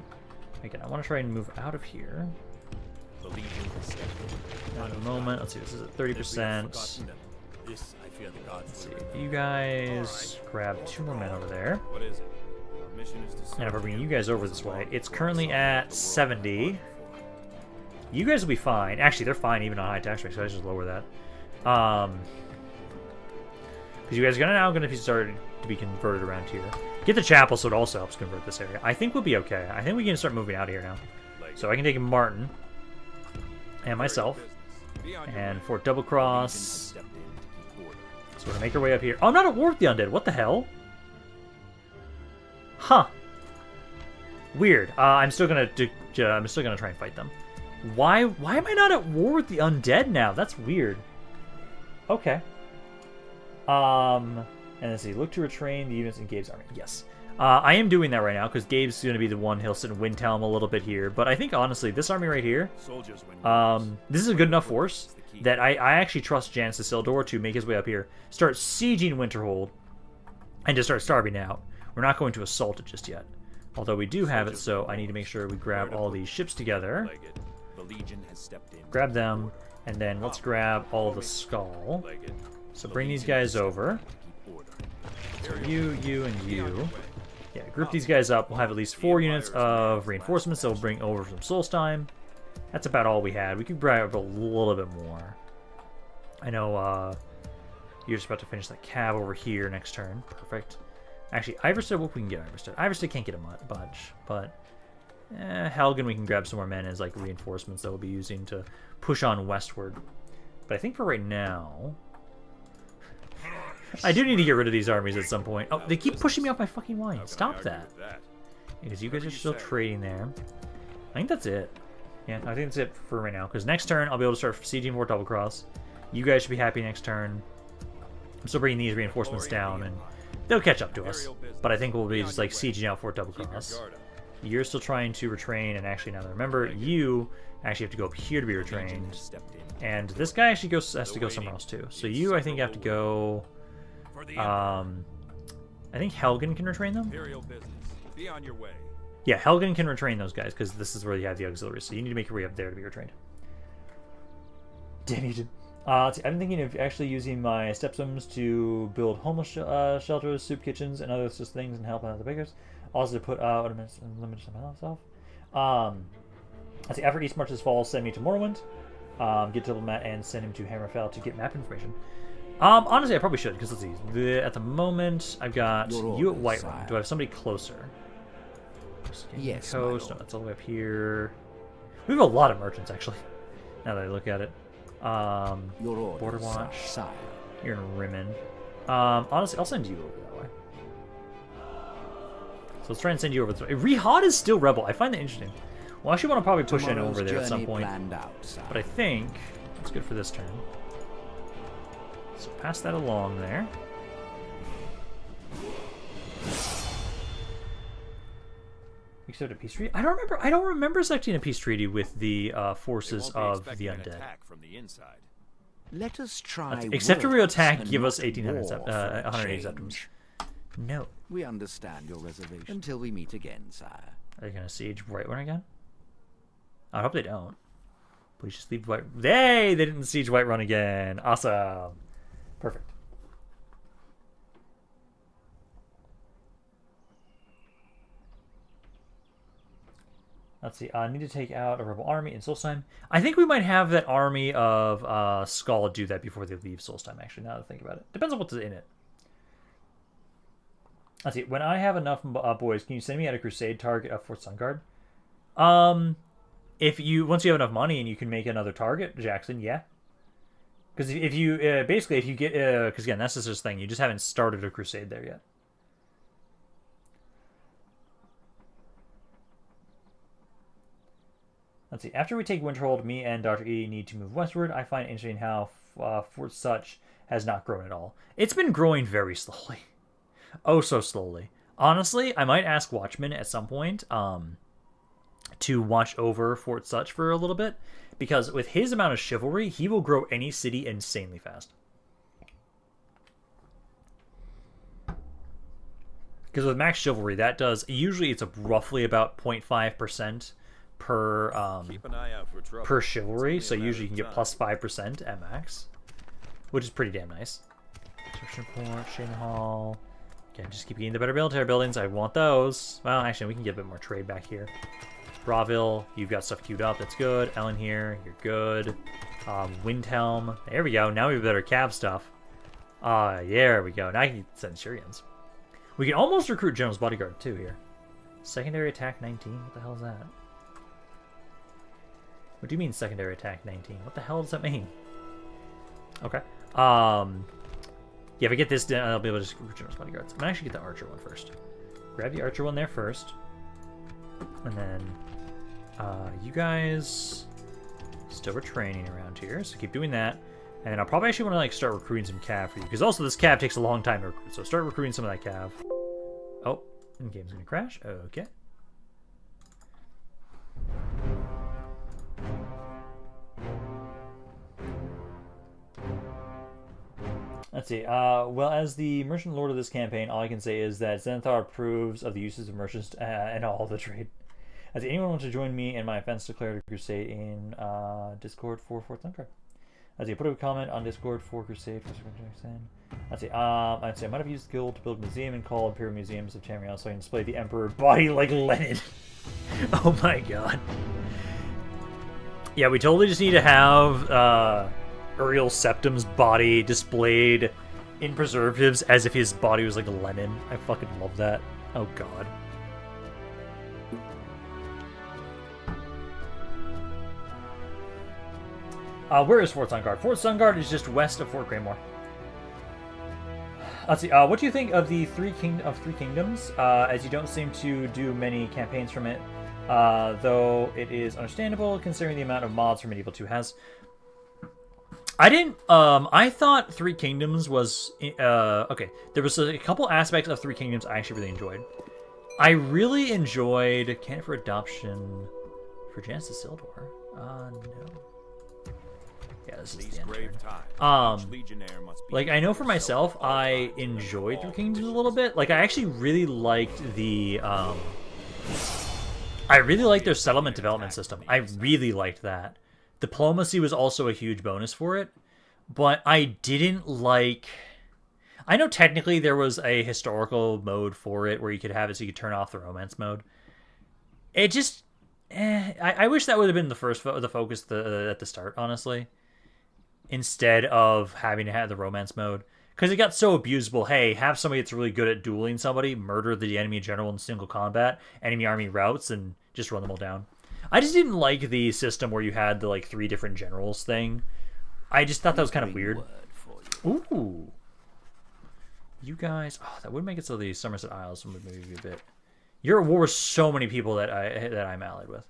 Again, I want to try and move out of here. At the moment, let's see, this is at 30%. Let's see, you guys grab 2 more men over there. And if we're bringing you guys over this way, it's currently at 70. You guys will be fine. Actually, they're fine even on high tax rate, so I just lower that. Because you guys are now going to be starting to be converted around here. Get the chapel so it also helps convert this area. I think we'll be okay. I think we can start moving out of here now. So I can take Martin and myself and Fort Double Cross. So we're gonna make our way up here. Oh, I'm not at war with the undead. What the hell? Huh. Weird. I'm still gonna try and fight them. Why am I not at war with the undead now? That's weird. Okay. And let's see. Look to retrain the units in Gabe's army. Yes. I am doing that right now because Gabe's going to be the one. He'll sit and Windhelm him a little bit here. But I think, honestly, this army right here, this is a good enough force that I actually trust Janus Isildur to make his way up here, start sieging Winterhold, and just start starving out. We're not going to assault it just yet. Although we do have it, so I need to make sure we grab all these ships together. Grab them, and then let's grab all the skull. So bring these guys over. So you, and you. Yeah, group these guys up. We'll have at least 4 units of reinforcements that will bring over from Solstheim. That's about all we had. We could grab a little bit more. I know you're just about to finish that cab over here next turn. Perfect. Actually, Iverstead, what we can get Iverstead? Iverstead can't get a bunch, but Helgen we can grab some more men as like reinforcements that we'll be using to push on westward. But I think for right now, I do need to get rid of these armies at some point. Oh, they keep pushing me off my fucking line. Stop that. Because you guys are still trading there. I think that's it. Yeah, I think that's it for right now. Because next turn, I'll be able to start sieging Fort Double Cross. You guys should be happy next turn. I'm still bringing these reinforcements down, and they'll catch up to us. But I think we'll be just like sieging out Fort Double Cross. You're still trying to retrain, and actually now that I remember, you actually have to go up here to be retrained. And this guy actually has to go somewhere else too. So you, I think, have to go... I think Helgen can retrain them. Be on your way. Yeah, Helgen can retrain those guys because this is where you have the auxiliaries. So you need to make your way up there to be retrained. Damn you! Let's see, I'm thinking of actually using my stepsons to build homeless shelters, soup kitchens, and other such things, and help out the bakers. Also to put out limited myself. Let's see. After East Marches Fall, send me to Morrowind. Get Diplomat and send him to Hammerfell to get map information. Honestly, I probably should, because let's see. At the moment, I've got you at Whiterun. Do I have somebody closer? Yes. Coast. No, that's all the way up here. We have a lot of merchants, actually. Now that I look at it. Border Watch. You're in Rimmen. Honestly, I'll send you over that way. So let's try and send you over this way. Rihad is still rebel. I find that interesting. Well, I actually want to probably push in over there at some point. But I think it's good for this turn. So pass that along there. We accept a peace treaty. I don't remember accepting a peace treaty with the forces of the undead. Let us try. Accept a real attack. Give us 180 septums. No. We understand your reservation. Until we meet again, sire. Are they gonna siege Whiterun again? I hope they don't. Please just leave White. They didn't siege Whiterun again. Awesome. Perfect. Let's see. I need to take out a rebel army in Solstheim. I think we might have that army of Skull do that before they leave Solstheim, actually, now that I think about it. Depends on what's in it. Let's see. When I have enough boys, can you send me at a crusade target of Fort Sungard? If you once you have enough money and you can make another target, Jackson, yeah. Because if you basically if you get because again that's just this thing, you just haven't started a crusade there yet. Let's see. After we take Winterhold, me and Dr. E need to move westward. I find it interesting how Fort Such has not grown at all. It's been growing very slowly. Oh, so slowly. Honestly, I might ask Watchmen at some point to watch over Fort Such for a little bit, because with his amount of chivalry, he will grow any city insanely fast. Because with max chivalry, that does usually it's roughly about 0.5% per Keep an eye out for trouble. per chivalry, so It's only a usually you can matter get of time. plus 5% at max, which is pretty damn nice. Construction port, Shane Hall. Again, just keep getting the better military buildings. I want those. Well, actually, we can get a bit more trade back here. Braville, you've got stuff queued up. That's good. Ellen here, you're good. Windhelm. There we go. Now we have better cav stuff. There we go. Now I can send Syrians. We can almost recruit General's Bodyguard, too, here. Secondary attack 19? What the hell is that? What do you mean secondary attack 19? What the hell does that mean? Okay. Yeah, if I get this done, I'll be able to just recruit General's Bodyguards. I'm gonna actually get the Archer one first. Grab the Archer one there first. And then, you guys still were training around here, so keep doing that. And then I'll probably actually want to, like, start recruiting some cav for you, because also this cav takes a long time to recruit, so start recruiting some of that cav. Oh, and the game's gonna crash. Okay. Let's see. Well, as the merchant lord of this campaign, all I can say is that Zenithar approves of the uses of merchants and all the trade. Does anyone want to join me in my offense declared crusade in Discord for Fort Thunder? Let's see. Put a comment on Discord for crusade for Jackson. Let's see. I'd say I might have used Guild to build a museum and call Imperial Museums of Tamriel so I can display the Emperor body like Lenin. Oh my god. Yeah, we totally just need to have Uriel Septim's body displayed in preservatives as if his body was like a Lenin. I fucking love that. Oh god. Where is Fort Sungard? Fort Sungard is just west of Fort Greymoor. Let's see. What do you think of the Three Kingdoms? As you don't seem to do many campaigns from it, though it is understandable considering the amount of mods for Medieval 2 has. I didn't. I thought Three Kingdoms was okay. There was a couple aspects of Three Kingdoms I actually really enjoyed. I really enjoyed candidate for adoption for Genesis Sildor. No. Yeah, this is the end turn. Like I know for myself, I enjoyed Three Kingdoms a little bit. Like I actually really liked the I really liked their settlement development system. I really liked that. Diplomacy was also a huge bonus for it, but I didn't like... I know technically there was a historical mode for it where you could have it so you could turn off the romance mode. It just... I wish that would have been the focus at the start, honestly, instead of having to have the romance mode. Because it got so abusable. Hey, have somebody that's really good at dueling somebody, murder the enemy general in single combat, enemy army routes, and just run them all down. I just didn't like the system where you had the, like, 3 different generals thing. I just thought that was kind of weird. Ooh. You guys... Oh, that would make it so the Somerset Isles would maybe be a bit... You're at war with so many people that I'm allied with.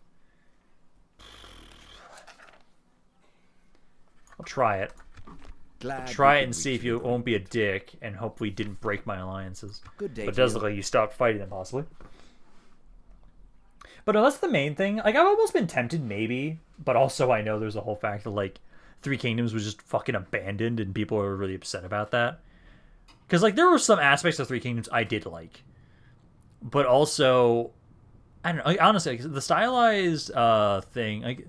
I'll try it. I'll try it and see if you won't be a dick, and hopefully didn't break my alliances. Good day but it to does you. look like you stopped fighting them, possibly. But no, that's the main thing. Like, I've almost been tempted, maybe, but also I know there's a whole fact that, like, Three Kingdoms was just fucking abandoned, and people are really upset about that. Because, like, there were some aspects of Three Kingdoms I did like. But also, I don't know, like, honestly, like, the stylized thing, like,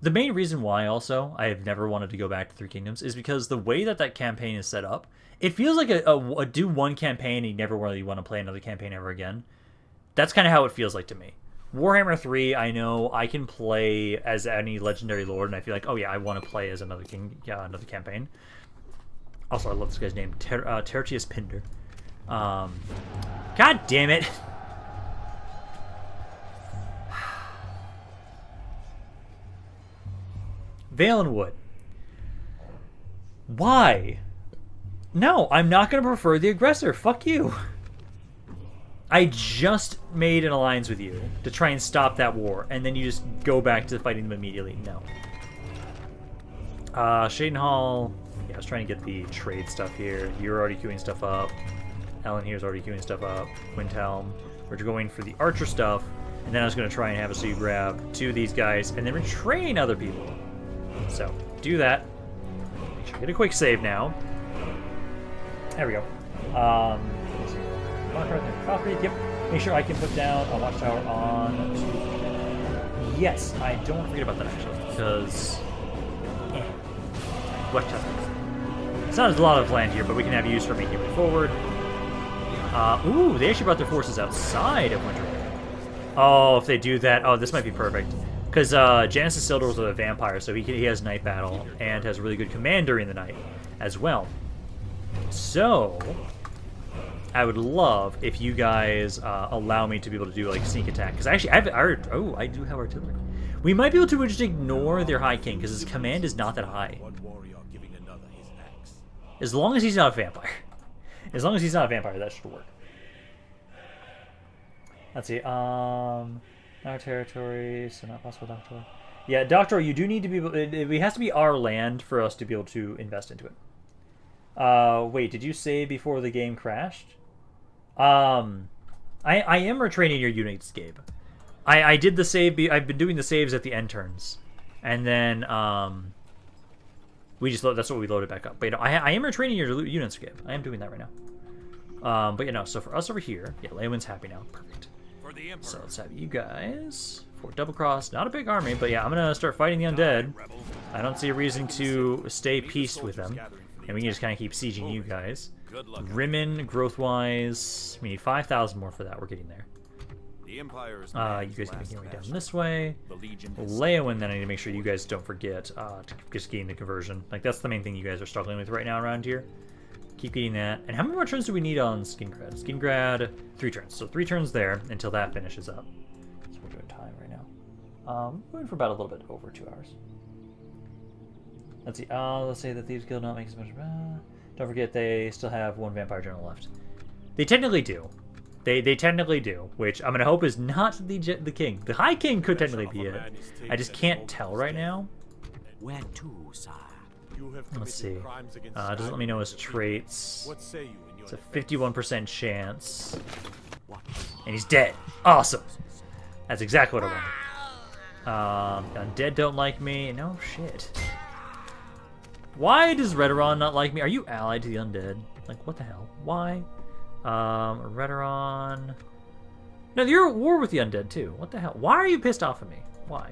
the main reason why, also, I have never wanted to go back to Three Kingdoms is because the way that campaign is set up, it feels like a do one campaign and you never really want to play another campaign ever again. That's kind of how it feels like to me. Warhammer 3, I know I can play as any legendary lord, and I feel like, oh yeah, I want to play as another king, another campaign. Also, I love this guy's name, Tertius Pinder. God damn it! Valenwood. Why? No, I'm not going to prefer the aggressor. Fuck you. I just made an alliance with you to try and stop that war, and then you just go back to fighting them immediately. No. Shaden Hall. Yeah, I was trying to get the trade stuff here. You're already queuing stuff up. Ellen here's already queuing stuff up. Windhelm. We're going for the archer stuff, and then I was going to try and have it so you grab 2 of these guys, and then retrain other people. So, do that. Make sure you get a quick save now. There we go. Let's see. Mark right there. Valkyrie, yep. Make sure I can put down a watchtower on 2. Yes, I don't want to forget about that actually, because watchtower. It's not a lot of land here, but we can have use for making it forward. Ooh, they actually brought their forces outside of Winter. Oh, if they do that, oh, this might be perfect. Because Janus Isildur was a vampire, so he has night battle and has a really good command during the night as well. So, I would love if you guys allow me to be able to do like sneak attack. Because actually, I do have artillery. We might be able to just ignore their High King because his command is not that high. As long as he's not a vampire. As long as he's not a vampire, that should work. Let's see. Our territory, so not possible Doctor. Yeah, Doctor, you do need to be able. It has to be our land for us to be able to invest into it. Wait, did you save before the game crashed? I am retraining your units, Gabe. I did the save. I've been doing the saves at the end turns, and then we just that's what we loaded back up. But you know, I am retraining your units, Gabe. I am doing that right now. But you know, so for us over here, yeah, Leyawiin's happy now. Perfect. So let's have you guys for double cross. Not a big army, but yeah, I'm gonna start fighting the undead. I don't see a reason to stay peace with them, and we can just kind of keep sieging you guys. Rimmen, growth-wise, we need 5,000 more for that. We're getting there. You guys can make your way down this way. Leyawiin, then I need to make sure you guys don't forget to just gain the conversion. Like that's the main thing you guys are struggling with right now around here. Keep getting that. And how many more turns do we need on Skingrad? Skingrad, 3 turns. So 3 turns there until that finishes up. So we're doing time right now. We're going for about a little bit over 2 hours. Let's see. Let's say that Thieves Guild not makes as much. Don't forget they still have 1 Vampire General left. They technically do. They technically do, which I'm gonna hope is not the king. The High King could technically be it. I just can't tell right now. Where to, sire? Let's see. Doesn't let me know his traits. It's a 51% chance. And he's dead. Awesome. That's exactly what I wanted. Undead don't like me. No shit. Why does Redoron not like me? Are you allied to the undead? Like, what the hell? Why? Redoron. No, you're at war with the undead too. What the hell? Why are you pissed off at me? Why?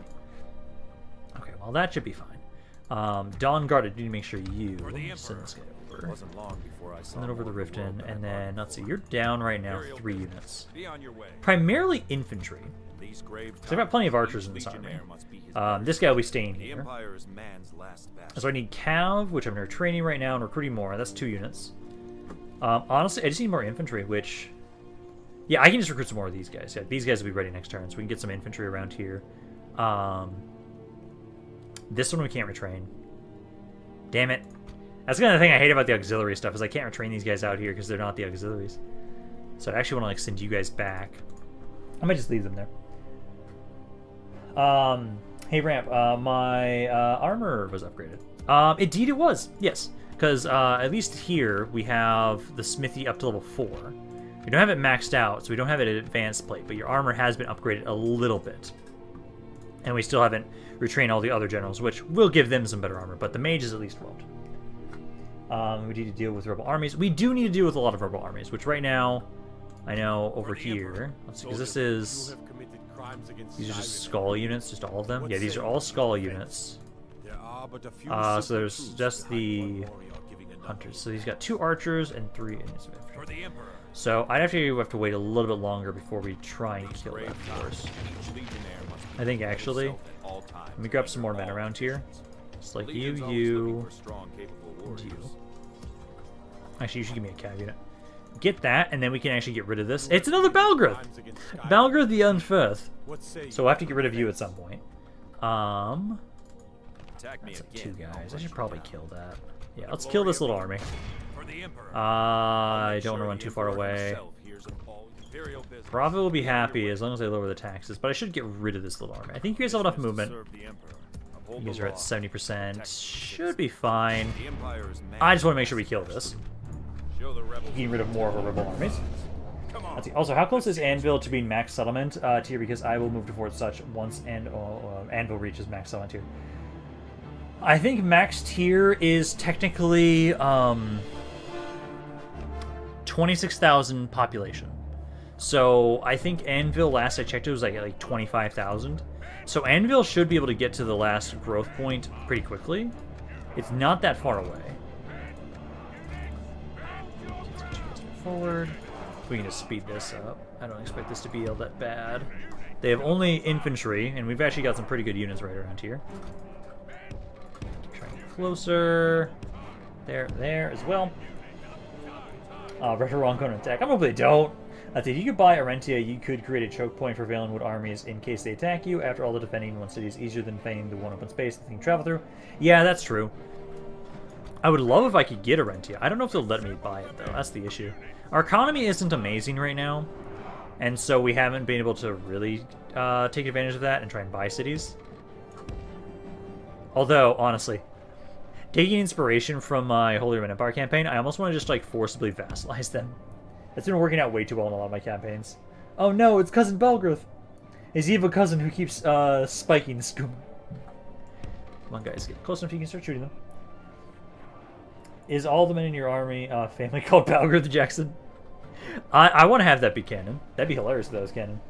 Okay, well that should be fine. Dawnguard, I need to make sure you send this guy over. Send it over the Riften, and then let's see. You're down right now 3 units. Primarily infantry. So I've got plenty of archers in this army. This guy will be staying here. So I need Cav, which I'm training right now and recruiting more. That's 2 units. Honestly, I just need more infantry, which... Yeah, I can just recruit some more of these guys. Yeah, these guys will be ready next turn, so we can get some infantry around here. This one we can't retrain. Damn it. That's the kind of thing I hate about the auxiliary stuff, is I can't retrain these guys out here because they're not the auxiliaries. So I actually want to like send you guys back. I might just leave them there. Hey Ramp, my armor was upgraded. Indeed it was, yes. Because at least here we have the smithy up to level 4. We don't have it maxed out, so we don't have it at advanced plate, but your armor has been upgraded a little bit. And we still haven't retrained all the other generals, which will give them some better armor, but the mages at least won't. We need to deal with rebel armies. We do need to deal with a lot of rebel armies, which right now, I know over here, let's see, because this is, these are just skull units, just all of them? Yeah, these are all skull units. So there's just the hunters. So he's got 2 archers and 3 in his infantry. For the Emperor. So I'd actually have to wait a little bit longer before we try and kill that force. Each legionnaire must be I think prepared actually, himself at all times let me grab some more to men all around here. positions. Just like The you, Legion's always looking you, for strong, capable and warriors. you. Actually, you should give me a cav unit. Get that, and then we can actually get rid of this. It's another Balgroth! Times against Sky. Balgroth the Unfirth. What say you? So we'll have to get rid of you at some point. Attack me That's like again, 2 I'll guys. I hunt should you probably down. kill that. Yeah, let's kill this little army. For the Emperor. I Make don't want to sure run the too far Emperor away. himself hears of all imperial business. Bravo will be On your happy way. as long as I lower the taxes, but I should get rid of this little army. I think you guys have enough Business to movement. serve the Emperor. Uphold You the guys are at law. 70%. Should be fine. The Empire is mad. I just want to make sure we kill this. Show the rebels. Getting rid of more of our rebel armies. Come on. Let's see. Also, how close is Anvil to being max settlement tier? Because I will move to Fort Such once Anvil reaches max settlement tier. I think max tier is technically 26,000 population. So I think Anvil, last I checked, it was like 25,000. So Anvil should be able to get to the last growth point pretty quickly. It's not that far away. Let's get you guys to move forward. We can just speed this up. I don't expect this to be all that bad. They have only infantry, and we've actually got some pretty good units right around here. Try and get closer. There as well. Rhetorong going to attack. I'm hoping they don't. If you could buy Arentia, you could create a choke point for Valenwood armies in case they attack you. After all, the defending one city is easier than defending the one open space that they can travel through. Yeah, that's true. I would love if I could get Arentia. I don't know if they'll let me buy it, though. That's the issue. Our economy isn't amazing right now, and so we haven't been able to really take advantage of that and try and buy cities. Although, honestly, taking inspiration from my Holy Roman Empire campaign, I almost want to just, like, forcibly vassalize them. It's been working out way too well in a lot of my campaigns. Oh no, it's Cousin Balgroth! His evil cousin who keeps spiking the skooma. Come on, guys, get close enough you can start shooting them. Is all the men in your army family called Balgroth Jackson? I want to have that be canon. That'd be hilarious if that was canon.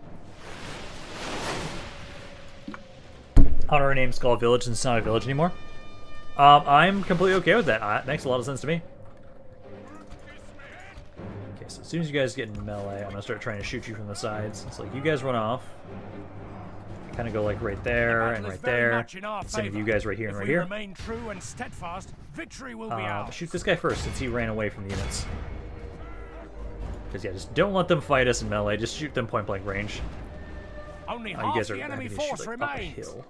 Honorary name Skull Village since it's not a village anymore. I'm completely okay with that. It makes a lot of sense to me. Okay, so as soon as you guys get in melee, I'm going to start trying to shoot you from the sides. It's like you guys run off. Kind of go like right there and right there. Same with you guys right here and right here. Remain true and steadfast, victory will be ours. Shoot this guy first since he ran away from the units. Because yeah, just don't let them fight us in melee. Just shoot them point blank range. Only You half guys are the enemy happy to shoot force like, up a remains. hill.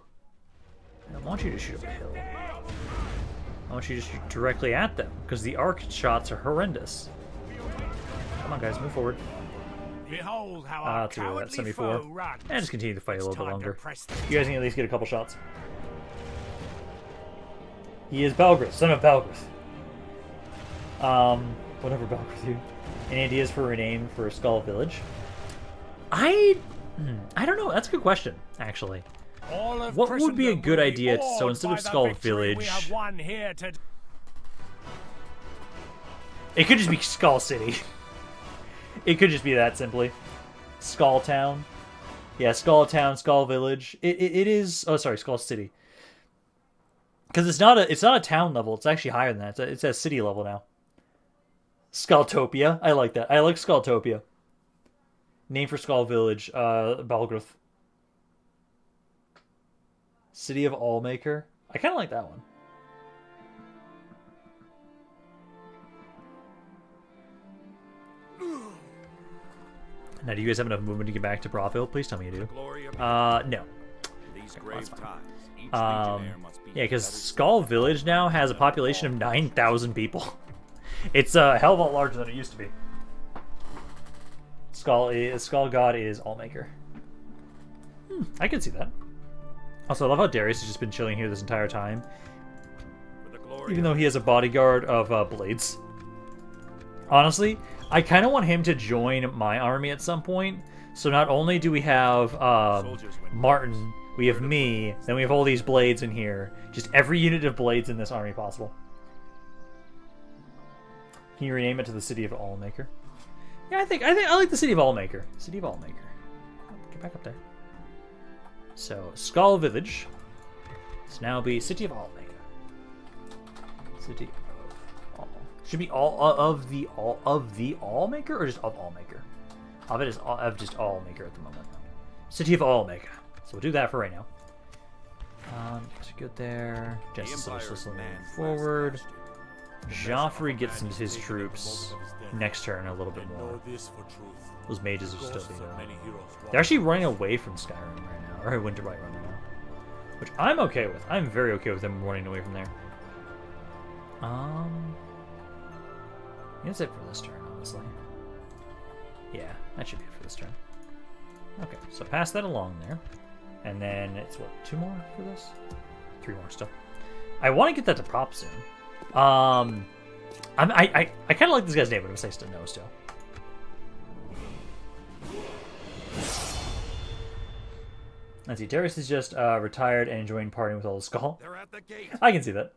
I don't want you to shoot up a hill. I want you to shoot directly at them because the arc shots are horrendous. Come on, guys, move forward. Behold how our Let's do that, cowardly 74. foe runs. And just continue to fight a little bit Time to longer. press the You guys can at least get a couple shots. He is Balgroth, son of Balgroth. Whatever Balgroth you. Any ideas for a name for Skull Village? I don't know. That's a good question, actually. All of What would be a Christendom good will be idea? So awed instead by of the Skull victory Village, we have won here to... it could just be Skull City. It could just be that simply. Skull Town. Yeah, Skull Town, Skull Village. It is. Oh, sorry, Skull City. Because it's not a town level. It's actually higher than that. It's a city level now. Skulltopia. I like that. I like Skulltopia. Name for Skull Village. Balgroth. City of Allmaker. I kind of like that one. Now, do you guys have enough movement to get back to Bravo? Please tell me you do. Glory of No. these that's grave fine. times. Each Um, legionnaire must be yeah, because better Skull Village now has a population of 9,000 people. It's a hell of a lot larger than it used to be. Skull God is Allmaker. I can see that. Also, I love how Darius has just been chilling here this entire time, for the glory even though he has a bodyguard of blades. Honestly, I kind of want him to join my army at some point. So not only do we have Martin, we have me, then we have all these blades in here. Just every unit of blades in this army possible. Can you rename it to the City of Allmaker? Yeah, I think I like the City of Allmaker. City of Allmaker. Get back up there. So Skull Village. Let's now be City of Allmaker. City of Should be all maker or just of all maker? Of it is of just all maker at the moment. City of all maker. So we'll do that for right now. That's good there. Justice is moving forward. Joffrey gets his troops next turn a little bit more. Those mages are still being they're actually running away from Skyrim right now, or Winterblight right now, which I'm okay with. I'm very okay with them running away from there. That's it for this turn, honestly. Yeah, that should be it for this turn. Okay, so pass that along there. And then it's, what, 2 more for this? 3 more still. I want to get that to prop soon. I kind of like this guy's name, but I'm nice to know still. Let's see, Darius is just retired and enjoying partying with all the skull. They're at the gate. I can see that.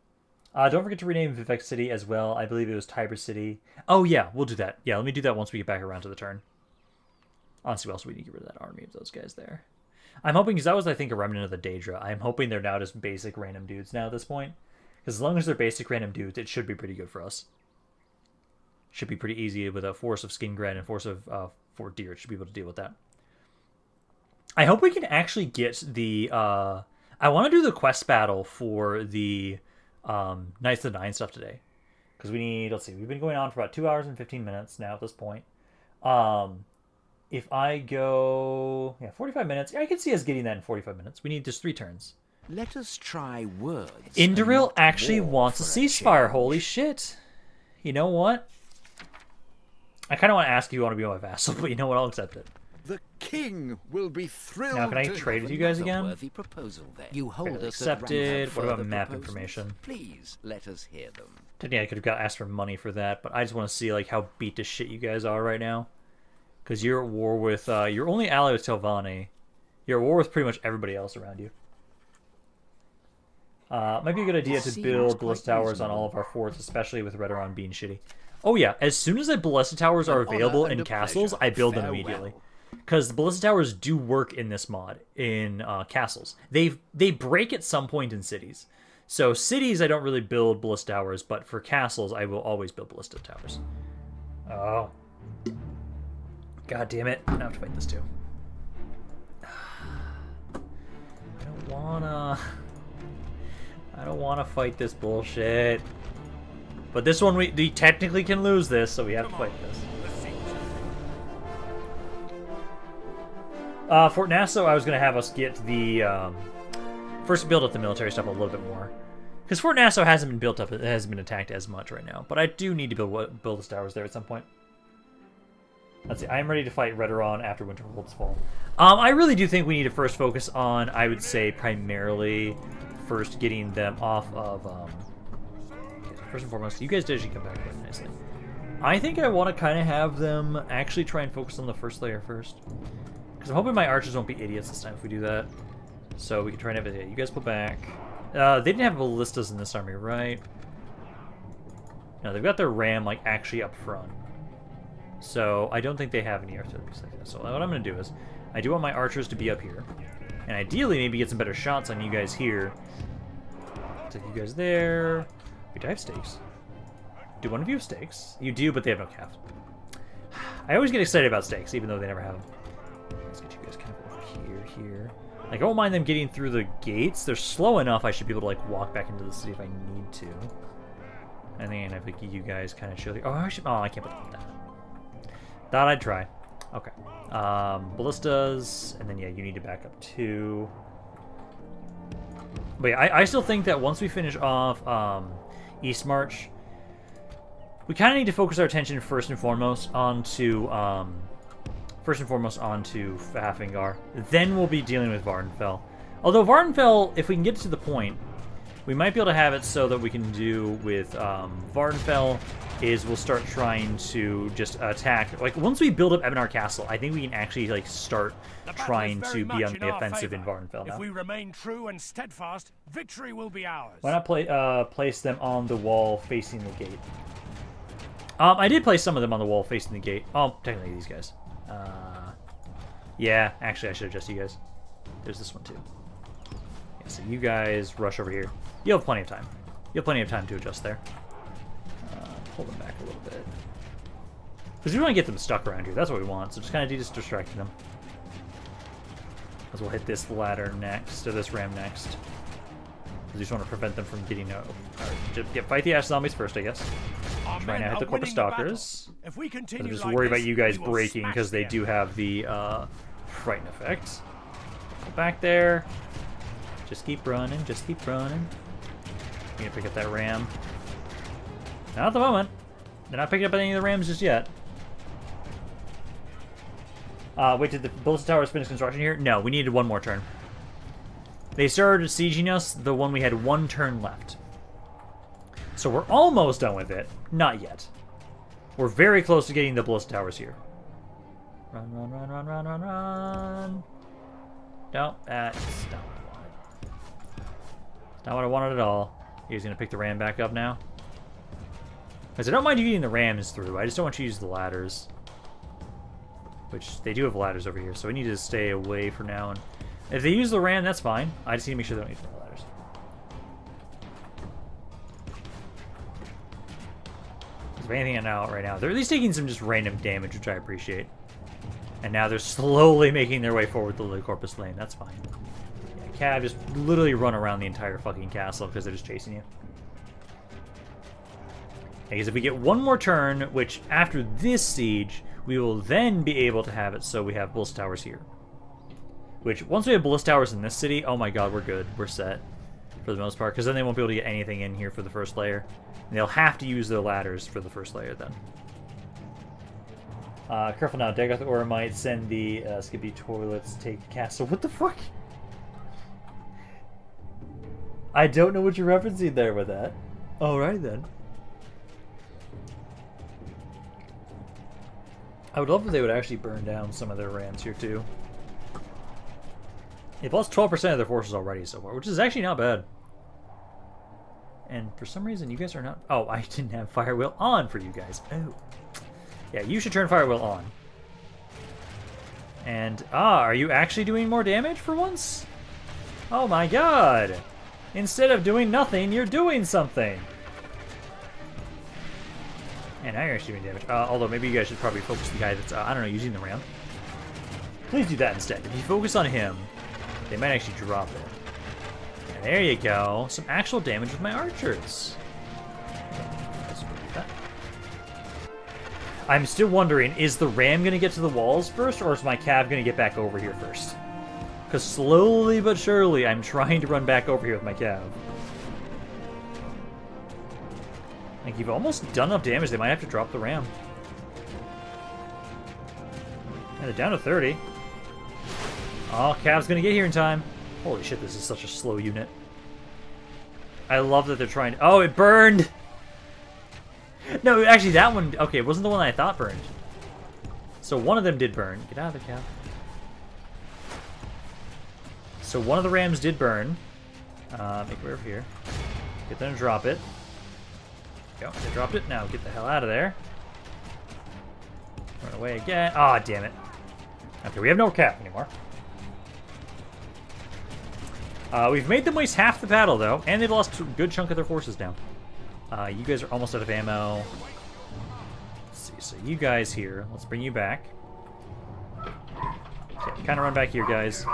Don't forget to rename Vivek City as well. I believe it was Tiber City. Oh, yeah, we'll do that. Yeah, let me do that once we get back around to the turn. Honestly, what else we need to get rid of that army of those guys there. I'm hoping, because that was, I think, a remnant of the Daedra. I'm hoping they're now just basic random dudes now at this point. Because as long as they're basic random dudes, it should be pretty good for us. Should be pretty easy with a force of Skingren and force of Fort Deer. It should be able to deal with that. I hope we can actually get the... I want to do the quest battle for the Knights of the Nine stuff today. Because we need... Let's see. We've been going on for about 2 hours and 15 minutes now at this point. If I go... Yeah, 45 minutes. Yeah, I can see us getting that in 45 minutes. We need just 3 turns. Let us try words. Indoril actually wants a ceasefire. Holy shit. You know what? I kind of want to ask if you want to be my vassal, but you know what? I'll accept it. The king will be thrilled. Now, can I trade with you guys again? Worthy proposal there. You hold us accepted. What about map proposals? Information? Please let us hear them. Technically, I could have got asked for money for that, but I just want to see like how beat to shit you guys are right now. Because you're at war with... you're only ally with Telvanni. You're at war with pretty much everybody else around you. Might be a good idea to build ballista towers on all of our forts, especially with Redoran being shitty. Oh yeah, as soon as the ballista towers are available in castles, I build them immediately. Because the ballista towers do work in this mod, in castles. They break at some point in cities. So cities, I don't really build ballista towers, but for castles, I will always build ballista towers. Oh. God damn it. I have to fight this too. I don't wanna fight this bullshit. But this one, we technically can lose this, so we have to fight this. Fort Nassau, I was gonna have us get the first build up the military stuff a little bit more, because Fort Nassau hasn't been built up, it hasn't been attacked as much right now. But I do need to build the towers there at some point. Let's see. I am ready to fight Redoran after Winterhold's fall. I really do think we need to first focus on, I would say, primarily first getting them off of. First and foremost, you guys did actually come back quite nicely. I think I want to kind of have them actually try and focus on the first layer first. Because I'm hoping my archers won't be idiots this time if we do that. So we can try and have it. Yeah, you guys pull back. They didn't have ballistas in this army, right? No, they've got their ram like actually up front. So I don't think they have any artillery like that. So what I'm going to do is, I do want my archers to be up here. And ideally maybe get some better shots on you guys here. Take you guys there. Wait, do I have stakes? Do one of you have stakes? You do, but they have no calf. I always get excited about stakes, even though they never have them. Let's get you guys kind of over here. Like, I won't mind them getting through the gates. They're slow enough I should be able to, like, walk back into the city if I need to. And then I think you guys kind of show the... Oh, I can't put that. Thought I'd try. Okay. Ballistas, and then, yeah, you need to back up too. But yeah, I still think that once we finish off East March, we kind of need to focus our attention first and foremost onto Hafengar. Then we'll be dealing with Vardenfell. Although Vardenfell, if we can get to the point, we might be able to have it so that we can do with Vardenfell is we'll start trying to just attack. Like, once we build up Ebenar Castle, I think we can actually, like, start trying to be on the offensive in Vardenfell now. If we remain true and steadfast, victory will be ours. Why not place them on the wall facing the gate? I did place some of them on the wall facing the gate. Oh, technically these guys. Yeah, actually I should adjust you guys. There's this one too. Yeah, so you guys rush over here. You'll have plenty of time. You'll have plenty of time to adjust there. pull them back a little bit. Because we want to get them stuck around here. That's what we want. So just kind of just distracting them. As we'll hit this ladder next, or this ram next. Because we just want to prevent them from getting out. Fight the ash zombies first, I guess. Try now hit the corpus stalkers. If we continue just like worry this, about you guys we will breaking smash because they them. do have the frighten effect. Go back there. Just keep running. Just keep running. I'm gonna pick up that ram. Not at the moment. They're not picking up any of the rams just yet. Wait, did the ballista towers finish construction here? No, we needed one more turn. They started sieging us the one we had one turn left. So we're almost done with it. Not yet. We're very close to getting the ballista towers here. Run, run, run, run, run, run, run. No, that's not what I wanted. It's not what I wanted at all. He's going to pick the ram back up now. Because I don't mind you getting the rams through. I just don't want you to use the ladders. Which, they do have ladders over here, so we need to stay away for now. And if they use the ram, that's fine. I just need to make sure they don't use the ladders. If anything out right now, they're at least taking some just random damage, which I appreciate. And now they're slowly making their way forward to the Corpus Lane. That's fine. Yeah, Cav just literally run around the entire fucking castle because they're just chasing you. Because if we get one more turn, which after this siege, we will then be able to have it so we have ballista towers here. Which, once we have ballista towers in this city, oh my god, we're good. We're set for the most part, because then they won't be able to get anything in here for the first layer. And they'll have to use their ladders for the first layer then. Careful now, Dagoth Aura might send the Skippy toilets to take the castle. What the fuck? I don't know what you're referencing there with that. Alright then. I would love if they would actually burn down some of their rams here too. They've lost 12% of their forces already so far, which is actually not bad. And for some reason, you guys are not... Oh, I didn't have Fire Wheel on for you guys. Oh. Yeah, you should turn Fire Wheel on. And, are you actually doing more damage for once? Oh my god! Instead of doing nothing, you're doing something! And now you're actually doing damage. Although maybe you guys should probably focus the guy that's, I don't know, using the ram. Please do that instead. If you focus on him, they might actually drop it. And there you go. Some actual damage with my archers. I'm still wondering, is the ram going to get to the walls first, or is my cav going to get back over here first? Because slowly but surely, I'm trying to run back over here with my cav. Like, you've almost done enough damage, they might have to drop the ram. And they're down to 30. Oh, Cav's gonna get here in time. Holy shit, this is such a slow unit. I love that they're trying to... Oh, it burned! No, actually, that one... Okay, it wasn't the one I thought burned. So one of them did burn. Get out of there, Cav. So one of the rams did burn. Make way over here. Get them to drop it. Go. They dropped it. Now get the hell out of there. Run away again. Ah, damn it. Okay, we have no cap anymore. We've made them waste half the battle, though, and they've lost a good chunk of their forces down. You guys are almost out of ammo. Let's see. So you guys here. Let's bring you back. Okay, kind of run back here, guys.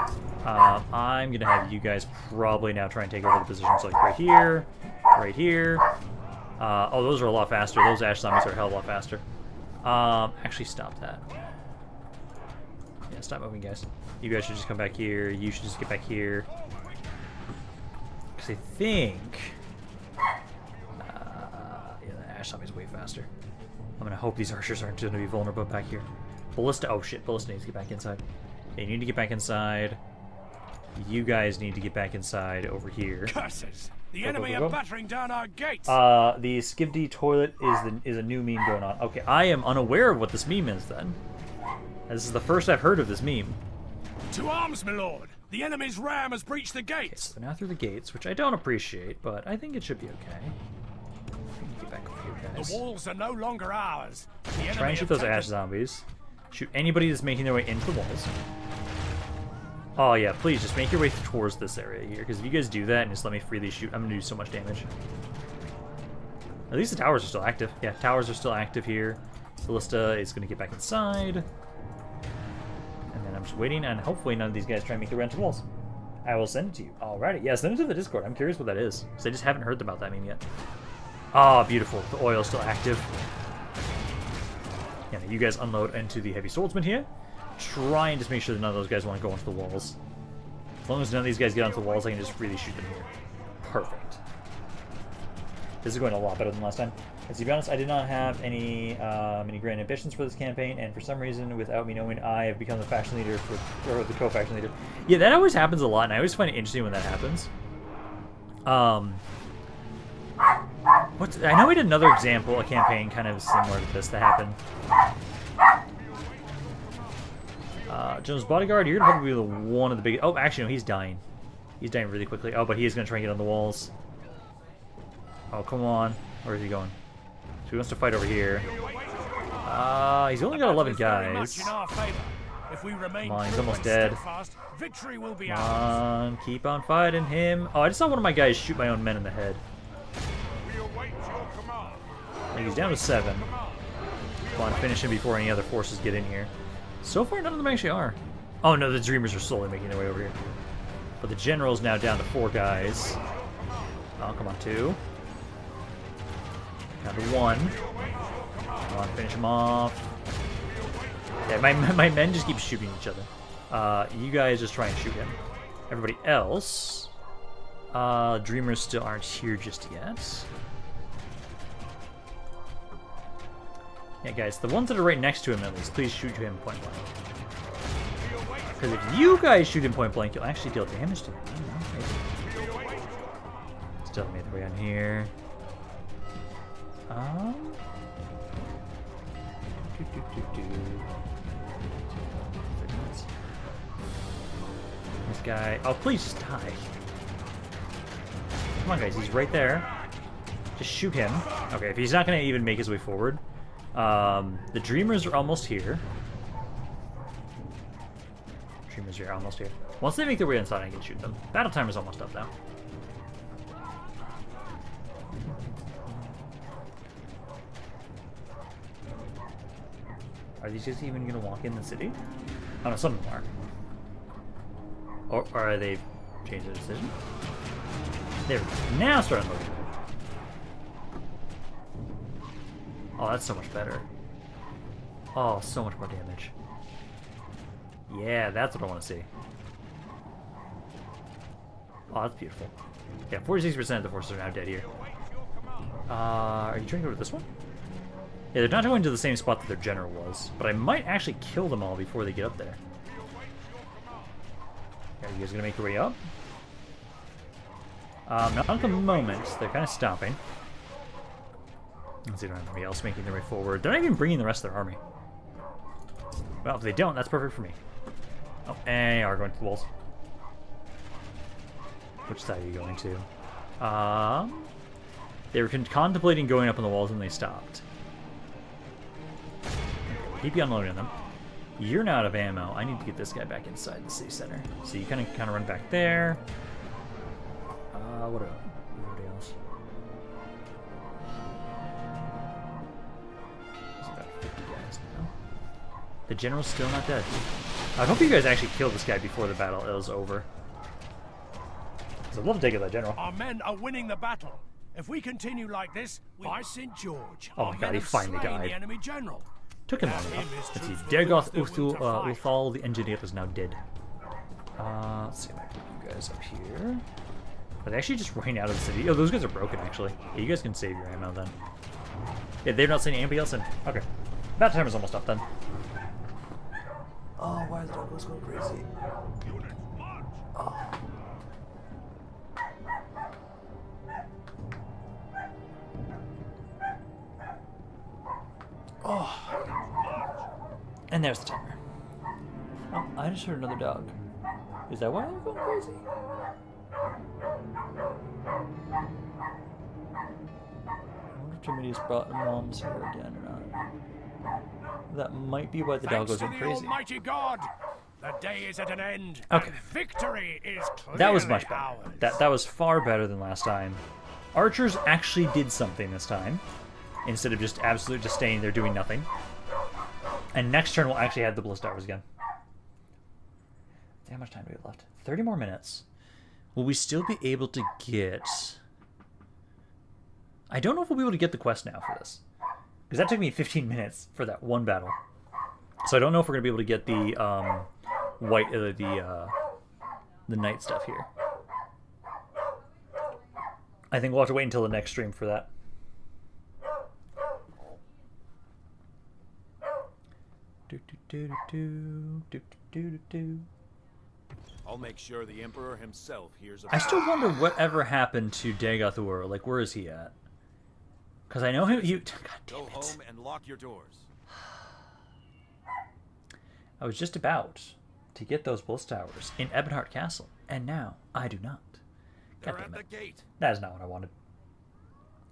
I'm going to have you guys probably now try and take over the positions like right here, right here. Oh, those are a lot faster. Those ash zombies are a hell of a lot faster. Actually, stop that. Yeah, stop moving, guys. You guys should just come back here. You should just get back here. Because I think... yeah, the ash zombie's way faster. I'm going to hope these archers aren't going to be vulnerable back here. Ballista... Oh, shit. Ballista needs to get back inside. Okay, you need to get back inside. You guys need to get back inside over here. Curses! The enemy are battering down our gates! The Skivdy toilet is a new meme going on. Okay, I am unaware of what this meme is then. This is the first I've heard of this meme. To arms, my lord! The enemy's ram has breached the Okay, gates! so now through the gates, which I don't appreciate, but I think it should be okay. Get back over here, guys. The walls are no longer ours. The enemy Try and shoot have those ash zombies. Shoot anybody that's making their way into the walls. Oh yeah, please just make your way towards this area here, because if you guys do that and just let me freely shoot, I'm gonna do so much damage. At least the towers are still active. Yeah, towers are still active here. Ballista is going to get back inside. And then I'm just waiting, and hopefully none of these guys try and make the run to the walls. I will send it to you. Alrighty. Yeah, send it to the Discord. I'm curious what that is, because I just haven't heard about that meme yet. Ah, beautiful. The oil's still active. Yeah, you guys unload into the heavy swordsman here. Try and just make sure that none of those guys want to go onto the walls. As long as none of these guys get onto the walls, I can just really shoot them here. Perfect. This is going a lot better than last time. And to be honest, I did not have any grand ambitions for this campaign, and for some reason, without me knowing, I have become the faction leader or the co-faction leader. Yeah, that always happens a lot, and I always find it interesting when that happens. I know we did another example, a campaign kind of similar to this that happened. Jones' bodyguard, you're gonna probably be one of the big. Oh, actually, no, he's dying. He's dying really quickly. Oh, but he is gonna try and get on the walls. Oh, come on. Where is he going? So he wants to fight over here. He's only got 11 guys. Come on, he's almost dead. Come on, keep on fighting him. Oh, I just saw one of my guys shoot my own men in the head. I think he's down to 7. Come on, finish him before any other forces get in here. So far, none of them actually are. Oh no, the Dreamers are slowly making their way over here. But the General's now down to 4 guys. Oh, come on, 2. Down to 1. Come on, finish him off. Yeah, my men just keep shooting each other. You guys just try and shoot him. Everybody else... Dreamers still aren't here just yet. Yeah, guys, the ones that are right next to him, at least, please shoot him point blank. Because if you guys shoot him point blank, you'll actually deal damage to him. I don't know, maybe. Still made their way on here. This guy. Oh, please just die. Come on, guys, he's right there. Just shoot him. Okay, if he's not going to even make his way forward. The Dreamers are almost here. Dreamers are almost here. Once they make their way inside, I can shoot them. Battle time is almost up now. Are these guys even going to walk in the city? Oh no, some of them are. Or are they changed their decision? There we go. Now start unloading. Oh, that's so much better. Oh, so much more damage. Yeah, that's what I want to see. Oh, that's beautiful. Yeah, 46% of the forces are now dead here. Are you trying to go to this one? Yeah, they're not going to the same spot that their general was, but I might actually kill them all before they get up there. Are you guys gonna make your way up? Not at the moment. They're kind of stopping. Let's see, they don't have anybody else making their way forward. They're not even bringing the rest of their army. Well, if they don't, that's perfect for me. Oh, and they are going to the walls. Which side are you going to? They were contemplating going up on the walls and they stopped. Keep you unloading on them. You're not out of ammo. I need to get this guy back inside the city center. So you kind of run back there. What about everybody else? There's about 50 guys now. The general's still not dead. I hope you guys actually kill this guy before the battle is over. Because I'd love to take out that general. Our men are winning the battle. If we continue like this, by St. George, oh my god, he finally died. The enemy general. Took him long enough. Let's see. Dergoth Uthal, the engineer, is now dead. Let's see if I can put you guys up here. Are they actually just running out of the city? Oh, those guys are broken, actually. Yeah, you guys can save your ammo then. Yeah, they're not sending anybody else in. Okay. Battle time is almost up then. Oh, why is the Douglas going crazy? Oh. Oh. And there's the timer. Oh, I just heard another dog. Is that why I'm going crazy? I wonder if Timothy's brought moms here again or not. That might be why the dog goes crazy. Almighty God, the day is at an end. Okay. And victory is clearly That was much better. ours. That was far better than last time. Archers actually did something this time, instead of just absolutely just staying there doing nothing. And next turn we'll actually have the Ballista Towers again. How much time do we have left? 30 more minutes. Will we still be able to get... I don't know if we'll be able to get the quest now for this. Because that took me 15 minutes for that one battle. So I don't know if we're going to be able to get the the night stuff here. I think we'll have to wait until the next stream for that. I'll make sure the Emperor himself hears about I still wonder whatever happened to Dagothur. Like, where is he at? Because I know he God damn Go it. home and lock your doors. I was just about to get those Ballista Towers in Ebonheart Castle, and now I do not. God They're damn at it. the gate. That is not what I wanted.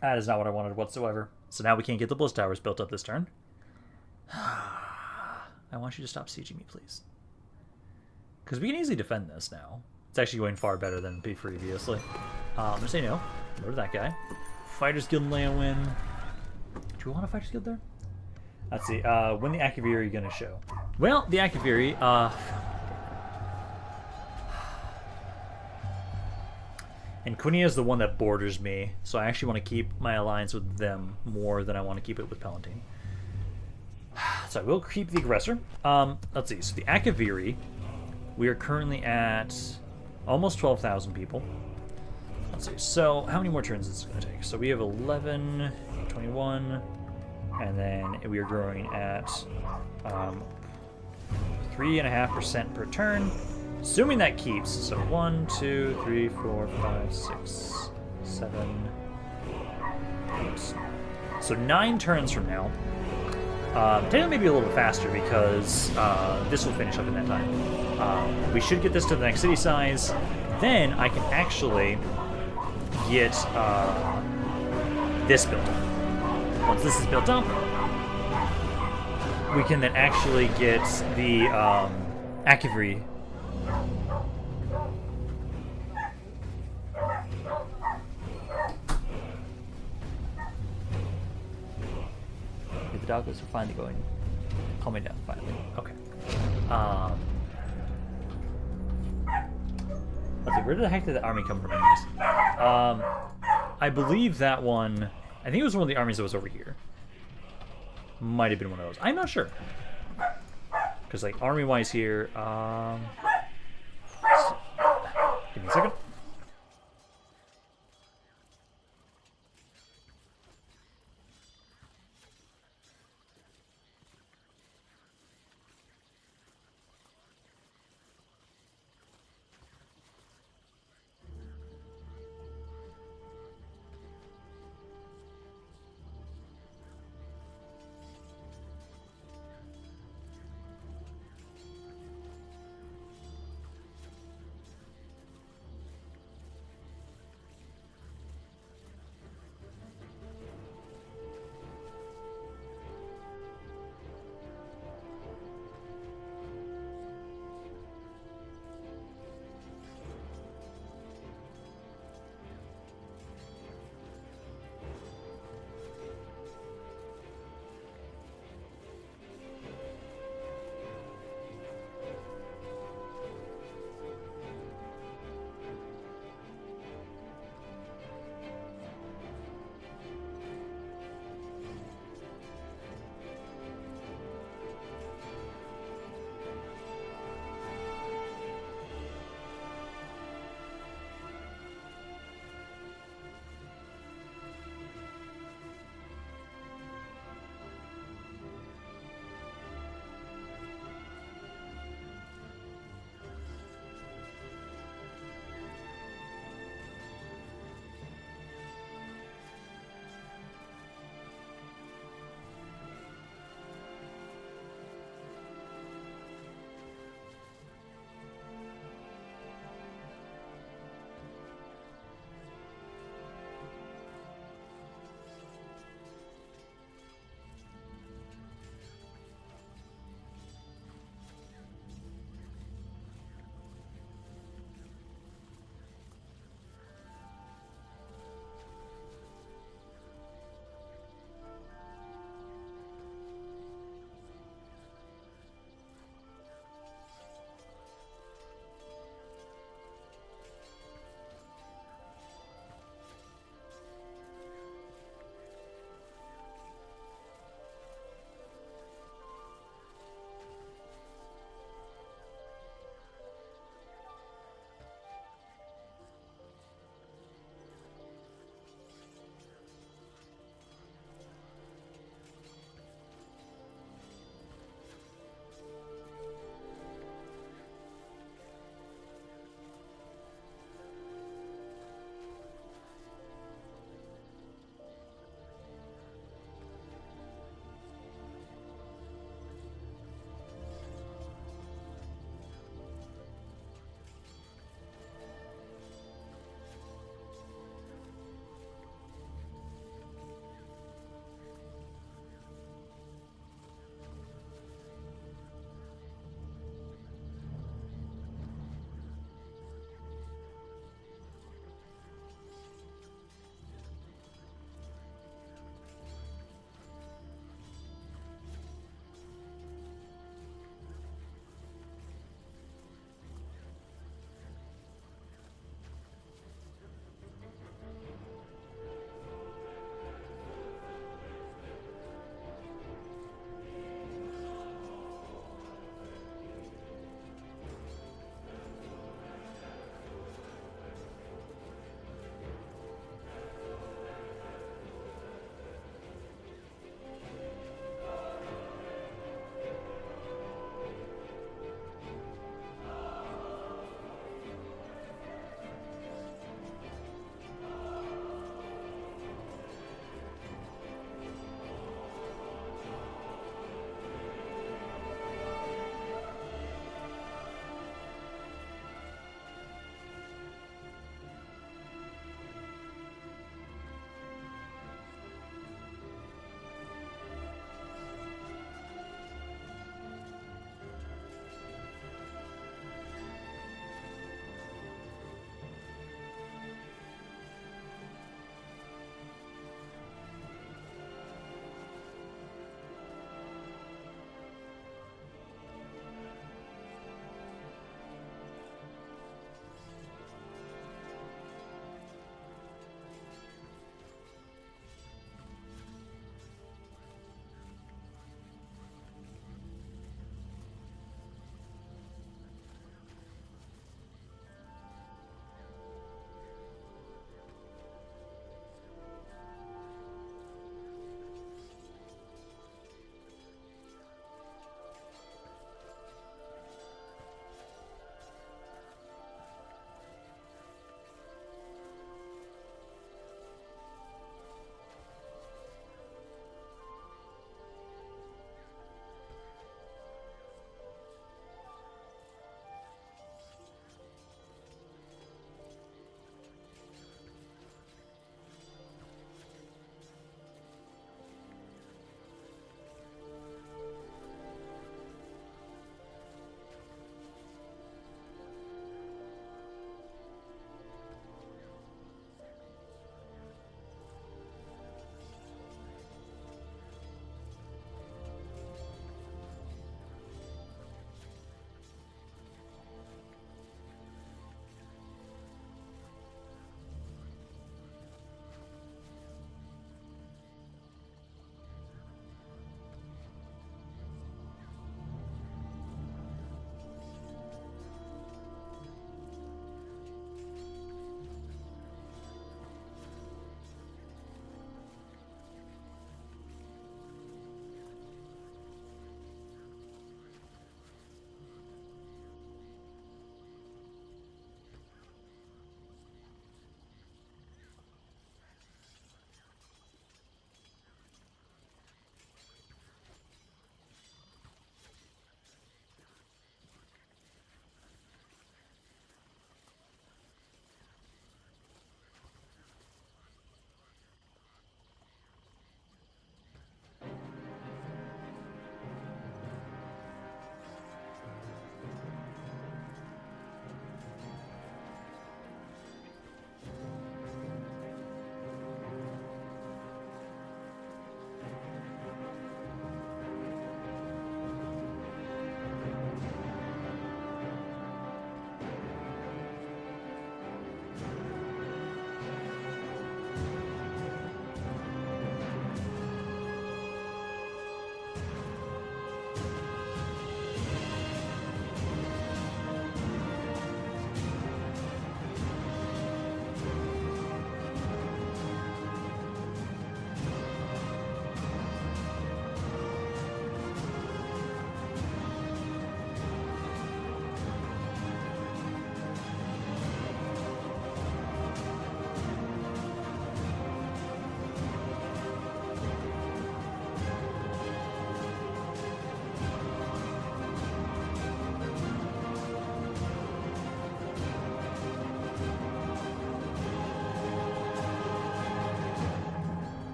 That is not what I wanted whatsoever. So now we can't get the Ballista Towers built up this turn. I want you to stop sieging me, please. Because we can easily defend this now. It's actually going far better than previously. I'm going to say no. No to that guy. Fighters Guild in Leyawiin. Do we want a Fighters Guild there? Let's see. When the Akaviri are you going to show? Well, the Akaviri... And Quinnia is the one that borders me, so I actually want to keep my alliance with them more than I want to keep it with Palatine. So I will keep the aggressor. Let's see. So the Akaviri, we are currently at almost 12,000 people. Let's see. So how many more turns is it going to take? So we have 11, 21, and then we are growing at 3.5% per turn. Assuming that keeps, so 1, 2, 3, 4, 5, 6, 7, 8. So 9 turns from now. Technically maybe a little bit faster because this will finish up in that time. We should get this to the next city size. Then I can actually get this built up. Once this is built up, we can then actually get the Akaviri. The doggos are finally going. Calm me down, finally. Okay. Let's see, where the heck did the army come from, anyways? I believe that one. I think it was one of the armies that was over here. Might have been one of those. I'm not sure. Because, like, army-wise here. Give me a second.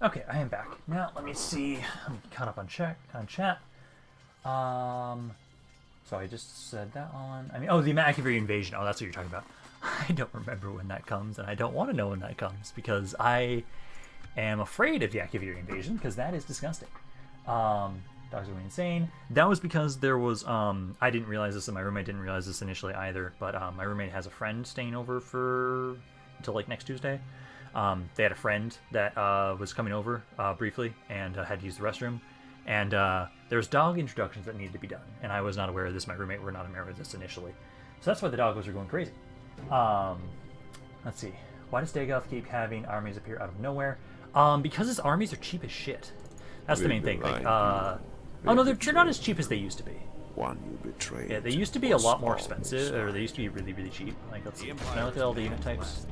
Okay, I am back. Now, let me see. I'm caught up on chat. So I just said that on... I mean, oh, the Machiavelli invasion. Oh, that's what you're talking about. I don't remember when that comes, and I don't want to know when that comes, because I am afraid of the Machiavelli invasion, because that is disgusting. Dogs are insane. That was because there was... I didn't realize this, and my roommate didn't realize this initially either, but my roommate has a friend staying over until, like, next Tuesday. They had a friend that was coming over briefly and had to use the restroom. And there's dog introductions that needed to be done. And I was not aware of this. My roommate were not aware of this initially. So that's why the doggos are going crazy. Let's see. Why does Dagoth keep having armies appear out of nowhere? Because his armies are cheap as shit. That's the main thing. Like, oh no, they're not as cheap as they used to be. One you betrayed. Yeah, they used to be a lot more expensive, or they used to be really, really cheap. Like, let's see. Can I look at all the unit types?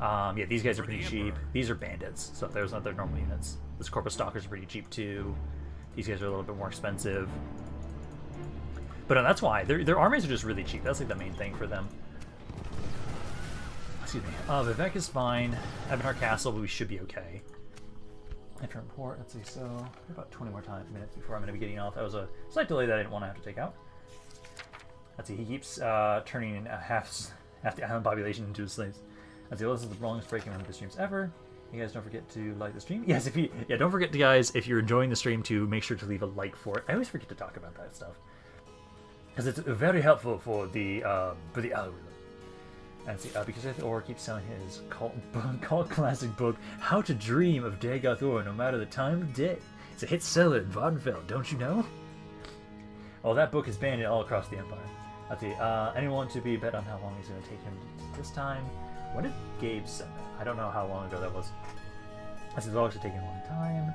Yeah, these guys are pretty cheap. These are bandits, so there's not their normal units. This Corpus Stalkers are pretty cheap too. These guys are a little bit more expensive. But that's why. Their armies are just really cheap. That's like the main thing for them. Excuse me. Vivek is fine. Evanhar Castle, but we should be okay. Enter port. Let's see. So about 20 more minutes before I'm going to be getting off. That was a slight delay that I didn't want to have to take out. Let's see. He keeps turning half the island population into his slaves. Let's see. Well, this is the longest breaking one of the streams ever. You guys don't forget to like the stream. Yes, don't forget to, guys, if you're enjoying the stream, to make sure to leave a like for it. I always forget to talk about that stuff because it's very helpful for the algorithm. And see, because Or keeps selling his cult classic book, How to Dream of Dagoth Or No Matter the Time of Day. It's a hit seller in Vardenfell, don't you know? Well, that book is banned all across the Empire. Let's see, anyone to be bet on how long he's going to take him this time? When did Gabe send that? I don't know how long ago that was. This is always taking a long time.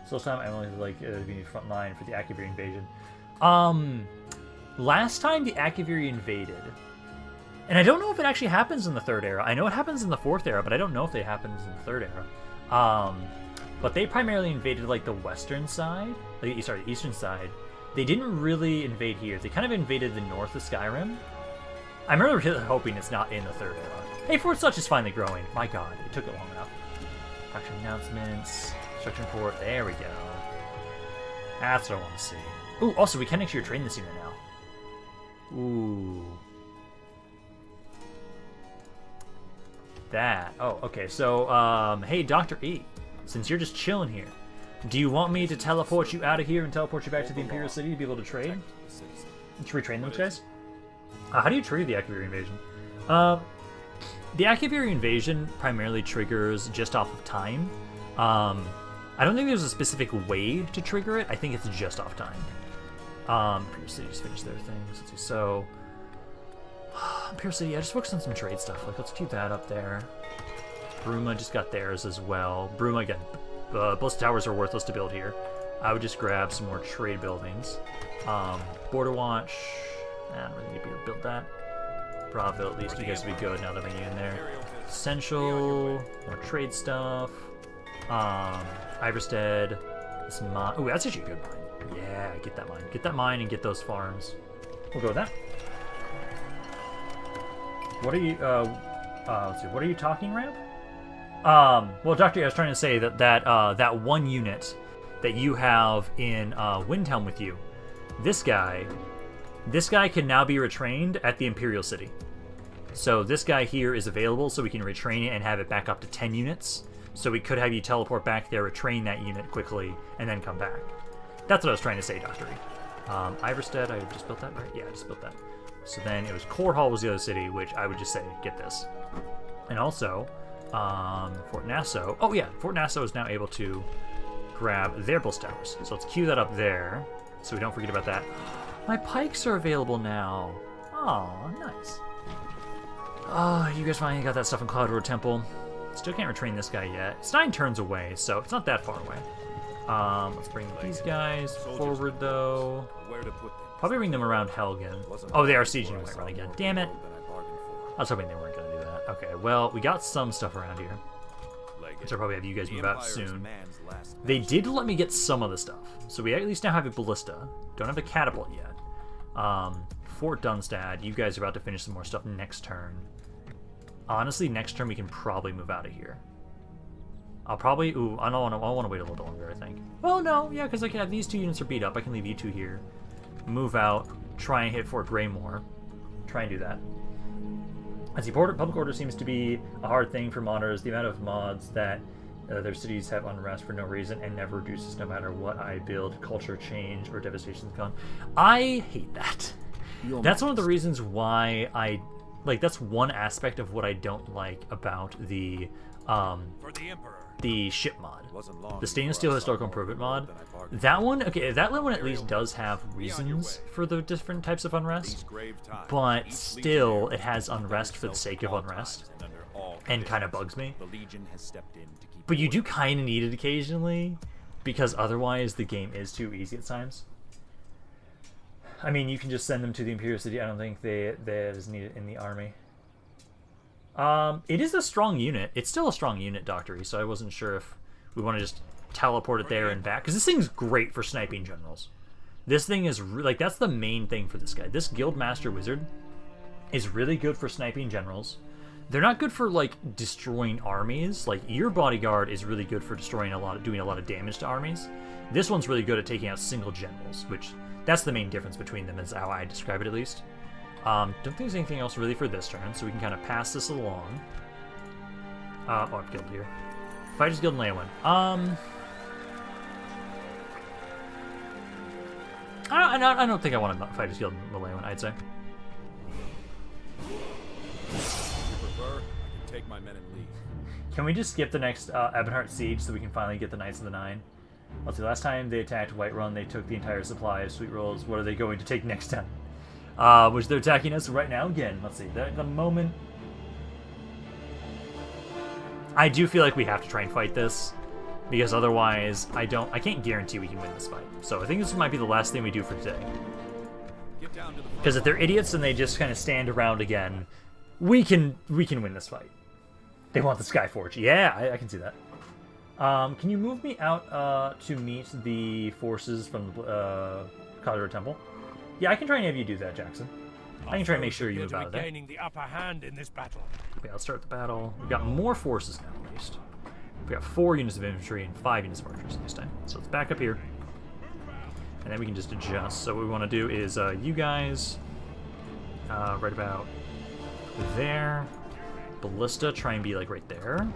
So this time I'm only like being front line for the Akaviri invasion. Last time the Akaviri invaded, and I don't know if it actually happens in the Third Era. I know it happens in the Fourth Era, but I don't know if it happens in the Third Era. But they primarily invaded like the western side, the eastern side. They didn't really invade here. They kind of invaded the north of Skyrim. I'm really hoping it's not in the Third Era. Hey, Fort Such is finally growing. My god, it took it long enough. Faction announcements, construction port, there we go. That's what I want to see. Ooh, also, we can actually train this unit now. Ooh. That. Oh, okay, so, hey, Dr. E, since you're just chilling here, do you want me to teleport you out of here and teleport you back to the Imperial City to be able to trade? To retrain those guys? How do you trigger the Akaviri invasion? The Akaviri invasion primarily triggers just off of time. I don't think there's a specific way to trigger it. I think it's just off time. Imperial City just finished their things. Let's see. So, Imperial City, I just focused on some trade stuff. Like, let's keep that up there. Bruma just got theirs as well. Bruma, again, both towers are worthless to build here. I would just grab some more trade buildings. Border Watch, I don't really need to be able to build that. Bravo, at least you guys will be good now that I'm in there. Essential, more trade stuff. Iverstead, this mine. Ooh, that's actually a good mine. Yeah, get that mine. Get that mine and get those farms. We'll go with that. What are you, let's see, what are you talking, Ramp? Well, Doctor, I was trying to say that that one unit that you have in Windhelm with you, this guy can now be retrained at the Imperial City. So this guy here is available, so we can retrain it and have it back up to 10 units. So we could have you teleport back there, retrain that unit quickly, and then come back. That's what I was trying to say, Dr. E. Iverstead, I just built that, right? Yeah, I just built that. So then it was Core Hall was the other city, which I would just say, get this. And also, Fort Nassau. Oh yeah, Fort Nassau is now able to grab their Bull Towers. So let's queue that up there, so we don't forget about that. My pikes are available now. Oh, nice. Oh, you guys finally got that stuff in Cloud Road Temple. Still can't retrain this guy yet. It's 9 turns away, so it's not that far away. Let's bring these guys forward, though. Probably bring them around Helgen. Oh, they are sieging Whiterun again. Damn it. I was hoping they weren't going to do that. Okay, well, we got some stuff around here. So I'll probably have you guys move out soon. They did let me get some of the stuff. So we at least now have a ballista. Don't have a catapult yet. Fort Dunstad, you guys are about to finish some more stuff next turn. Honestly, next turn we can probably move out of here. I'll probably... Ooh, I don't want to... I want to wait a little longer, I think. Well, no. Yeah, because I can have these 2 units are beat up. I can leave you 2 here. Move out. Try and hit Fort Greymore. Try and do that. As the public order seems to be a hard thing for modders, the amount of mods that their cities have unrest for no reason and never reduces no matter what I build, culture change, or devastation's gone. I hate that. That's one of the reasons why I... Like, that's one aspect of what I don't like about the ship mod. The stainless steel historical improvement mod. That one, okay, that one at least does have reasons for the different types of unrest, but still, it has unrest for the sake of unrest, and kind of bugs me. But you do kind of need it occasionally, because otherwise the game is too easy at times. I mean, you can just send them to the Imperial City. I don't think that is needed in the army. It is a strong unit. It's still a strong unit, Dr. E, so I wasn't sure if we want to just teleport it there and back. Because this thing's great for sniping generals. This thing is, like, that's the main thing for this guy. This Guildmaster Wizard is really good for sniping generals. They're not good for, like, destroying armies. Like, your bodyguard is really good for destroying doing a lot of damage to armies. This one's really good at taking out single generals, which... That's the main difference between them, is how I describe it, at least. Don't think there's anything else really for this turn, so we can kind of pass this along. I've guild here. Fighters Guild and Leyawiin. I don't think I want to Fighters Guild and Leyawiin, I'd say. If you prefer, I can take my men and leave. Can we just skip the next Ebonheart Siege so we can finally get the Knights of the Nine? Let's see, last time they attacked Whiterun, they took the entire supply of sweet rolls. What are they going to take next time? Which they're attacking us right now again. Let's see, the moment... I do feel like we have to try and fight this, because otherwise I can't guarantee we can win this fight. So I think this might be the last thing we do for today. Because if they're idiots and they just kind of stand around again, we can win this fight. They want the Skyforge. Yeah, I can see that. Can you move me out to meet the forces from the Khadra Temple? Yeah, I can try and have you do that, Jackson. I can try and make sure you move out of there. Gaining the upper hand in this battle. Okay, let's start the battle. We've got more forces now, at least. We've got 4 units of infantry and 5 units of archers this time. So let's back up here. And then we can just adjust. So what we want to do is you guys right about there. Ballista, try and be like right there.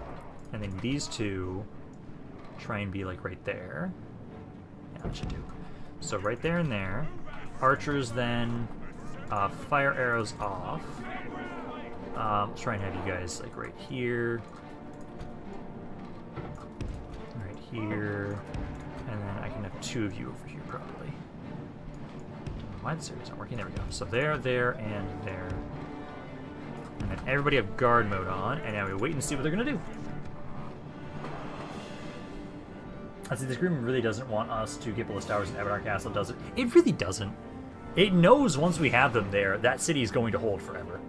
And then these two try and be like right there. Yeah, that should do. So right there and there. Archers then fire arrows off. Let's try and have you guys like right here. Right here. And then I can have 2 of you over here probably. Why the series not working? There we go. So there, and there. And then everybody have guard mode on, and now we wait and see what they're gonna do. I see this agreement really doesn't want us to get Ballista Towers in Ebonheart Castle, does it? It really doesn't. It knows once we have them there, that city is going to hold forever.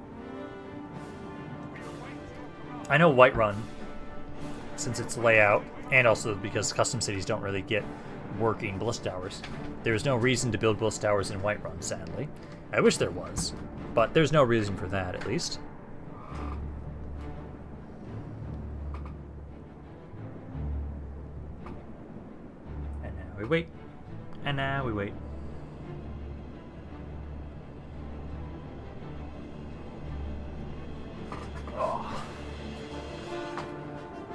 I know Whiterun, since its layout, and also because custom cities don't really get working Ballista Towers, there's no reason to build Ballista Towers in Whiterun, sadly. I wish there was, but there's no reason for that, at least. And now we wait. And now we wait.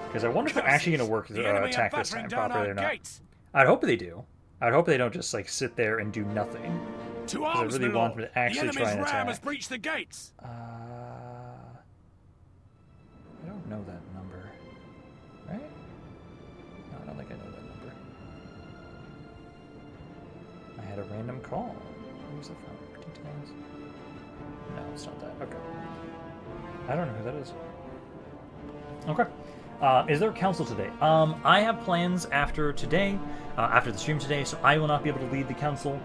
Because I wonder if they're actually going to work attack this time properly or not. I'd hope they do. I'd hope they don't just like sit there and do nothing. To arms, I really want them to actually try and attack. Has breached the gates. I don't know that number. Right? No, I don't think I know that number. I had a random call. Who was it from? Details? No, it's not that. Okay. I don't know who that is. Okay. Is there a council today? I have plans after today, after the stream today, so I will not be able to lead the council.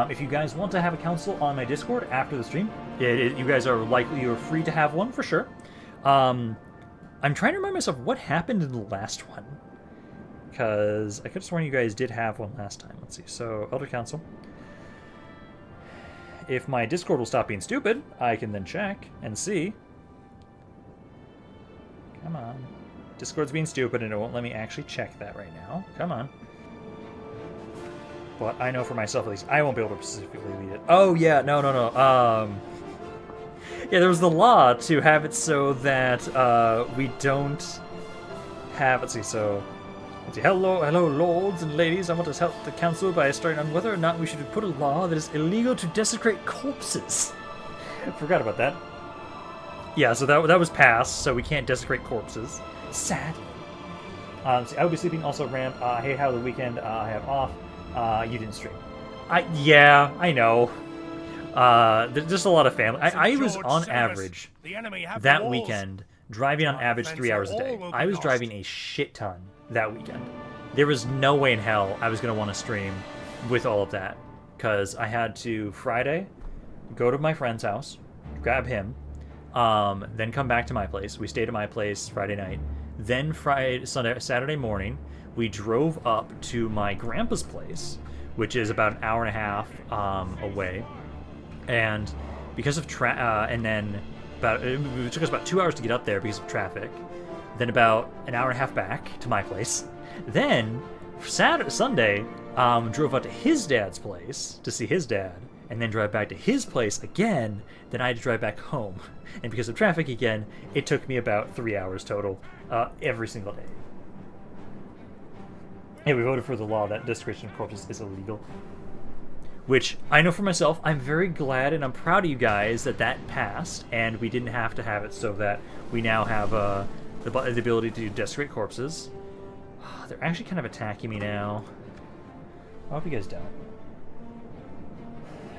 If you guys want to have a council on my Discord after the stream, you guys are you're free to have one for sure. I'm trying to remind myself what happened in the last one, because I could have sworn you guys did have one last time. Let's see. So Elder Council. If my Discord will stop being stupid, I can then check and see. Come on. Discord's being stupid and it won't let me actually check that right now. Come on. But I know for myself at least, I won't be able to specifically lead it. Oh yeah, no. Yeah, there was the law to have it so that we don't have, let's see, hello lords and ladies, I want to help the council by starting on whether or not we should put a law that is illegal to desecrate corpses. Forgot about that. Yeah, so that was passed, so we can't desecrate corpses. Sad. See, I will be sleeping. Also, Ramp. I hate how the weekend I have off. You didn't stream. Yeah, I know. There's just a lot of family. I was on average that weekend driving on average 3 hours a day. I was driving a shit ton that weekend. There was no way in hell I was gonna want to stream with all of that, because I had to Friday go to my friend's house, grab him, then come back to my place. We stayed at my place Friday night. Then Saturday morning, we drove up to my grandpa's place, which is about an hour and a half away. And because of and then it took us about 2 hours to get up there because of traffic. Then about an hour and a half back to my place. Then Sunday, drove out to his dad's place to see his dad, and then drive back to his place again. Then I had to drive back home, and because of traffic again, it took me about 3 hours total every single day. Hey, we voted for the law that desecration of corpses is illegal. Which, I know for myself, I'm very glad and I'm proud of you guys that passed, and we didn't have to have it so that we now have the ability to desecrate corpses. They're actually kind of attacking me now. I hope you guys don't.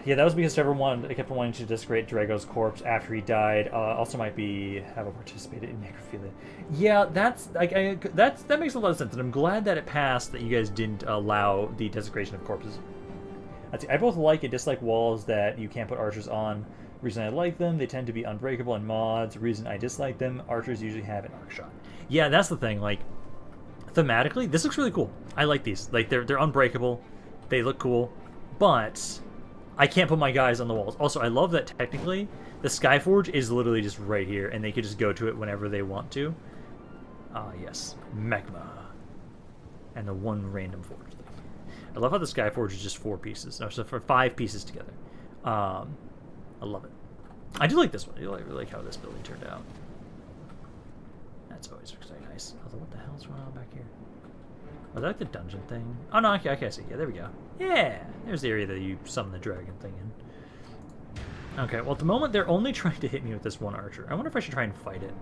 Yeah, that was because everyone kept wanting to desecrate Drago's corpse after he died. Also might have participated in necrophilia. Yeah, that makes a lot of sense, and I'm glad that it passed that you guys didn't allow the desecration of corpses. I both like and dislike walls that you can't put archers on. Reason I like them, they tend to be unbreakable in mods. Reason I dislike them, archers usually have an arc shot. Yeah, that's the thing. Like, thematically, this looks really cool. I like these. Like, they're unbreakable. They look cool, but I can't put my guys on the walls. Also, I love that technically the Skyforge is literally just right here, and they could just go to it whenever they want to. Yes, magma, and the one random forge. I love how the Skyforge is just 4 pieces. No, so for 5 pieces together. I love it. I do like this one. I really like how this building turned out. That's always very nice. Although, what the hell's going on back here? Was that like the dungeon thing? Oh no, I can see. Yeah, there we go. Yeah, there's the area that you summon the dragon thing in. Okay, well at the moment they're only trying to hit me with this one archer. I wonder if I should try and fight it,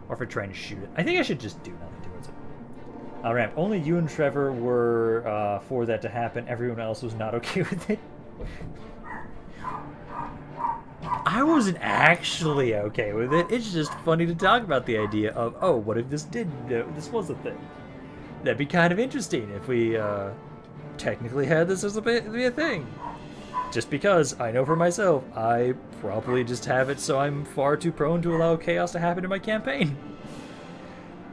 or if I'm trying to shoot it. I think I should just do nothing towards it. Ramp, only you and Trevor were for that to happen. Everyone else was not okay with it. I wasn't actually okay with it. It's just funny to talk about the idea of, oh, what if this was a thing? That'd be kind of interesting if we technically had this as be a thing. Just because I know for myself, I probably just have it so I'm far too prone to allow chaos to happen in my campaign.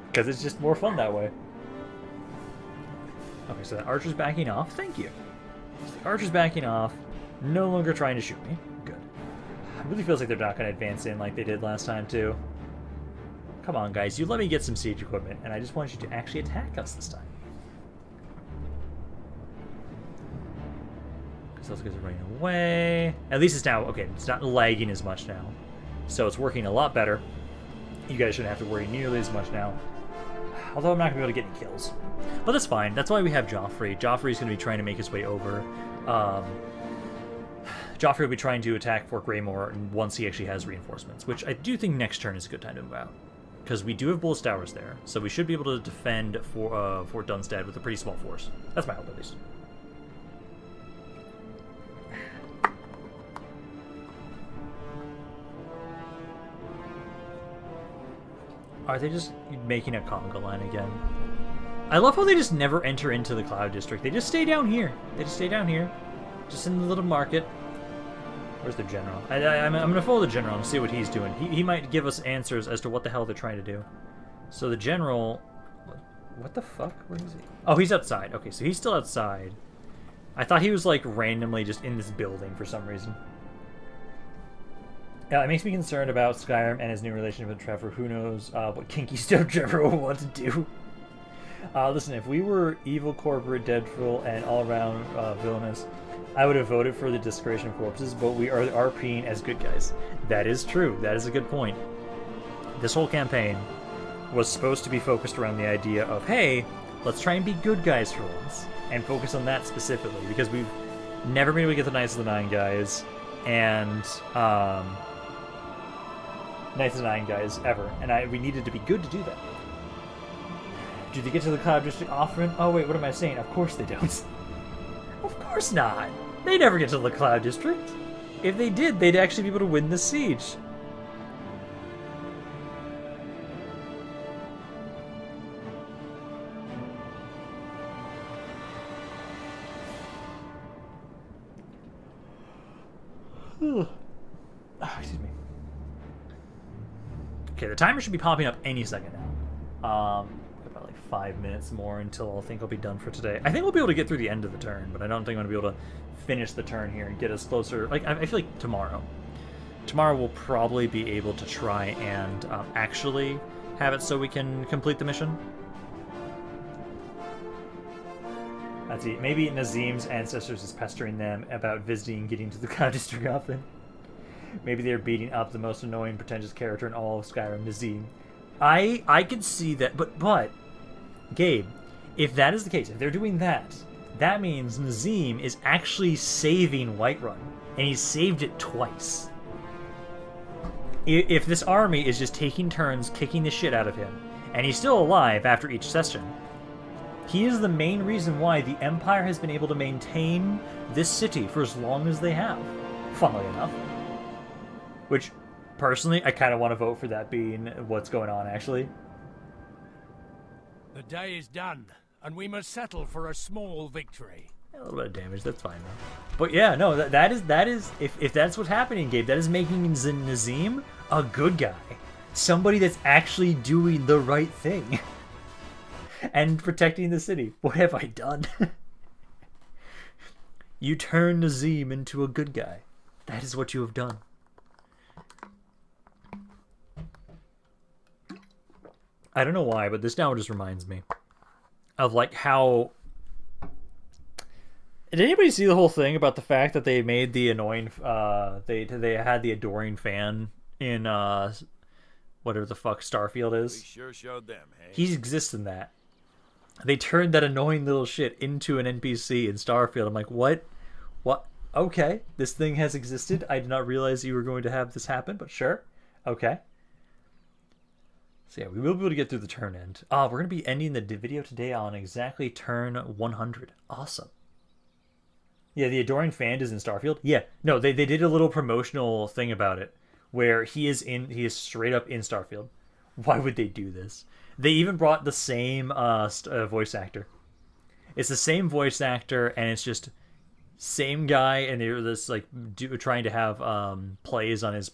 Because it's just more fun that way. Okay, so the archer's backing off. Thank you. So the archer's backing off. No longer trying to shoot me. Good. It really feels like they're not going to advance in like they did last time, too. Come on, guys. You let me get some siege equipment, and I just want you to actually attack us this time. Because those guys are running away. At least it's now... Okay, it's not lagging as much now. So it's working a lot better. You guys shouldn't have to worry nearly as much now. Although I'm not going to be able to get any kills. But that's fine. That's why we have Joffrey. Joffrey's going to be trying to make his way over. Joffrey will be trying to attack Fort Greymore once he actually has reinforcements, which I do think next turn is a good time to move out. Because we do have Bull's Towers there, so we should be able to defend Fort Dunstad with a pretty small force. That's my hope, at least. Are they just making a conga line again? I love how they just never enter into the Cloud District. They just stay down here. They just stay down here. Just in the little market. Where's the general? I'm going to follow the general and see what he's doing. He might give us answers as to what the hell they're trying to do. So the general... What the fuck? Where is he? Oh, he's outside. Okay, so he's still outside. I thought he was, like, randomly just in this building for some reason. It makes me concerned about Skyrim and his new relationship with Trevor. Who knows what kinky stuff Trevor will want to do. Listen, if we were evil, corporate, dreadful, and all-around villainous, I would have voted for the desecration of corpses, but we are RPing as good guys. That is true. That is a good point. This whole campaign was supposed to be focused around the idea of, hey, let's try and be good guys for once, and focus on that specifically, because we've never been able to get the Knights of the Nine guys, and Knights of the Nine guys ever, and we needed to be good to do that. Do they get to the Cloud District often? Oh wait, what am I saying? Of course they don't. Of course not. They never get to the Cloud District. If they did, they'd actually be able to win the siege. Oh, excuse me. Okay, the timer should be popping up any second now. About like 5 minutes more until I think I'll be done for today. I think we'll be able to get through the end of the turn, but I don't think I'm going to be able to finish the turn here and get us closer. Like, I feel like tomorrow we'll probably be able to try and actually have it so we can complete the mission. Let's see, maybe Nazim's ancestors is pestering them about visiting, getting to the Cloud District often. Maybe they're beating up the most annoying, pretentious character in all of Skyrim, Nazim. I could see that, but, Gabe, if that is the case, if they're doing that, that means Nazim is actually saving Whiterun, and he saved it twice. If this army is just taking turns kicking the shit out of him, and he's still alive after each session, he is the main reason why the Empire has been able to maintain this city for as long as they have, funnily enough. Which, personally, I kind of want to vote for that being what's going on, actually. The day is done, and we must settle for a small victory. A little bit of damage, that's fine, though. But yeah, no, that is if that's what's happening, Gabe, that is making Nazim a good guy. Somebody that's actually doing the right thing. And protecting the city. What have I done? You turn Nazim into a good guy. That is what you have done. I don't know why, but this now just reminds me of like how... Did anybody see the whole thing about the fact that they made the annoying... They had the adoring fan in whatever the fuck Starfield is? We sure showed them, hey? He exists in that. They turned that annoying little shit into an NPC in Starfield. I'm like, what? What? Okay, this thing has existed. I did not realize you were going to have this happen, but sure. Okay. So yeah, we will be able to get through the turn end. We're going to be ending the video today on exactly turn 100. Awesome. Yeah, the Adoring Fan is in Starfield. Yeah, no, they did a little promotional thing about it where he is straight up in Starfield. Why would they do this? They even brought the same voice actor. It's the same voice actor, and it's just same guy, and they're just like trying to have plays on his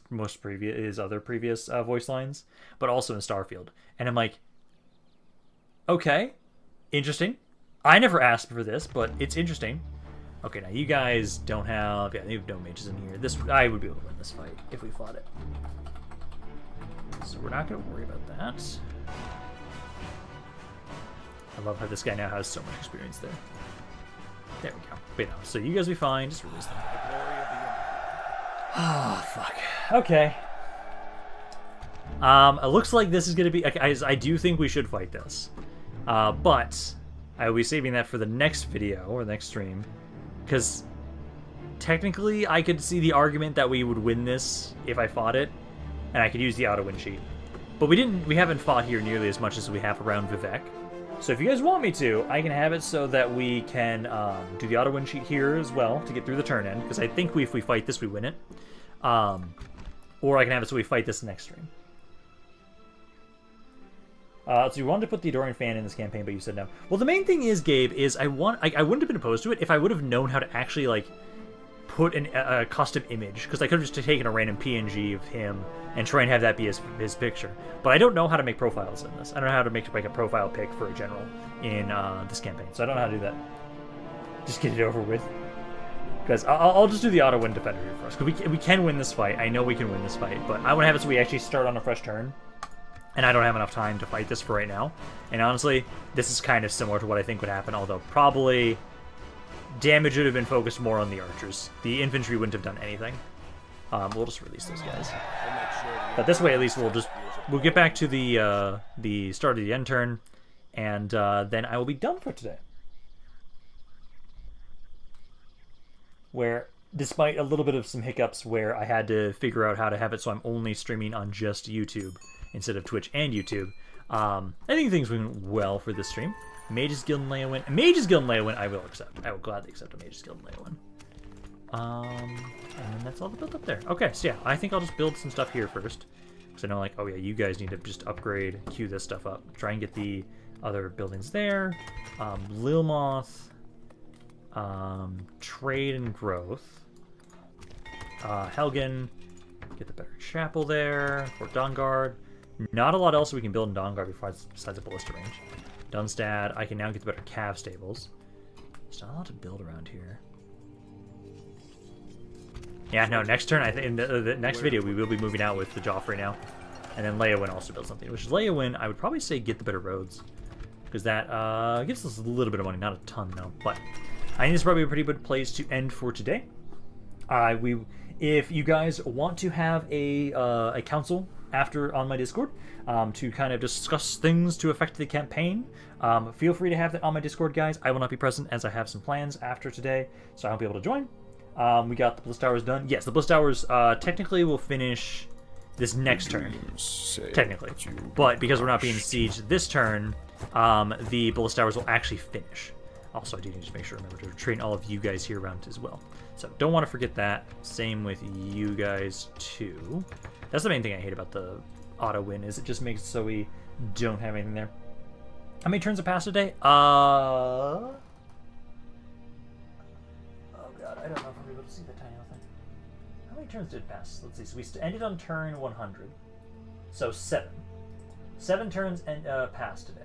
other previous voice lines, but also in Starfield. And I'm like, okay, interesting. I never asked for this, but it's interesting. Okay, now you guys don't have you have no mages in here. I would be able to win this fight if we fought it. So we're not going to worry about that. I love how this guy now has so much experience there. There we go. But no, so you guys will be fine. Just release them. Oh, fuck. Okay. It looks like this is going to be... I do think we should fight this. But I will be saving that for the next video or the next stream. Because technically I could see the argument that we would win this if I fought it. And I could use the auto-win sheet. But we haven't fought here nearly as much as we have around Vivek. So if you guys want me to, I can have it so that we can do the auto-win sheet here as well to get through the turn end. Because I think if we fight this, we win it. Or I can have it so we fight this next stream. So you wanted to put the Adoring Fan in this campaign, but you said no. Well, the main thing is, Gabe, is I wouldn't have been opposed to it if I would have known how to actually, like, put a custom image. Because I could have just taken a random PNG of him and try and have that be his picture. But I don't know how to make profiles in this. I don't know how to make like a profile pic for a general in this campaign. So I don't know how to do that. Just get it over with. Because I'll just do the auto win defender here first. Because we can win this fight. I know we can win this fight. But I want to have it so we actually start on a fresh turn. And I don't have enough time to fight this for right now. And honestly, this is kind of similar to what I think would happen. Although probably damage would have been focused more on the archers. The infantry wouldn't have done anything. We'll just release those guys. But this way at least we'll get back to the start of the end turn. And then I will be done for today. Where, despite a little bit of some hiccups where I had to figure out how to have it so I'm only streaming on just YouTube instead of Twitch and YouTube, I think things went well for this stream. Mage's Guild and Leyawiin. Mage's Guild and Leyawiin I will accept. I will gladly accept a Mage's Guild and Leyawiin. And then that's all the build up there. Okay, so yeah, I think I'll just build some stuff here first. Because I know, like, oh yeah, you guys need to just upgrade, queue this stuff up. Try and get the other buildings there. Lilmoth. Trade and growth. Helgen, get the better chapel there. Fort Dawnguard. Not a lot else we can build in Dawnguard besides the ballista range. Dunstad, I can now get the better cav stables. There's not a lot to build around here. Yeah, no, next turn, I think in the next video we will be moving out with the Joffrey now. And then Leyawiin also build something, which is Leyawiin, I would probably say get the better roads. Because that gives us a little bit of money, not a ton though, but I think this is probably a pretty good place to end for today. If you guys want to have a council after on my Discord to kind of discuss things to affect the campaign, feel free to have that on my Discord, guys. I will not be present as I have some plans after today, so I won't be able to join. We got the Bliss Towers done. Yes, the Bliss Towers technically will finish this next turn. Technically. But because we're not being sieged this turn, the Bliss Towers will actually finish. Also, I do need to make sure to remember to train all of you guys here around as well. So, don't want to forget that. Same with you guys, too. That's the main thing I hate about the auto win, is it just makes it so we don't have anything there. How many turns have passed today? Oh god, I don't know if I'm able to see the tiny little thing. How many turns did pass? Let's see. So, we ended on turn 100. So, 7. 7 turns and passed today.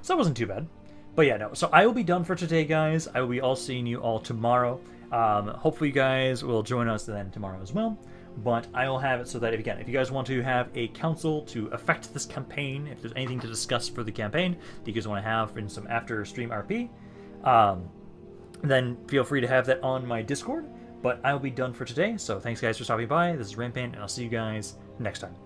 So that wasn't too bad. But yeah, no. So I will be done for today, guys. I will be all seeing you all tomorrow. Hopefully you guys will join us then tomorrow as well. But I will have it so that, if you guys want to have a council to affect this campaign, if there's anything to discuss for the campaign that you guys want to have in some after-stream RP, then feel free to have that on my Discord. But I will be done for today. So thanks, guys, for stopping by. This is Rampant, and I'll see you guys next time.